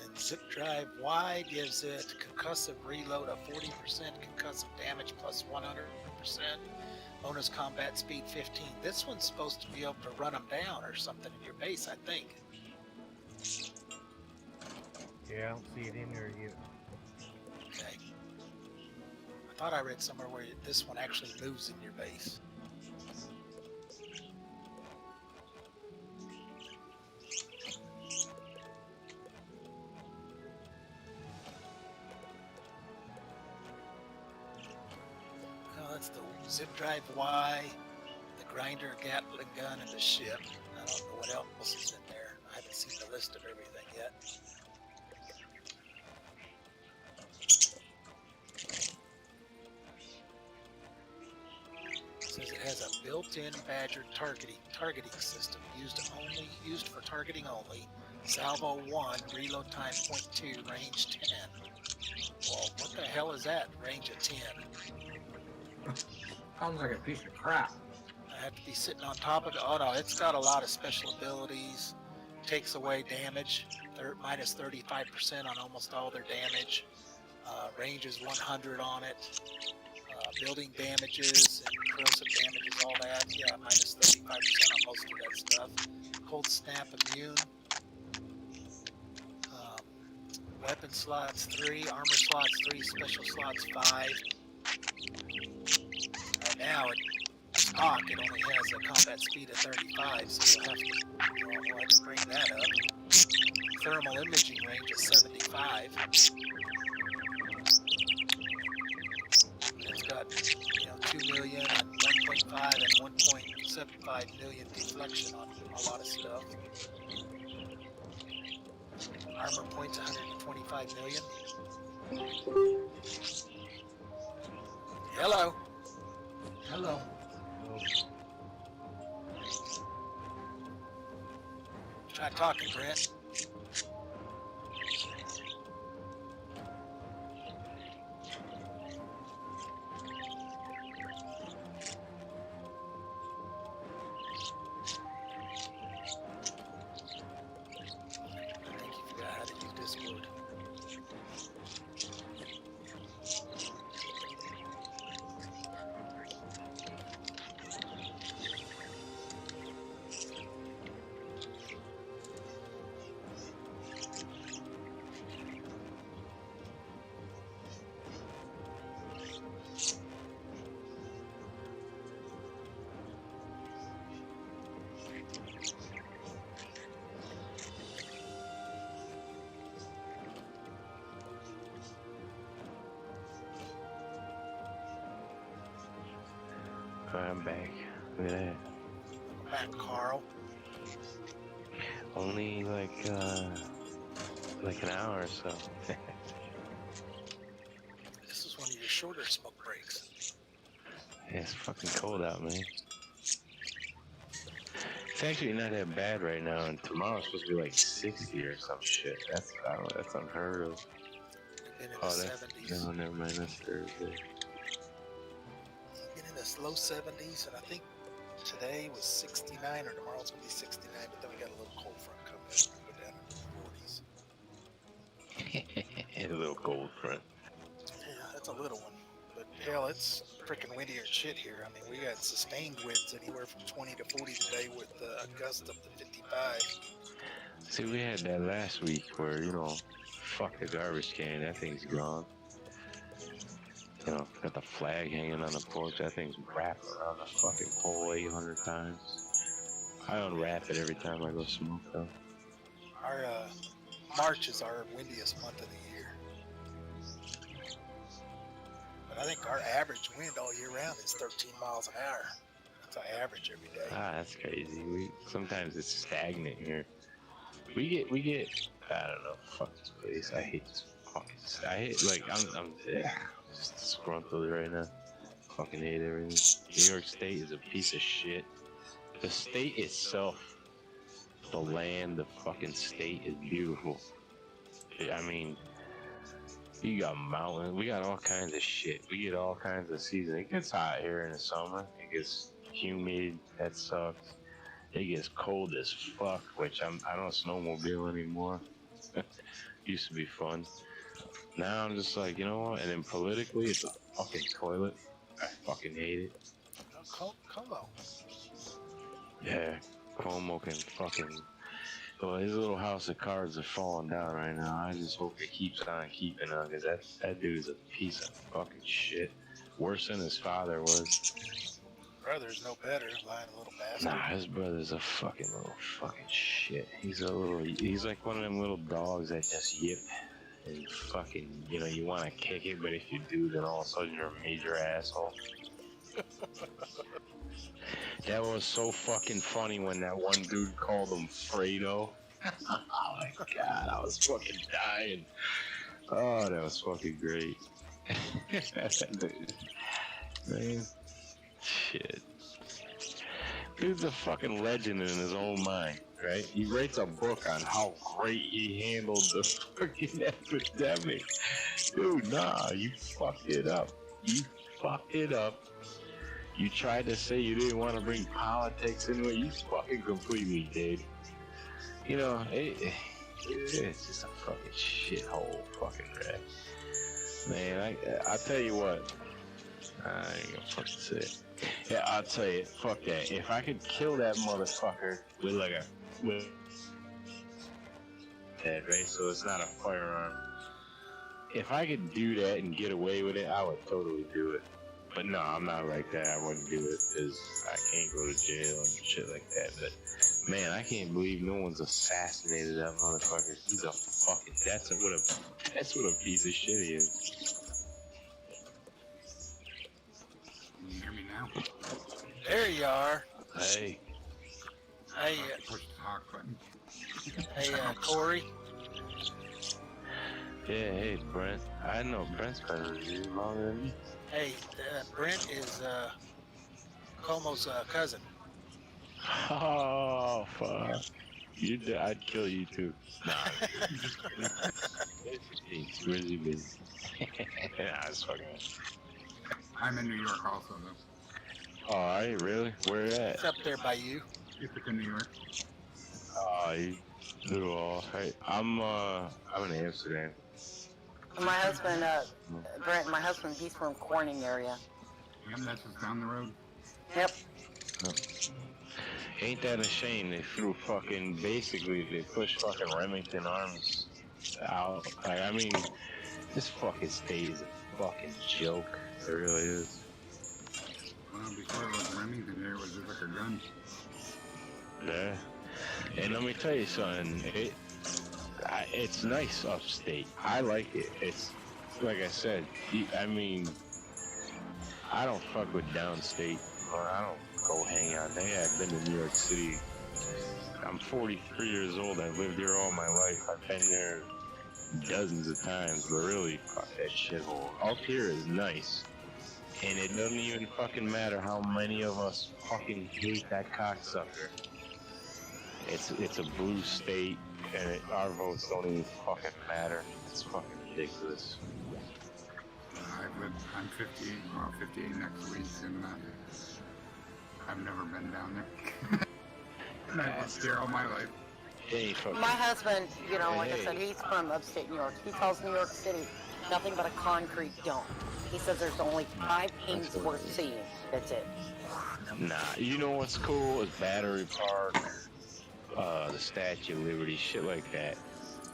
And Zip Drive Y gives it concussive reload of 40%, concussive damage plus 100%, bonus combat speed 15. This one's supposed to be able to run them down or something in your base, I think. Yeah, I don't see it in there yet. Okay. I thought I read somewhere where this one actually moves in your base. Well, that's the Zip Drive Y, the Grinder Gatling gun, and the ship. I don't know what else is in there. I haven't seen the list of everything yet. It says it has a built-in Badger targeting system used for targeting only. Salvo 1, reload time 0.2, range 10. Well, what the hell is that? Range of 10. Sounds like a piece of crap. I have to be sitting on top of it. Oh no, it's got a lot of special abilities. Takes away damage. Minus 35% on almost all their damage. Range is 100 on it. Building damages and corrosive damages, all that. Yeah, minus 35% on most of that stuff. Cold snap immune. Weapon slots 3, armor slots 3, special slots 5. Right now, stock, it only has a combat speed of 35, so we'll have to bring that up. Thermal imaging range is 75. It's got 2 million and 1.5 and 1.75 million deflection on a lot of stuff. Armor points 125 million. Hello. Hello. Try talking, Brent. I'm back. Look at that. Back, Carl. Only like an hour or so. This is one of your shorter smoke breaks. Yeah, it's fucking cold out, man. It's actually not that bad right now, and tomorrow's supposed to be like 60 or some shit. That's unheard of. Been in the 70s. No, never mind. That's Thursday. Been in the low 70s, and I think today was 69, or tomorrow's gonna be 69. But then we got a little cold front coming in. We're gonna go down into the 40s. A little cold front. Yeah, that's a little one. But hell, it's freaking windy as shit here. I mean, we got sustained winds anywhere from 20 to 40 today with gusts up to 55. See, we had that last week where, fuck the garbage can, that thing's gone. Got the flag hanging on the porch, that thing's wrapped around the fucking pole 800 times. I unwrap it every time I go smoke, though. Our March is our windiest month of the year. But I think our average wind all year round is 13 miles an hour. That's our average every day. Ah, that's crazy. Sometimes it's stagnant here. We get. I don't know. Fuck this place. I hate this fucking. I hate like I'm just disgruntled right now. Fucking hate everything. New York State is a piece of shit. The state itself, the land, the fucking state is beautiful. I mean, you got mountains. We got all kinds of shit. We get all kinds of seasons. It gets hot here in the summer. It gets humid. That sucks. It gets cold as fuck, which I don't snowmobile anymore. Used to be fun. Now I'm just like, you know what? And then politically, it's a fucking toilet. I fucking hate it. Como. Yeah, Cuomo can fucking. Well, his little house of cards are falling down right now. I just hope it keeps on keeping on, because that dude's a piece of fucking shit. Worse than his father was. Brother's no better, lying little bastard. Nah, his brother's a fucking little fucking shit. He's like one of them little dogs that just yip and fucking, you know, you want to kick it, but if you do, then all of a sudden you're a major asshole. That was so fucking funny when that one dude called him Fredo. Oh my god, I was fucking dying. Oh, that was fucking great. Man, shit. Dude's a fucking legend in his own mind, right? He writes a book on how great he handled the fucking epidemic. Dude, nah, you fucked it up. You fucked it up. You tried to say you didn't want to bring politics into it. You fucking completely did. You know, it's just a fucking shithole fucking wreck. Man, I'll tell you what. I ain't gonna fucking say it. Yeah, I'll tell you, fuck that. If I could kill that motherfucker with head, right? So it's not a firearm. If I could do that and get away with it, I would totally do it. But no, I'm not like that. I wouldn't do it because I can't go to jail and shit like that. But man, I can't believe no one's assassinated that motherfucker. He's a fucking. That's what a piece of shit he is. Can you hear me now? There you are. Hey. Hey, Push the talk button. hey, Corey. Yeah, hey, Brent. I know Brent's better than you, longer than me. Hey, Brent is Como's cousin. Oh, fuck. I'd kill you too. Nah. Where's he been? Nah, it's fucking. I'm in New York also, though. Oh, are you really? Where at? It's up there by you. Ithaca, New York. Oh, you little off. Hey, I'm in Amsterdam. My husband, Brent, my husband, he's from Corning area. Yep, that's just down the road. Yep. Ain't that a shame? They threw fucking, basically, they pushed fucking Remington Arms out. Like, I mean, this fucking state is a fucking joke. It really is. Well, before it was Remington, there was just like a gun. Yeah. And let me tell you something. It's nice upstate. I like it. It's, like I said, I mean, I don't fuck with downstate, or I don't go hang out there. I've been to New York City. I'm 43 years old. I've lived here all my life. I've been there dozens of times, but really, fuck that shithole. Up here is nice. And it doesn't even fucking matter how many of us fucking hate that cocksucker. It's a blue state, and our votes don't even fucking matter. It's fucking ridiculous. I'm 58, well, 58 next week, and I've never been down there. And I've lived there all my life. Hey, fucking. My husband, you know, like I said, he's from upstate New York. He calls New York City nothing but a concrete dome. He says there's only 5 things worth seeing. That's it. Nah, you know what's cool is Battery Park, the Statue of Liberty, shit like that.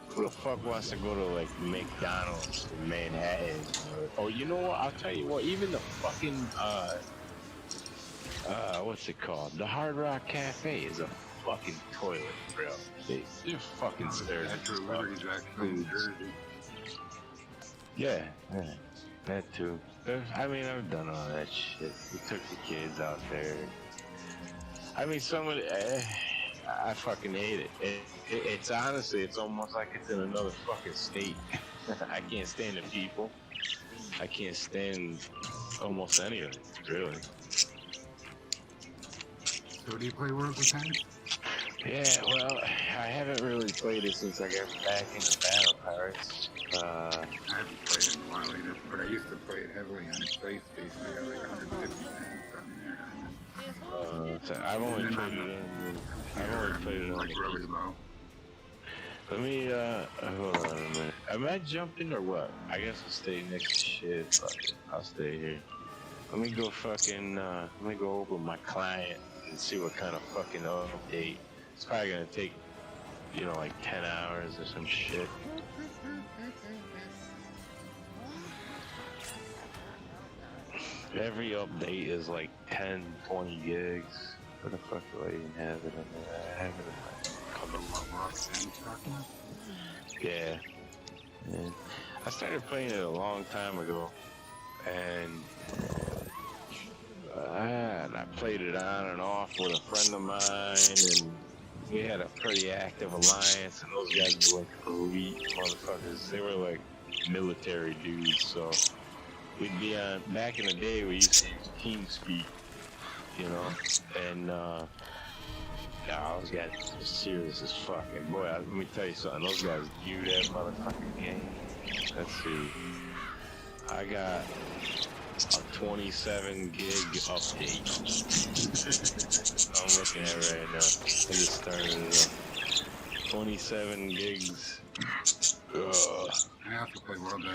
Who the fuck wants to go to like McDonald's in Manhattan? Or you know what? I'll tell you what. Even the fucking what's it called? The Hard Rock Cafe is a fucking toilet, bro. They're fucking stairs. Statue of Liberty's actually in Jersey. Yeah, that too. I mean, I've done all that shit. We took the kids out there. I mean, some of the, I fucking hate it. It's honestly, it's almost like it's in another fucking state. I can't stand the people. I can't stand almost any of it, really. So do you play World of Tanks? Yeah, well, I haven't really played it since I got back into Battle Pirates. I haven't played it in a while either, but I used to play it heavily on PlayStation. I got like 150 tanks on there. So I've only played it on. I've only played it on like the really key. low. Let me hold on a minute. Am I jumping or what? I guess I'll stay next to shit. Fuck it. I'll stay here. Let me go fucking let me go over my client and see what kind of fucking update. It's probably gonna take, you know, like 10 hours or some shit. Every update is like 10, 20 gigs. Where the fuck do I even have it in there? I have it in my cover. Yeah. I started playing it a long time ago, and I played it on and off with a friend of mine, and we had a pretty active alliance, and those guys were like elite motherfuckers. They were like military dudes, so we'd be on, back in the day we used to use TeamSpeak, you know, and those guys are serious as fuck. And boy, let me tell you something, those guys view that motherfucking game. Let's see, I got a 27 gig update. I'm looking at it right now. I just started it up. 27 gigs. Ugh. I also play World of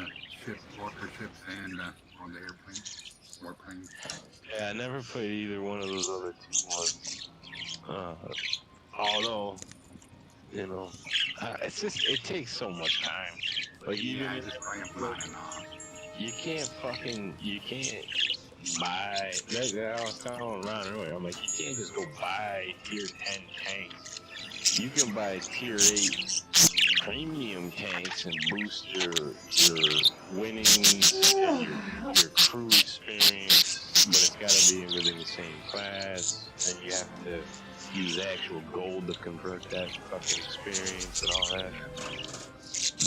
Ships, Warships, and World of Airplanes. Warplanes. Yeah, I never played either one of those other two ones. Although, you know, it's just, it takes so much time. Like, even I if just play them on and off. you can't buy, I was telling Ron earlier, I'm like, you can't just go buy tier 10 tanks. You can buy tier 8 premium tanks and boost your winnings and your crew experience, but it's got to be within the same class, and you have to use actual gold to convert that fucking experience and all that.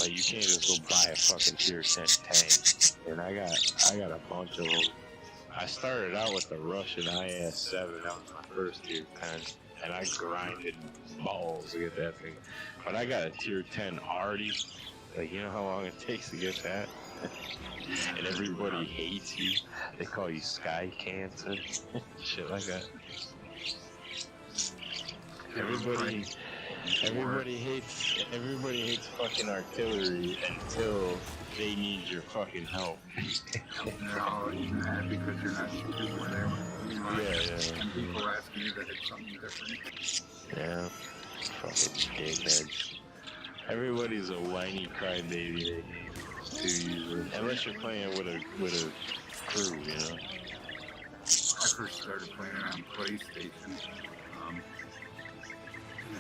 Like, you can't just go buy a fucking tier 10 tank. And I got a bunch of them. I started out with the Russian IS-7, that was my first tier 10, and I grinded balls to get that thing. But I got a tier 10 Artie. Like, you know how long it takes to get that? And everybody hates you. They call you Sky Cancer. Shit like that. Everybody hates fucking artillery until they need your fucking help. They're all mad because you're not shooting where they were. Meanwhile, and people asking you that it's something different. Yeah. Fucking dickheads. Everybody's a whiny crybaby too usually. Unless you're playing with a crew, you know. I first started playing it on PlayStation,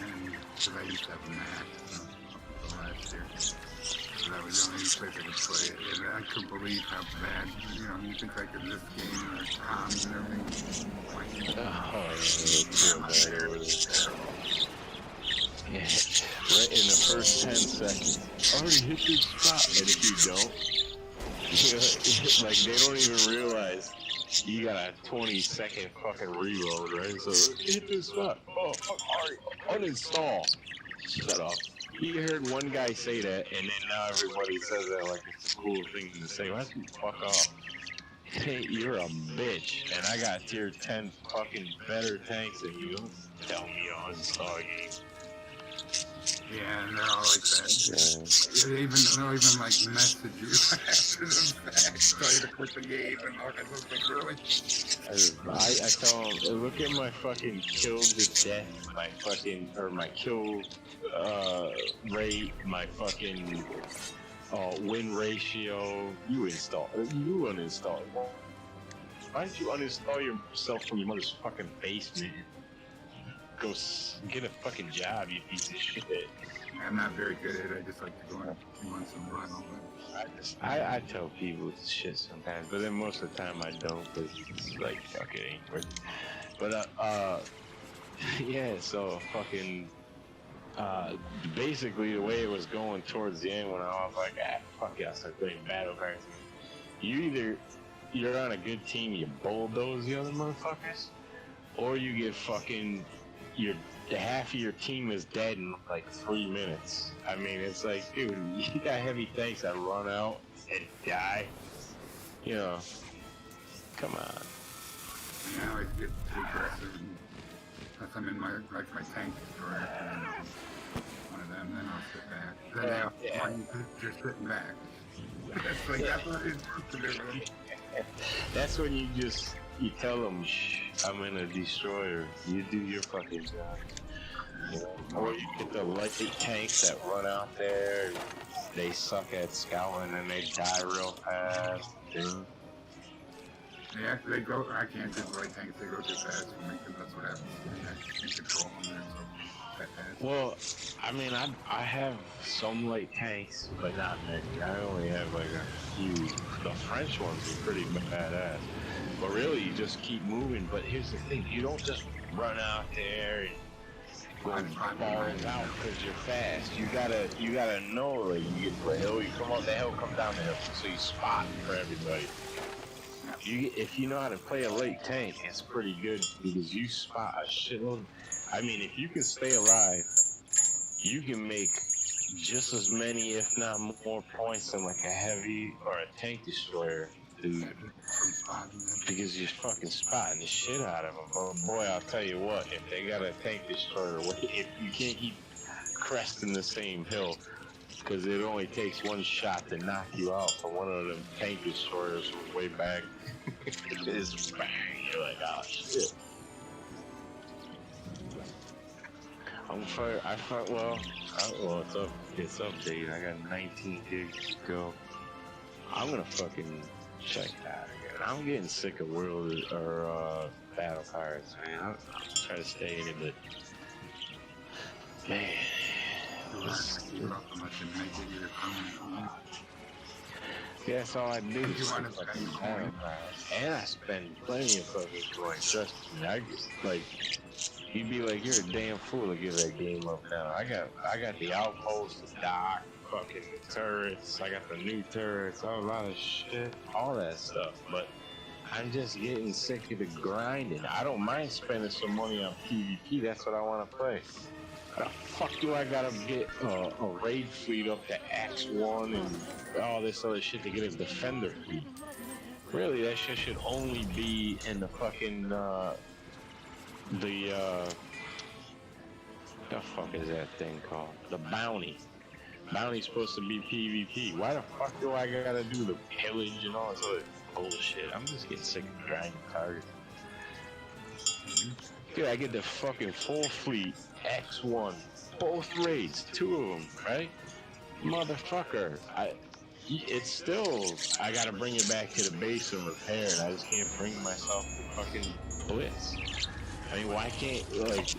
and because I used to have a Mac last year. So that was the only place I could play it, and I couldn't believe how bad, you know, you think like in this game, or comms and everything. Yeah, right in the first 10 seconds. Already hit this spot, and if you don't, like, they don't even realize you got a 20-second fucking reload, right? So, hit this spot. Oh, fuck, already, uninstall. Shut up. You heard one guy say that, and then now everybody says that like it's a cool thing to say. Why don't you fuck off? Hey, you're a bitch, and I got tier 10 fucking better tanks than you. Don't tell me to uninstall a game. Yeah, and they're all like that. They'll even like message you after the fact, tell you to quit the game and all kinds of things. Really? I tell them, look at my fucking kill to death, my kill rate, my fucking win ratio. You uninstall it. Why don't you uninstall yourself from your mother's fucking basement? Go get a fucking job, you piece of shit. I'm not very good at it. I just like to go on some run. I tell people it's shit sometimes, but then most of the time I don't, because it's like, fuck, it ain't worth it. But Yeah, so fucking basically the way it was going towards the end when I was like, fuck yeah, I start playing battle cards. You're on a good team, you bulldoze the other motherfuckers, or you get fucking half of your team is dead in like 3 minutes. I mean, it's like, dude, you got heavy tanks that run out and die. You know, come on. I always get too aggressive. Unless I'm in my tank destroyer, and one of them, then I'll sit back. Then Yeah. I'm just sitting back. That's like, that's what it's supposed to do. That's when you tell them, shh, I'm in a destroyer. You do your fucking job. You know? Or you get the light tanks that run out there. They suck at scouting and they die real fast. Dude. Yeah, they go. I can't do the right tanks. They go too fast for me because that's what happens to me. I can't control them. They're so fast. Well, I mean, I have some light tanks, but not many. I only have like a few. The French ones are pretty badass. But really, you just keep moving. But here's the thing: you don't just run out there and go balls out because you're fast. You gotta know, like, you get to a hill, you come up the hill, come down the hill, so you spot for everybody. If you know how to play a late tank, it's pretty good because you spot a shitload. I mean, if you can stay alive, you can make just as many, if not more, points than like a heavy or a tank destroyer, dude. Because you're fucking spotting the shit out of them. But boy, I'll tell you what, if they got a tank destroyer, if you can't keep cresting the same hill, because it only takes one shot to knock you out from one of them tank destroyers from way back. It's bang. You're like, oh shit. It's updated. I got 19 gigs to go. I'm gonna fucking check that again. I'm getting sick of battle cards, man. I'm trying to stay in it, but man. Yeah, that's all I do. And I spend plenty of fucking coins. Trust me. I just, like, you'd be like, you're a damn fool to give that game up now. I got the outpost, the dock, fucking turrets. I got the new turrets, a lot of shit, all that stuff. But I'm just getting sick of the grinding. I don't mind spending some money on PvP. That's what I want to play. How the fuck do I gotta get a raid fleet up to X1 and all this other shit to get a defender fleet? Really, that shit should only be in the fucking, the fuck is that thing called? The bounty. Bounty's supposed to be PvP. Why the fuck do I gotta do the pillage and all this other bullshit? I'm just getting sick of grinding targets. Dude, I get the fucking full fleet, X1, both raids, 2 of them, right? Motherfucker, it's still, I gotta bring it back to the base and repair, and I just can't bring myself to fucking blitz. I mean, why can't, like,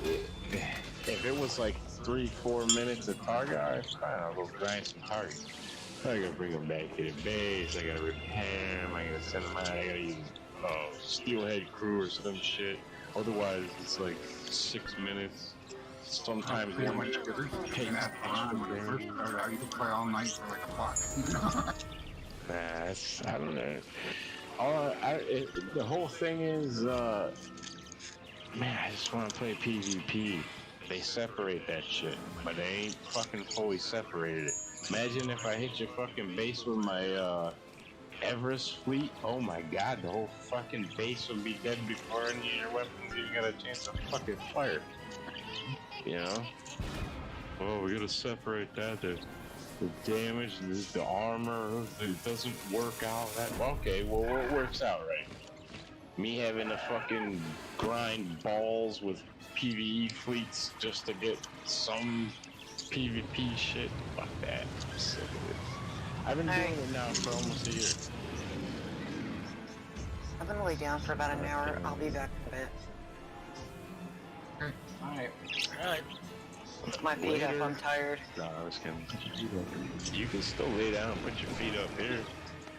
if it was like 3-4 minutes a target, alright, fine, I'll go grind some targets. I gotta bring them back to the base, I gotta repair them, I gotta send them out, I gotta use steelhead crew or some shit. Otherwise, it's like 6 minutes. Sometimes one takes extra damage. You can play all night for like a buck. Nah, I don't know. The whole thing is, man, I just want to play PvP. They separate that shit, but they ain't fucking fully separated it. Imagine if I hit your fucking base with my, Everest fleet, oh my god, the whole fucking base would be dead before any of your weapons even got a chance to fucking fire. You know? Well, we gotta separate that. The damage, the armor, it doesn't work out that okay, well, what works out right? Me having to fucking grind balls with PvE fleets just to get some PvP shit? Fuck that. I'm sick of it. I've been doing it now for almost a year. I'm gonna lay down for about an hour. I'll be back in a bit. Alright. Put my feet up, I'm tired. No, I was kidding. You can still lay down and put your feet up here.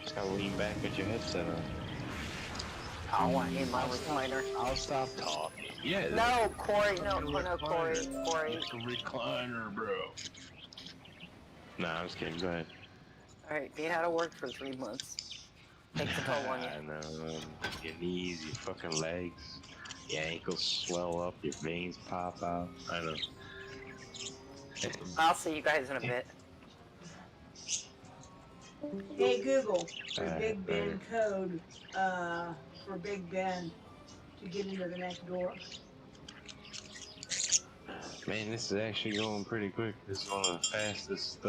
Just gotta lean back with your headset on. I want in my recliner. I'll stop talking. Yeah. No, Corey. No, Corey. It's a recliner, bro. Nah, I'm just kidding. Go ahead. All right, being out of work for 3 months takes a toll on you. I know. Your knees, your fucking legs, your ankles swell up, your veins pop out. I know. I'll see you guys in a bit. Hey Google, for Big Ben code, for Big Ben to get into the next door. Man, this is actually going pretty quick. This is one of the fastest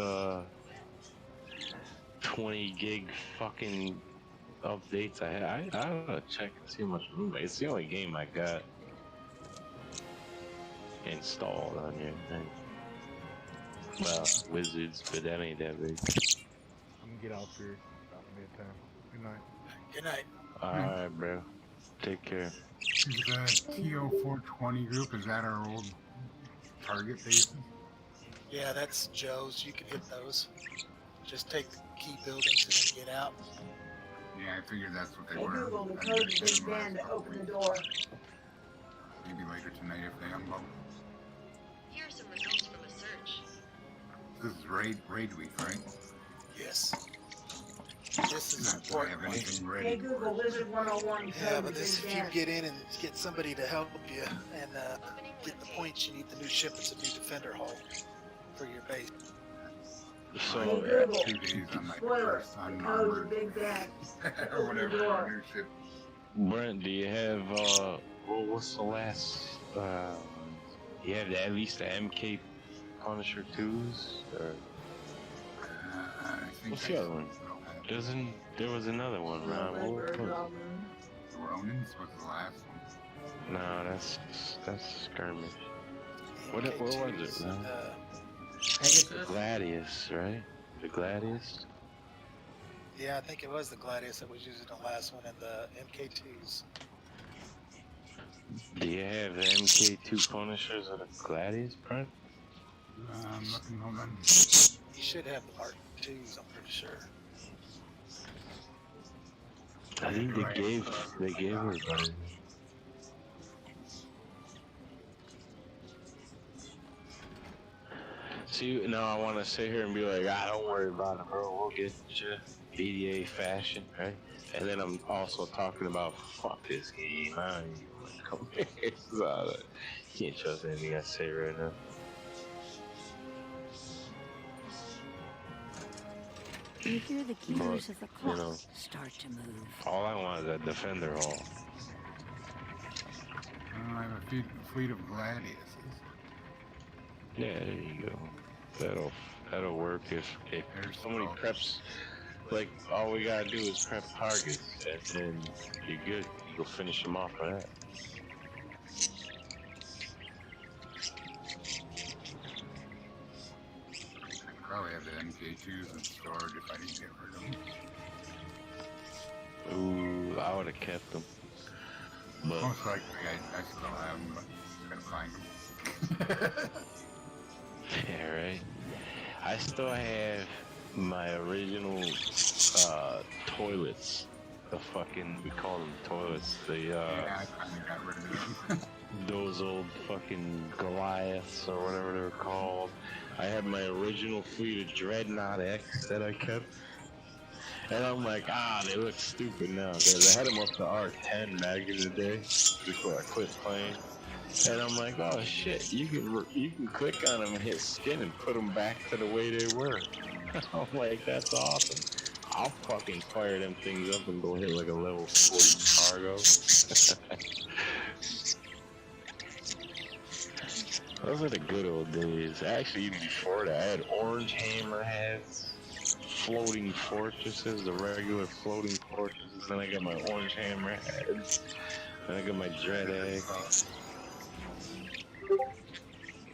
20 gig fucking updates I had. I don't know, check and see how much room. It's the only game I got installed on here. Well, Wizards, but that ain't that big. I'm gonna get off here about midtime. Good night. Good night. Alright, bro. Take care. Is the TO420 group, is that our old target bases? Yeah, that's Joe's. You can hit those. Just take the key buildings and then get out. Yeah, I figured that's what they Hey were. Google, the code to Big Ben to open the door. Maybe later tonight if they unload. Here are some results from a search. This is raid week, right? Yes. This is Not that I have important. anything ready. Hey Google, Wizard 101 code Yeah, but to this, Big if you Ben. get in and get somebody to help you and get the points, you need the new ship. It's a new defender hull for your base. So, Hey Google, 2 days on my spoiler, first the code to unarmored Big Ben. or whatever door. new ship. Brent, do you have, what's the last, you have at least the MK Punisher 2s? Or I think what's the other one? There was another one, Ron. What was it? The Ronins was the last one. No, that's Skirmish. What was it, man? The Gladius, right? The Gladius? Yeah, I think it was the Gladius that was using the last one and the MK2s. Do you have the MK2 Punishers or the Gladius, Brent? I'm looking, hold on. You should have the Mark 2s, I'm pretty sure. I think they gave her better. See, now I want to sit here and be like, don't worry about it, bro. We'll get you BDA fashion, right? And then I'm also talking about, fuck this game. I ain't even come here. So, you can't trust anything I say right now. You hear the gears of the you clock know, start to move. all I want is a defender hall. I have a fleet of Gladiuses. Yeah, there you go. That'll work if somebody preps. Like, all we gotta do is prep targets, and then you're good. You'll finish them off with that. I'd probably have the MK2s in storage if I didn't get rid of them. Ooh, I would have kept them. But Most likely I still have them, but just gotta find them. yeah, right. I still have my original toilets. The fucking, we call them toilets. Yeah, I finally got rid of them. those old fucking Goliaths or whatever they were called. I had my original fleet of Dreadnought X that I kept. And I'm like, they look stupid now. Because I had them up to R10 back in the day before I quit playing. And I'm like, oh shit, you can click on them and hit skin and put them back to the way they were. I'm like, that's awesome. I'll fucking fire them things up and go hit like a level 40 cargo. Those are the good old days. Actually, even before that, I had orange hammerheads, floating fortresses, the regular floating fortresses, then I got my orange hammerheads, then I got my dread eggs.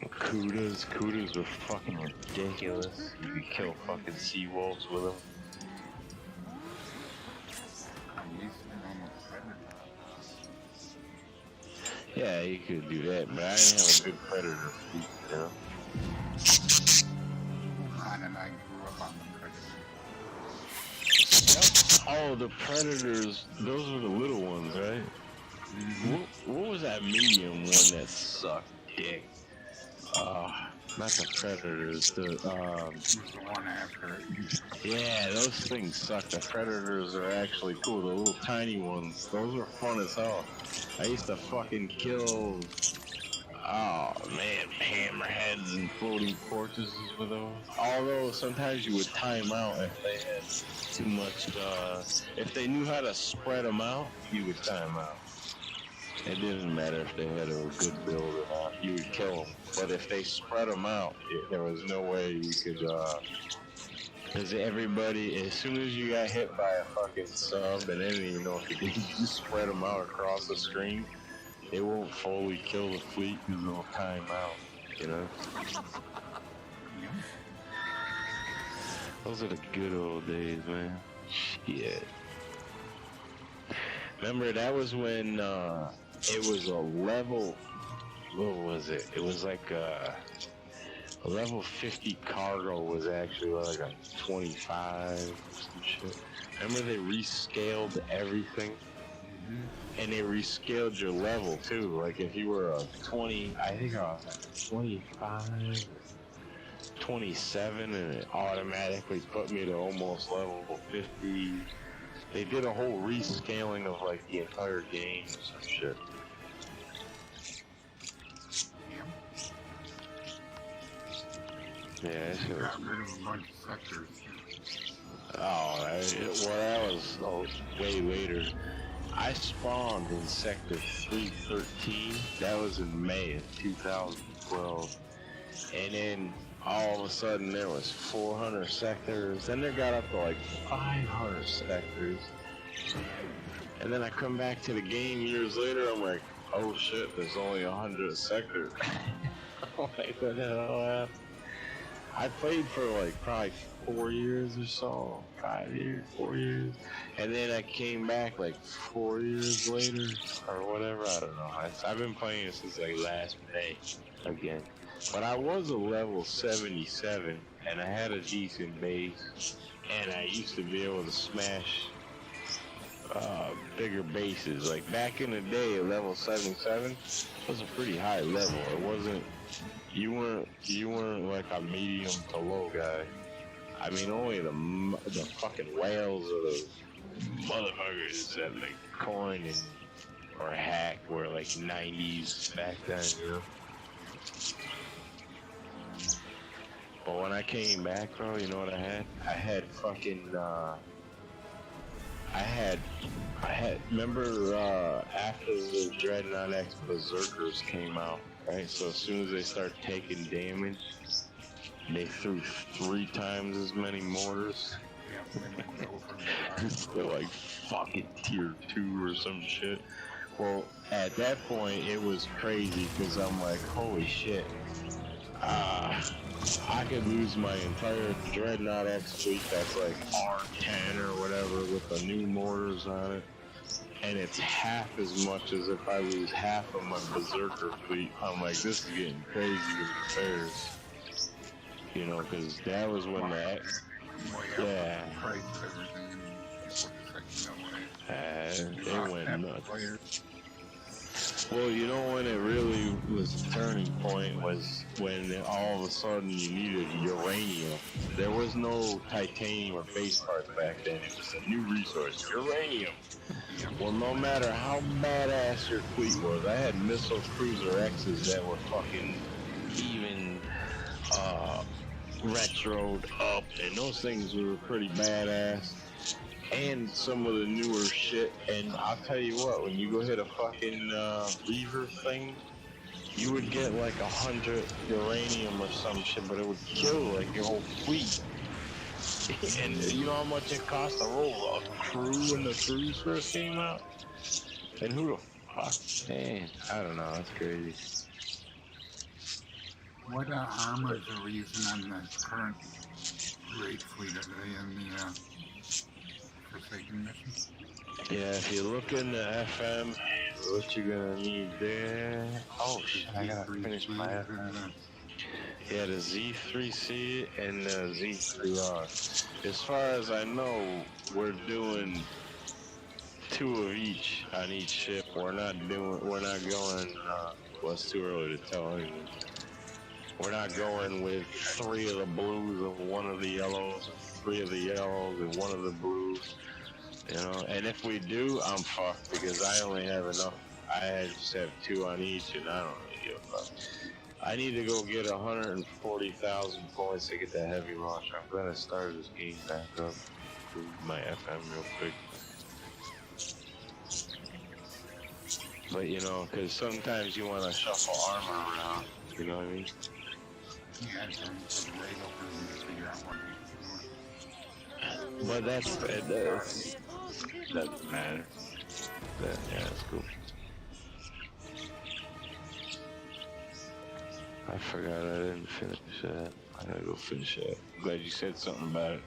Kudas were fucking ridiculous. You could kill fucking sea wolves with them. Yeah, you could do that, but I didn't have a good predator fleet, you know? And I grew up on them. Oh, the Predators. Those were the little ones, right? What was that medium one that sucked dick? Not the Predators. The one after it. yeah, those things suck. The Predators are actually cool. The little tiny ones. Those are fun as hell. I used to fucking kill. Oh man, hammerheads and floating fortresses with those. Although sometimes you would time out if they had too much. If they knew how to spread them out, you would time out. It didn't matter if they had a good build or not. You would kill them. But if they spread them out, there was no way you could. Because everybody, as soon as you got hit by a fucking sub and they didn't even know what to do, you just spread them out across the screen. It won't fully kill the fleet because it'll time out, you know? Those are the good old days, man. Shit. Remember, that was when it was a level, what was it? It was like a level 50 cargo was actually like a 25 or some shit. Remember they rescaled everything? And they rescaled your level too. Like if you were a 20, I think I was like 25 or 27, and it automatically put me to almost level 50. They did a whole rescaling of like the entire game or some shit. Yeah, that shit was... Got rid of a bunch of sectors. Oh, that was way later. I spawned in Sector 313. That was in May of 2012. And then all of a sudden there was 400 sectors. Then they got up to like 500 sectors. And then I come back to the game years later. I'm like, oh shit, there's only 100 sectors. I'm like, what the hell happened? I played for like probably 4 years or so, 5 years, 4 years, and then I came back like 4 years later or whatever. I don't know. I've been playing since like last May again, but I was a level 77 and I had a decent base, and I used to be able to smash bigger bases. Like back in the day, level 77 was a pretty high level. It wasn't. You weren't like a medium to low guy. I mean, only the fucking whales or the motherfuckers that like coin and or hack were like 90s back then, you know. But when I came back, bro, you know what I had? I had fucking remember after the Dreadnought X Berserkers came out, right? So as soon as they start taking damage, they threw 3 times as many mortars. They're like fucking tier 2 or some shit. Well, at that point, it was crazy because I'm like, holy shit. I could lose my entire Dreadnought X fleet that's like R10 or whatever with the new mortars on it. And it's half as much as if I lose half of my Berserker fleet. I'm like, this is getting crazy with the fairs. You know, because that was when that... Yeah. It went nuts. Well, you know when it really was a turning point was when all of a sudden you needed uranium. There was no titanium or base parts back then. It was a new resource, uranium. Well, no matter how badass your fleet was, I had missile cruiser X's that were fucking even retroed up, and those things were pretty badass. And some of the newer shit, and I'll tell you what, when you go hit a fucking Reaver thing, you would get like 100 uranium or some shit, but it would kill like your whole fleet. And you know how much it cost to roll a crew when the crews first came out? And who the fuck? Man, I don't know, that's crazy. What armors are we using on the current raid fleet? Are they in the Forsaken mission? Yeah, if you look in the FM, what you're gonna need there... Oh shit, I gotta finish my FM. Yeah, the Z3C and the Z3R. As far as I know, we're doing 2 of each on each ship. We're not going, well, it's too early to tell anything. We're not going with 3 of the blues and 1 of the yellows, 3 of the yellows and 1 of the blues, you know. And if we do, I'm fucked because I only have enough. I just have 2 on each, and I don't really give a fuck. I need to go get 140,000 points to get that heavy launch. I'm gonna start this game back up to my FM real quick. But you know, because sometimes you want to shuffle armor around. You know what I mean? Yeah, so the raid opens and just figure out what But that doesn't matter. Yeah, that's cool. I forgot I didn't finish that. I gotta go finish that. Glad you said something about it.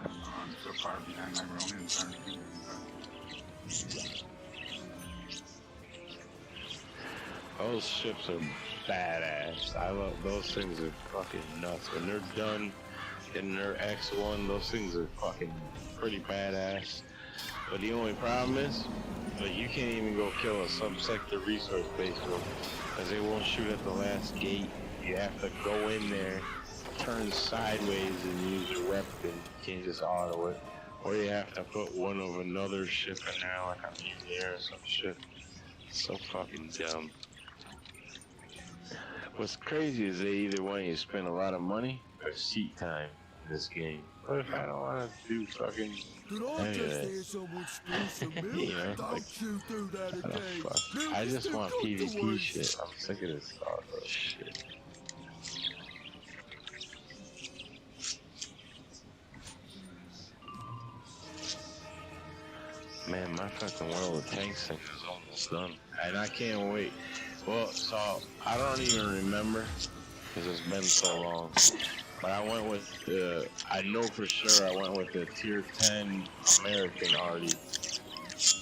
I'm so far behind my Ronin party. Those ships are badass. I love those things. Are fucking nuts. When they're done in their X1, those things are fucking pretty badass. But the only problem is, like, you can't even go kill a subsector resource base one because they won't shoot at the last gate. You have to go in there, turn sideways, and use your weapon. You can't just auto it. Or you have to put one of another ship in there, like a mutineer or some shit. It's so fucking dumb. What's crazy is they either want you to spend a lot of money or seat time in this game. What if I don't want to do fucking any of that? You know, like, what the fuck? I just want PvP shit. I'm sick of this Starbucks shit. Man, my fucking World of Tanks thing is almost done. And I can't wait. Well, so I don't even remember because it's been so long. But I went with the, I know for sure I went with the tier 10 American arty.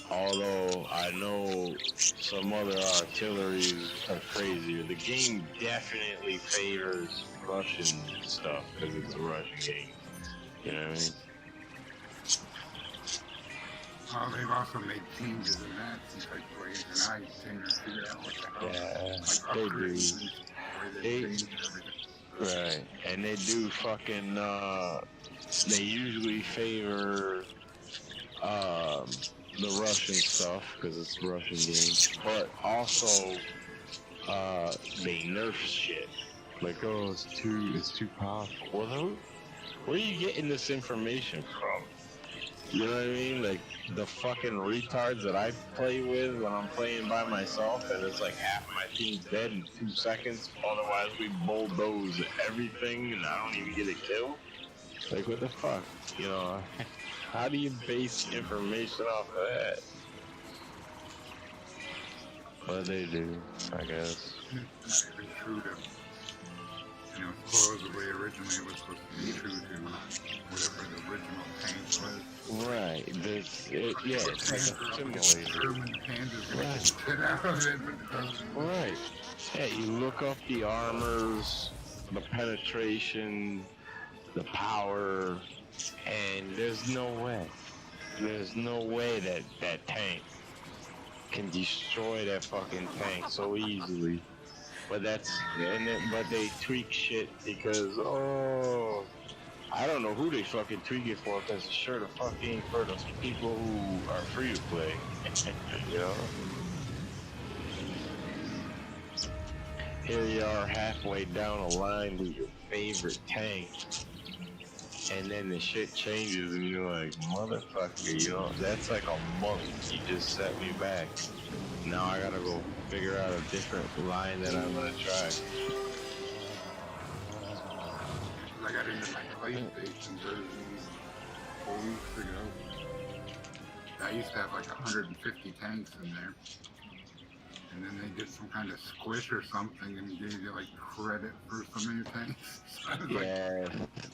Although I know some other artilleries are crazier. The game definitely favors Russian stuff because it's a Russian game. You know what I mean? Well, they've also made changes in that since I played, and I tend to figure out what the hell. Yeah, like they do. upgrades and where they changed everything. Right, and they do fucking, they usually favor, the Russian stuff, because it's a Russian game, but also, they nerf shit. Like, oh, it's too powerful. Well, where are you getting this information from? You know what I mean? Like, the fucking retards that I play with when I'm playing by myself, and it's like half my team's dead in 2 seconds, otherwise we bulldoze everything and I don't even get a kill. Like, what the fuck? You know, how do you base information off of that? But they do, I guess. It's not even true to, you know, supposedly originally it was supposed to be true to whatever the original tank was. Right, yeah, it's like a simulator. Right. Yeah, you look up the armors, the penetration, the power, and there's no way that that tank can destroy that fucking tank so easily. But but they tweak shit because, oh, I don't know who they fucking tweak it for, because it's sure the fuck ain't for the people who are free to play. You know? Here you are halfway down a line with your favorite tank, and then the shit changes and you're like, motherfucker, you know, that's like a month you just set me back. Now I gotta go figure out a different line that I'm gonna try. I got into my PlayStation version 4 weeks ago. I used to have like 150 tanks in there. And then they did some kind of squish or something and gave you like credit for some of your tanks. Yeah,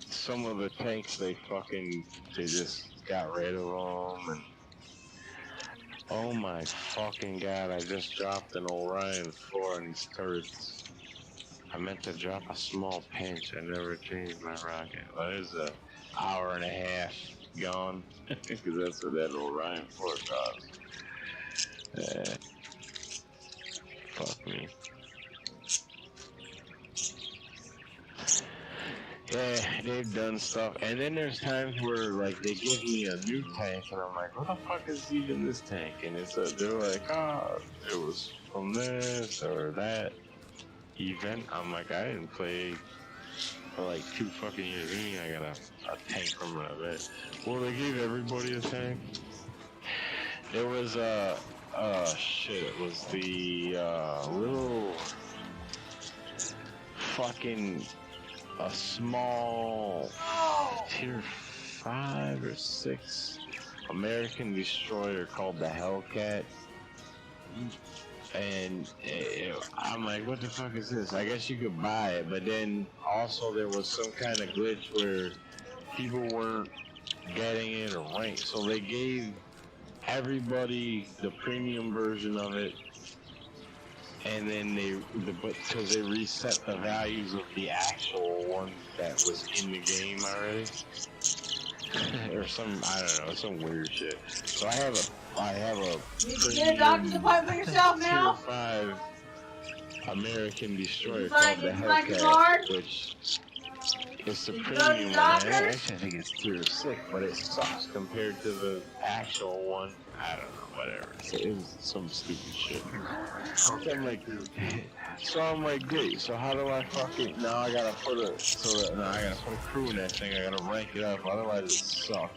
some of the tanks they just got rid of them. And Oh my fucking god, I just dropped an Orion 4 in these turrets. I meant to drop a small pinch. I never changed my rocket. Well, there's a hour and a half gone. Because that's what that Orion 4 costs. Fuck me. Yeah, they've done stuff. And then there's times where, like, they give me a new tank, and I'm like, what the fuck is even this tank? And they're like, it was from this or that event. I'm like, I didn't play for like 2 fucking years. I mean, I got a tank from an event. Well, they gave everybody a tank. It was, shit, it was the, little fucking, a small tier 5 or 6 American destroyer called the Hellcat. And I'm like, what the fuck is this? I guess you could buy it, but then also there was some kind of glitch where people weren't getting it or rank, so they gave everybody the premium version of it, and then because they reset the values of the actual one that was in the game already, or some, I don't know, some weird shit. So I have a You get a doctor's appointment for yourself now? Tier 5 American destroyer find called the your card? Hellcat, which is the Did you go to premium the one. doctor? Actually, I think it's tier 6, but it sucks compared to the actual one. I don't know, whatever. So it was some stupid shit. So I'm like, great. So how do I fucking now? I gotta put a crew in that thing. I gotta rank it up. Otherwise, it sucks.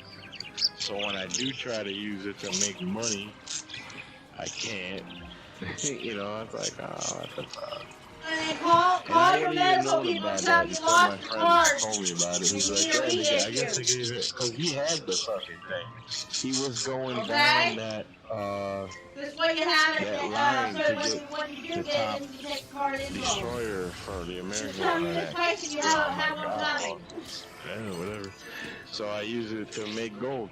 So when I do try to use it to make money, I can't. You know, it's like, oh, what the fuck. Call your medical people and tell them you lost your card. Told me about it. He's You like, need to yeah, I reissue. guess they gave it because he had the fucking thing. He was going Okay. down that This way you have it. that line So to when you do the get top it, you take the card info. destroyer for the American Just tell one. me this place and you have one coming. Yeah, whatever. So I use it to make gold.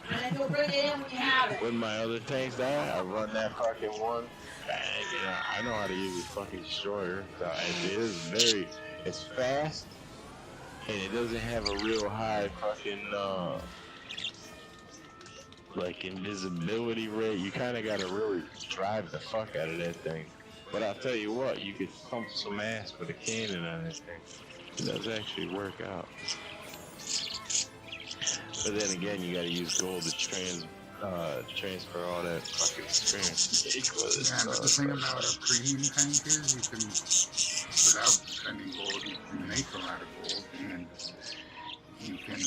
And then you'll bring it in when you have it. When my other tanks die, I run that fucking one. And, you know, I know how to use this fucking destroyer. So it's fast, and it doesn't have a real high fucking, like, invisibility rate. You kind of got to really drive the fuck out of that thing. But I'll tell you what, you could thump some ass with a cannon on that thing. It does actually work out. But then again, you gotta use gold to transfer all that fucking experience. Yeah, but the thing about a premium tank is you can, without spending gold, you can make a lot of gold, and you can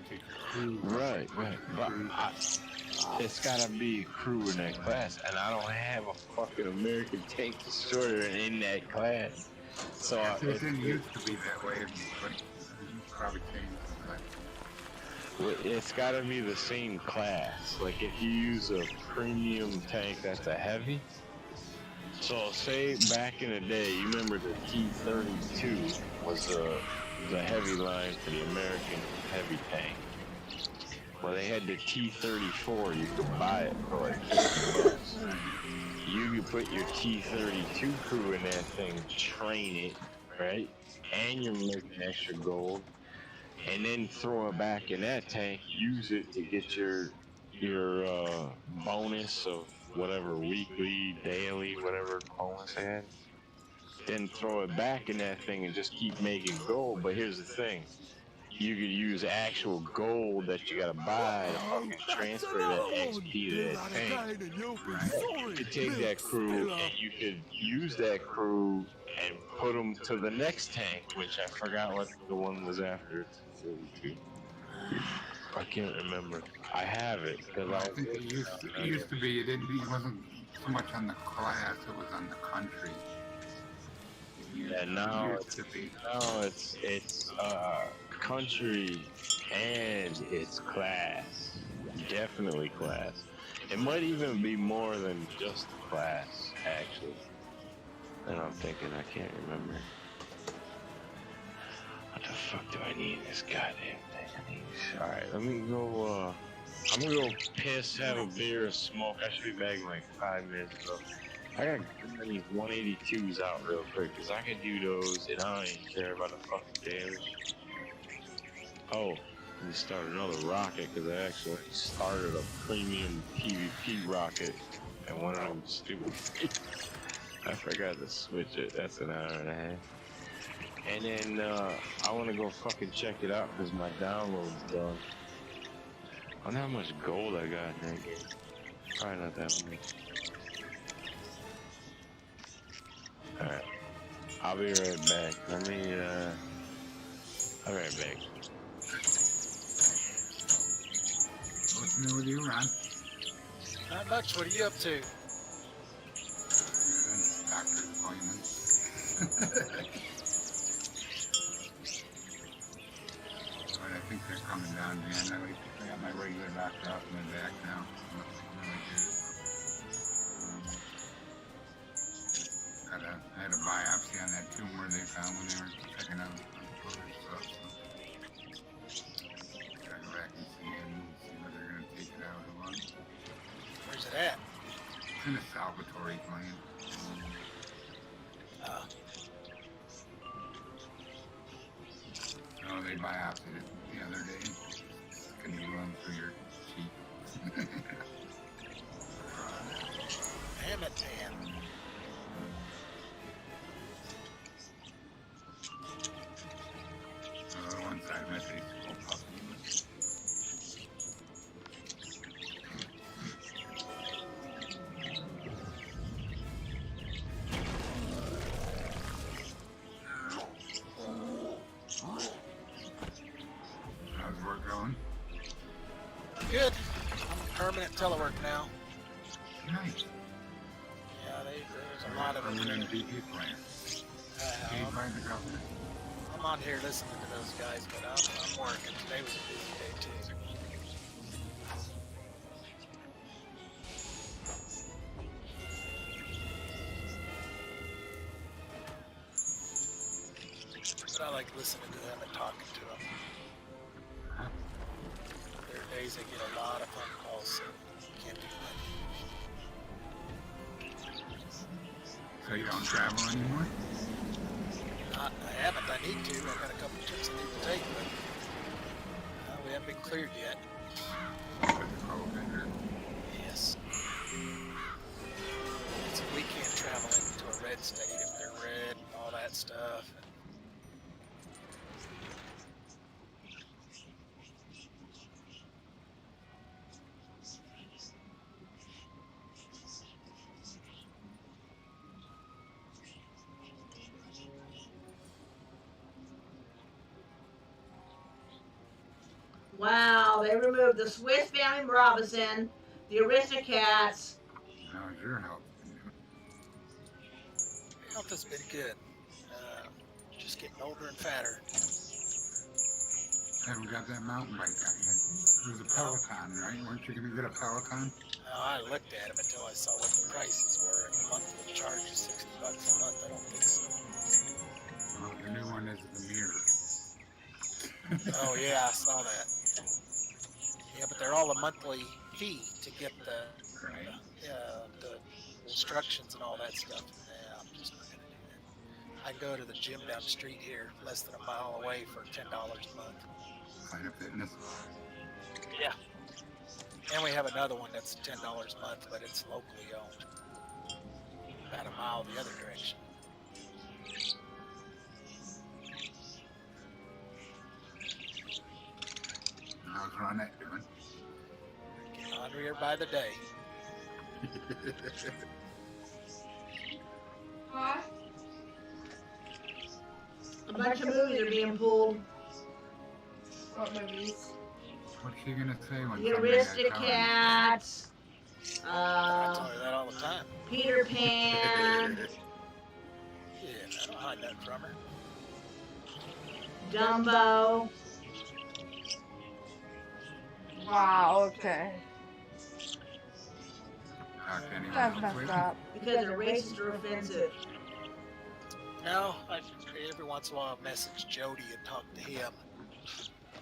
take a crew. Right. But it's gotta be a crew in that class, and I don't have a fucking American tank destroyer in that class. So It didn't used to be that way, but you probably changed. It's gotta be the same class. Like if you use a premium tank that's a heavy. So say back in the day, you remember the T-32 was the heavy line for the American heavy tank. Well, they had the T-34. You could buy it for like $50. You could put your T-32 crew in that thing, train it, right? And you're making extra gold. And then throw it back in that tank, use it to get your bonus of whatever weekly, daily, whatever bonus they had. Then throw it back in that thing and just keep making gold. But here's the thing. You could use actual gold that you gotta buy to fucking transfer that XP to that tank. You could take that crew and you could use that crew and put them to the next tank, which I forgot what the one was after. I can't remember. I have it because I think it used to be. It wasn't so much on the class; it was on the country. Yeah, now it's country and it's class. Definitely class. It might even be more than just class, actually. And I'm thinking, I can't remember. What the fuck do I need in this goddamn thing? Alright, let me go, I'm gonna go piss, have a beer, and smoke. I should be back in like 5 minutes. So I gotta grab these 182s out real quick because I can do those and I don't even care about the fucking damage. Oh, let me start another rocket because I actually started a premium PvP rocket and one of them stupid. I forgot to switch it. That's an hour and a half. And then I want to go fucking check it out because my download's done. I wonder how much gold I got in that game. Probably not that much. Alright. I'll be right back. I'll be right back. What's new with you, Ron? Not much. What are you up to? Doctor's appointments. But I think they're coming down, man. I got my regular doctor off my back now. I had a biopsy on that tumor they found when they were checking out other stuff. So gotta go back and see him and see whether they're gonna take it out or what. Where's it at? It's in a salvatory gland. Oh, they biopsied it the other day. Can you run through your cheek? Damn it, man. One side of my face is all puffy. How's work going? Good. I'm permanent telework now. Nice. Yeah, there's a lot of it. Permanent DP plan. Paid by the government. I'm on here listening to those guys, but I'm working. Today was a busy day too. But I like listening to them and talking to them. There are days they get a lot of phone calls, so you can't do that. So you don't travel anymore? I haven't. I need to. I've got a couple of trips I need to take, but we haven't been cleared yet. Yes. So we can't travel into a red state if they're red and all that stuff. Wow, they removed the Swiss Family Robinson, the Aristocats. How's your health? Health has been good. Just getting older and fatter. Haven't got that mountain bike out yet. It was a Peloton, right? Weren't you going to get a Peloton? I looked at them until I saw what the prices were, and the monthly charge is $60 a month. I don't think so. Well, the new one is the mirror. Oh yeah, I saw that. Yeah, but they're all a monthly fee to get the instructions and all that stuff. Yeah, I'm just not gonna do that. I go to the gym down the street here, less than a mile away, for $10 a month. Planet Fitness. Yeah. And we have another one that's $10 a month, but it's locally owned. About a mile the other direction. How's Ronette doing? Getting hungrier by the day. A bunch of movies are being pulled. What movies? What's she gonna say when The somebody got Aristocats. I tell her that all the time. Peter Pan. Yeah, I don't hide that from her. Dumbo. Wow, okay. That's messed up. Because they're racist or offensive. No, every once in a while I message Jody and talk to him.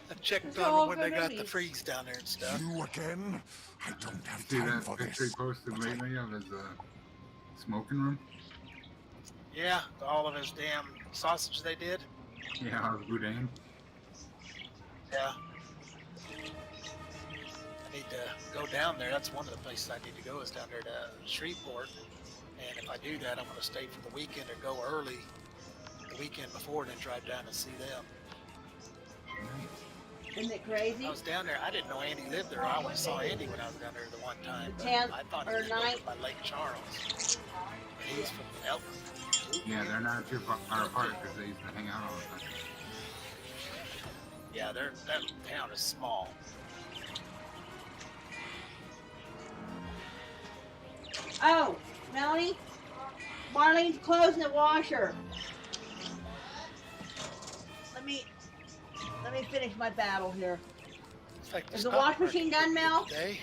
I checked It's on all them when they good got the movies. freeze down there and stuff. You again? I don't have See time that for picture he this. posted lately of his smoking room? Yeah, all of his damn sausage they did. Yeah, his boudin. Yeah. I need to go down there. That's one of the places I need to go is down there to Shreveport. And if I do that, I'm going to stay for the weekend or go early the weekend before and then drive down and see them. Isn't it crazy? I was down there. I didn't know Andy lived there. I only saw Andy when I was down there the one time. The But 10th I thought he or lived over 9th. by Lake Charles. And he's from Elton. Yeah, they're not too far apart because they used to hang out all the time. Yeah, that town is small. Oh, Melanie, Marlene's closing the washer. Let me finish my battle here. Is the wash machine done, Mel? Today,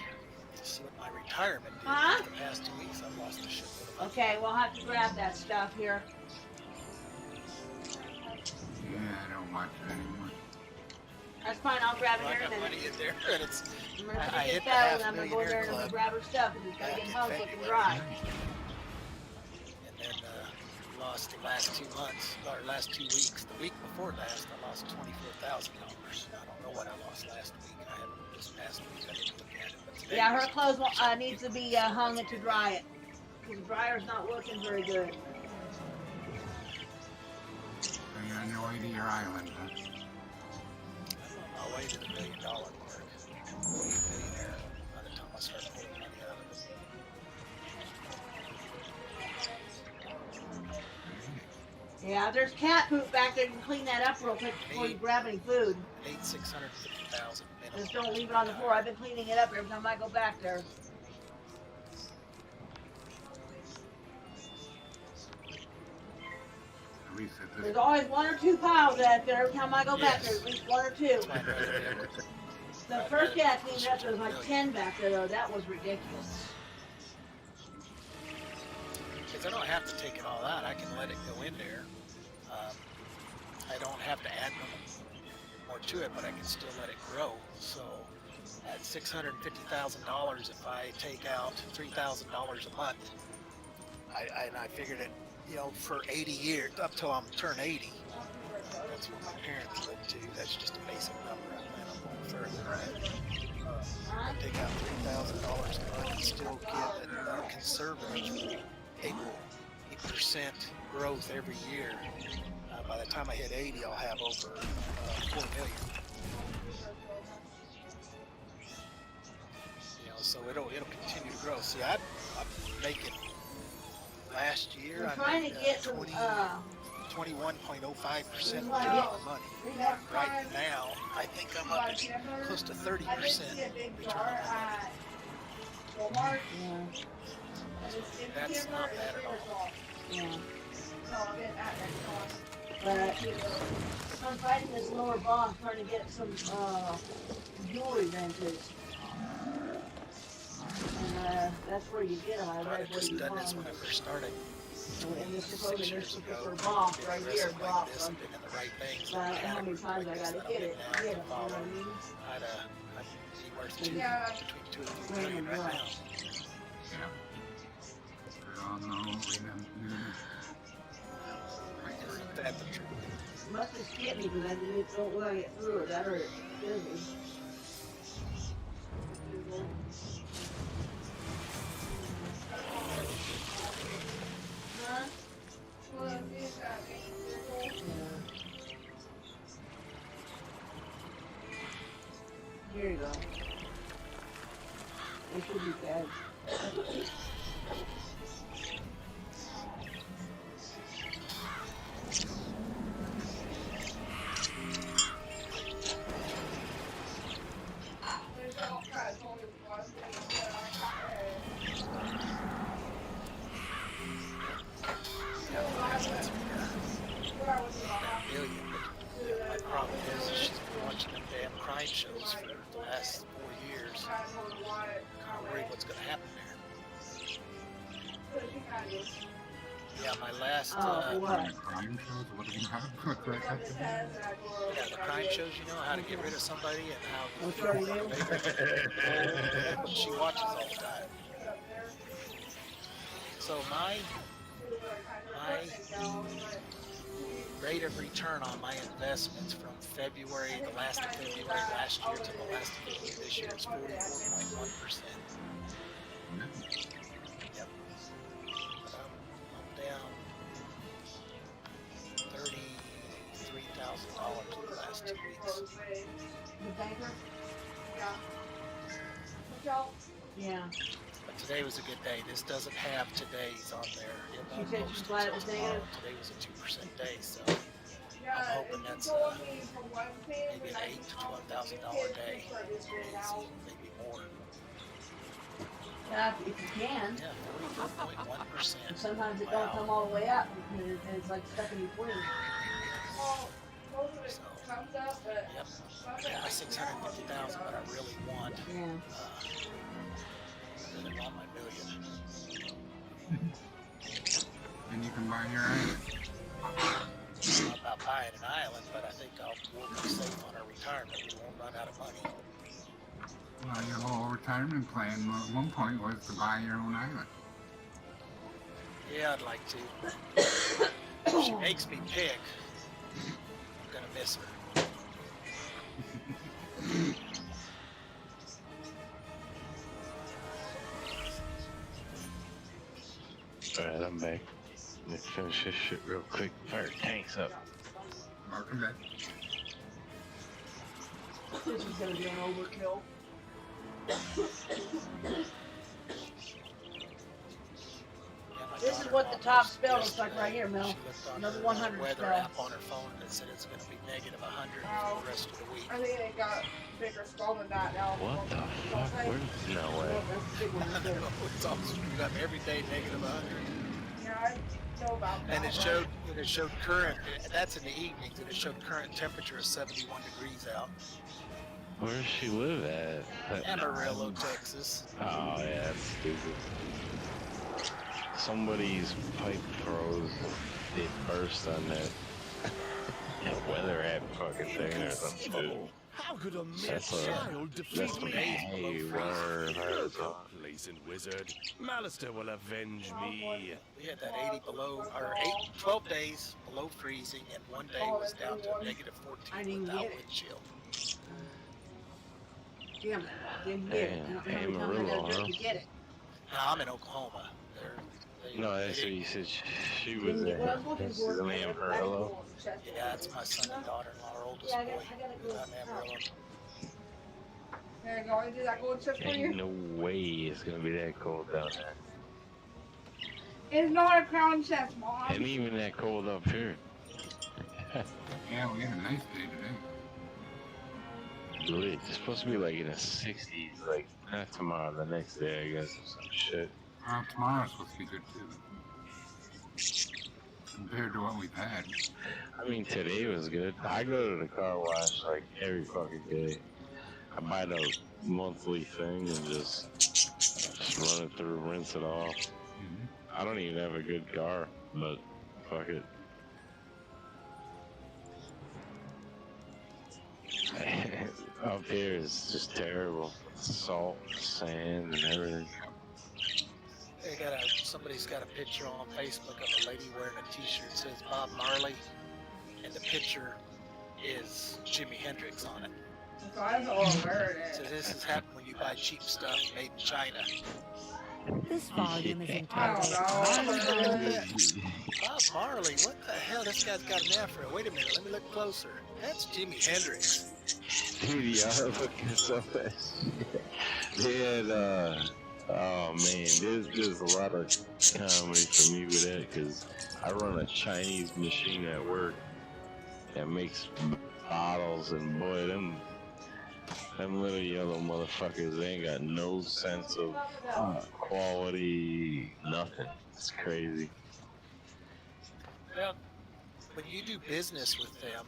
to see what my retirement did. Huh? The past 2 weeks, I've lost a shit. Okay, we'll have to grab that stuff here. Yeah, I don't watch it anymore. That's fine, I'll grab it I here in a got minute. money in there, and it's. I'm gonna I finish hit this the battle and I'm gonna go $500,000 there and I'm gonna grab her stuff because it's gonna get hung quick and dry. And then lost the last 2 months, or last 2 weeks. The week before last, I lost $24,000. I don't know what I lost last week. I haven't this past week. I didn't look at it. But today Yeah, her clothes needs to be hung to dry it. Because the dryer's not working very good. So you're on your way to your island, huh? I'm on my way to the $1 million mark. I'll be a millionaire by the time I start pulling money out of it. Yeah, there's cat poop back there. You can clean that up real quick before you grab any food. $650,000 minimum. Just don't leave it on the floor. I've been cleaning it up every time I go back there. At least at this There's always 1 or 2 piles out there every time I go back there. At least 1 or 2. The first day I cleaned it up, there was like 10 back there though. That was ridiculous. Because I don't have to take it all out. I can let it go in there. I don't have to add more to it, but I can still let it grow. So at $650,000, if I take out $3,000 a month, I figured it, for 80 years, up till I'm turn 80. That's what my parents lived to. That's just a basic number. I plan on going further. I take out $3,000 a month and still get a conservative 8% growth every year. By the time I hit 80, I'll have over 4 million. So it'll continue to grow. See, I'm making last year. I'm trying to get some 21.05% of my money. Right now, I think I'm up close to 30% return on my money. That's not bad at all. Yeah. But I'm fighting this lower boss trying to get some jewelry rented. And that's where you get them. I read where you done find this them. when I first started. And this supposedly this particular boss right here drops them. Been in the right things. But I don't know how many times I gotta get it. You know what I mean? I'd be worth between 2 and 3 million right now. Yeah. Oh no, remember. Must have skipped me because I don't want to get through it. That or it kills me. Huh? Here you go. It should be bad. My problem is she's been watching them damn crime shows for the last 4 years. I'm worried what's going to happen there. Yeah, my last. Crime shows. What do you have? What's that have to do? Yeah, the crime shows. You know how to get rid of somebody and how to What's defeat already them new? later. That's what she watches all the time. So my rate of return on my investments from February, the last of February last year to the last of February this year is 44.1%. Yep. I'm down $33,000 in the last 2 weeks. The banker? Yeah. But today was a good day. This doesn't have today's on there. It She won't said post she's glad it was until tomorrow. negative. Today was a 2% day, so I'm hoping that's maybe an $8,000 to $12,000 day. Easy, maybe more. Yeah, if you can. Yeah, 44.1%. Sometimes it don't come all the way up. It's like stuck in between. So, yep. I got my 650,000, but I really want. Really want my million. And you can buy your island. Not about buying an island, but I think we'll be safe on our retirement. We won't run out of money. Well, your whole retirement plan at one point was to buy your own island. Yeah, I'd like to. She makes me pick. I'm gonna miss her. Alright, I'm back. Let's finish this shit real quick. Fire tanks up. Welcome back. This is gonna be an overkill. This is what the top spell looks like right here, Mel. Another 100 weather spell. app on her phone that said it's gonna be negative 100 for the rest of the week. I think they got bigger skull than that now. What the fuck? Where's no way? It's all screwed up every day, negative 100. Yeah, I know about that. And it showed current. That's in the evenings, and it showed current temperature of 71 degrees out. Where does she live at? Amarillo, Texas. Oh yeah, that's stupid. Somebody's pipe froze. It burst on that weather app fucking thing or some shit. How could a mere That's child defeat some me? haywire. Complacent wizard. Malister will avenge me. We had that 80 below, or 12 days below freezing, and one day was down to negative 14 without wind chill. Damn it. Didn't get it. I don't know how many times I Amarillo, gotta huh? to get it. No, I'm in Oklahoma. No, that's what you said. She was in Amarillo. Yeah, that's my son and daughter-in-law, our oldest boy. Live in Amarillo. There you go. I did that gold chip for Ain't you. no way it's gonna be that cold down there. It's not a crown chest, Mom. Ain't even that cold up here. Yeah, we had a nice day today. Really, it's supposed to be like in the 60s, like not tomorrow, the next day, I guess, or some shit. Tomorrow's supposed to be good too. Compared to what we've had. I mean, today was good. I go to the car wash like every fucking day. I buy the monthly thing and just run it through, rinse it off. I don't even have a good car, but fuck it. Up here is just terrible. Salt, sand, and everything. Somebody's got a picture on Facebook of a lady wearing a t-shirt that says Bob Marley, and the picture is Jimi Hendrix on it. So I'm all aware of So it. this has happened when you buy cheap stuff made in China. This volume is I entitled don't know. Bob Marley, what the hell? This guy's got an afro. Wait a minute, let me look closer. That's Jimi Hendrix. Dude, y'all looking so fast. They had, oh man, there's a lot of comedy for me with that, because I run a Chinese machine at work that makes bottles, and boy, them little yellow motherfuckers, they ain't got no sense of quality, nothing. It's crazy. Well, when you do business with them,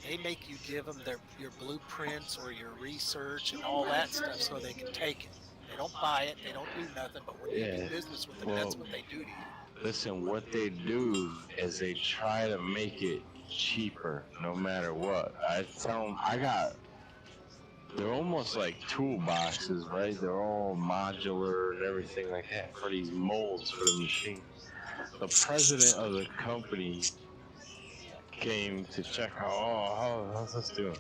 they make you give them your blueprints or your research and all that stuff so they can take it. They don't buy it, they don't do nothing, but when you do business with them, that's what they do to you. Listen, what they do is they try to make it cheaper no matter what. I tell them, they're almost like toolboxes, right? They're all modular and everything like that for these molds for the machine. The president of the company came to check how's this doing?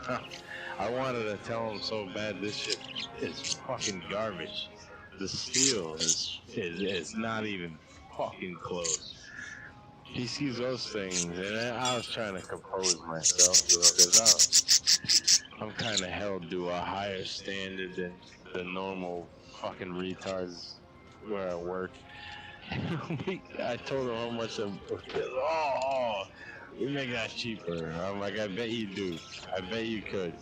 I wanted to tell him so bad this shit is fucking garbage. The steel is not even fucking close. He sees those things, and I was trying to compose myself, because I'm kind of held to a higher standard than the normal fucking retards where I work. I told him how much we make that cheaper. I'm like, I bet you do. I bet you could.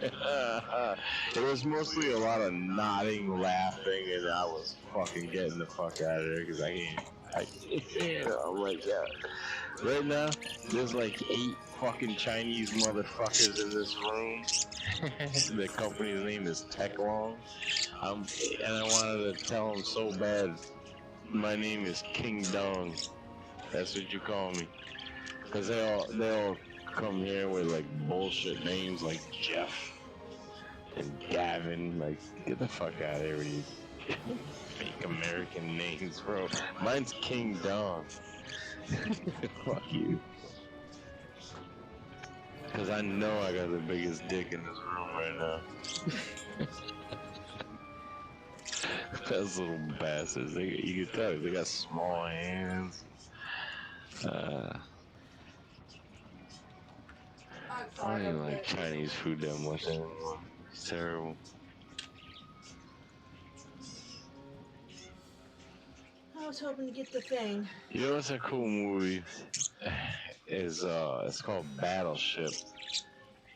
It was mostly a lot of nodding, laughing, and I was fucking getting the fuck out of there because I can't. I'm like, yeah. Right now, there's like 8 fucking Chinese motherfuckers in this room. The company's name is Techlong. And I wanted to tell them so bad. My name is King Dong. That's what you call me. Cause they all come here with like bullshit names like Jeff and Gavin. Like, get the fuck out of here with these fake American names, bro. Mine's King Dong. Fuck you. Cause I know I got the biggest dick in this room right now. Those little bastards. You can tell they got small hands. I don't even like Chinese food that much anymore. It's terrible. I was hoping to get the thing. You know what's a cool movie? It's called Battleship.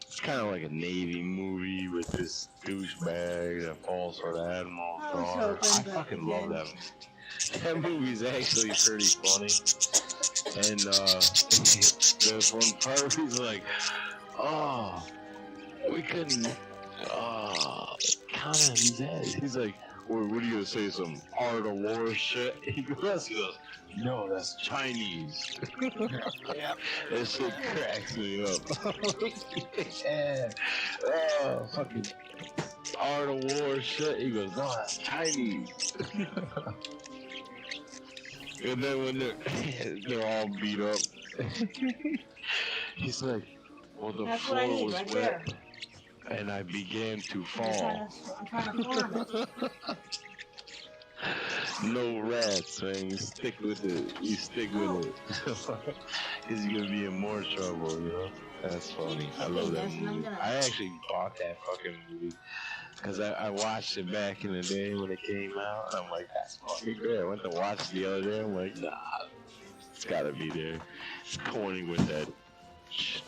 It's kind of like a Navy movie with this douchebag that falls for the admiral's daughter. I fucking love that movie. That movie's actually pretty funny. And there's one part where he's like, oh, we couldn't, kind of, he's like, what are you gonna say, some art of war shit? He goes, no, that's Chinese. Yep. That shit cracks me up. Yeah. Oh, fucking art of war shit. He goes, no, that's Chinese. And then when they're all beat up, he's like, well, the That's what I floor need, was right wet, there. and I began to fall. I'm trying to farm it. No rats, man. You stick with it. You stick with it. Because you're going to be in more trouble, you know? That's funny. I love that movie. I actually bought that fucking movie. Because I watched it back in the day when it came out. And I'm like, that's fucking great. I went to watch it the other day. I'm like, nah, it's got to be there. It's corny with that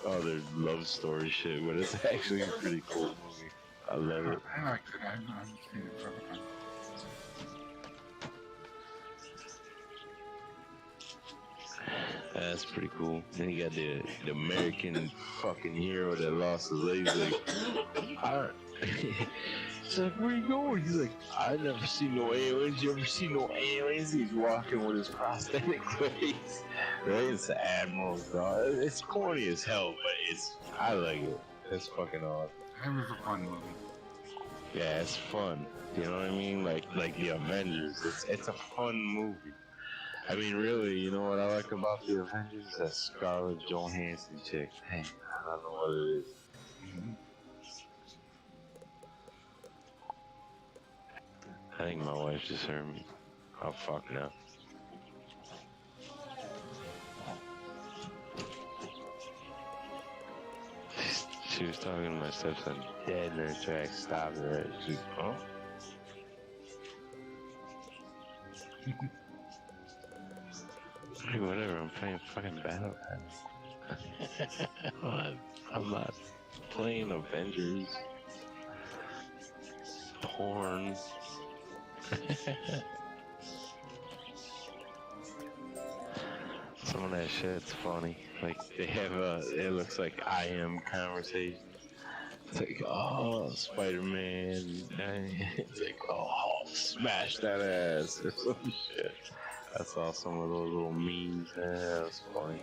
other love story shit, but it's actually a pretty cool movie. I love it. I liked it. I haven't seen it for a while. That's pretty cool. Then you got the American fucking hero that lost his legs. Like, he's like, where you going? He's like, I never see no aliens. You ever see no aliens? He's walking with his prosthetic legs. Right? It's the Admiral's dog. It's corny as hell, but I like it. It's fucking awesome. It was a fun movie. Yeah, it's fun. You know what I mean? Like the Avengers. It's a fun movie. I mean, really, you know what I like about the Avengers? That Scarlett Johansson chick. Hey, I don't know what it is. I think my wife just heard me. Oh, fuck no. She was talking to my stepson dead in her tracks. Stopped her. She's, oh. Hey, whatever, I'm playing fucking Battlefield. I'm not playing Avengers. Porn. Some of that shit's funny. Like, they have it looks like I am conversation. It's like, oh, Spider-Man. It's like, oh, smash that ass or some shit. I saw some of those little memes. Yeah, that was funny.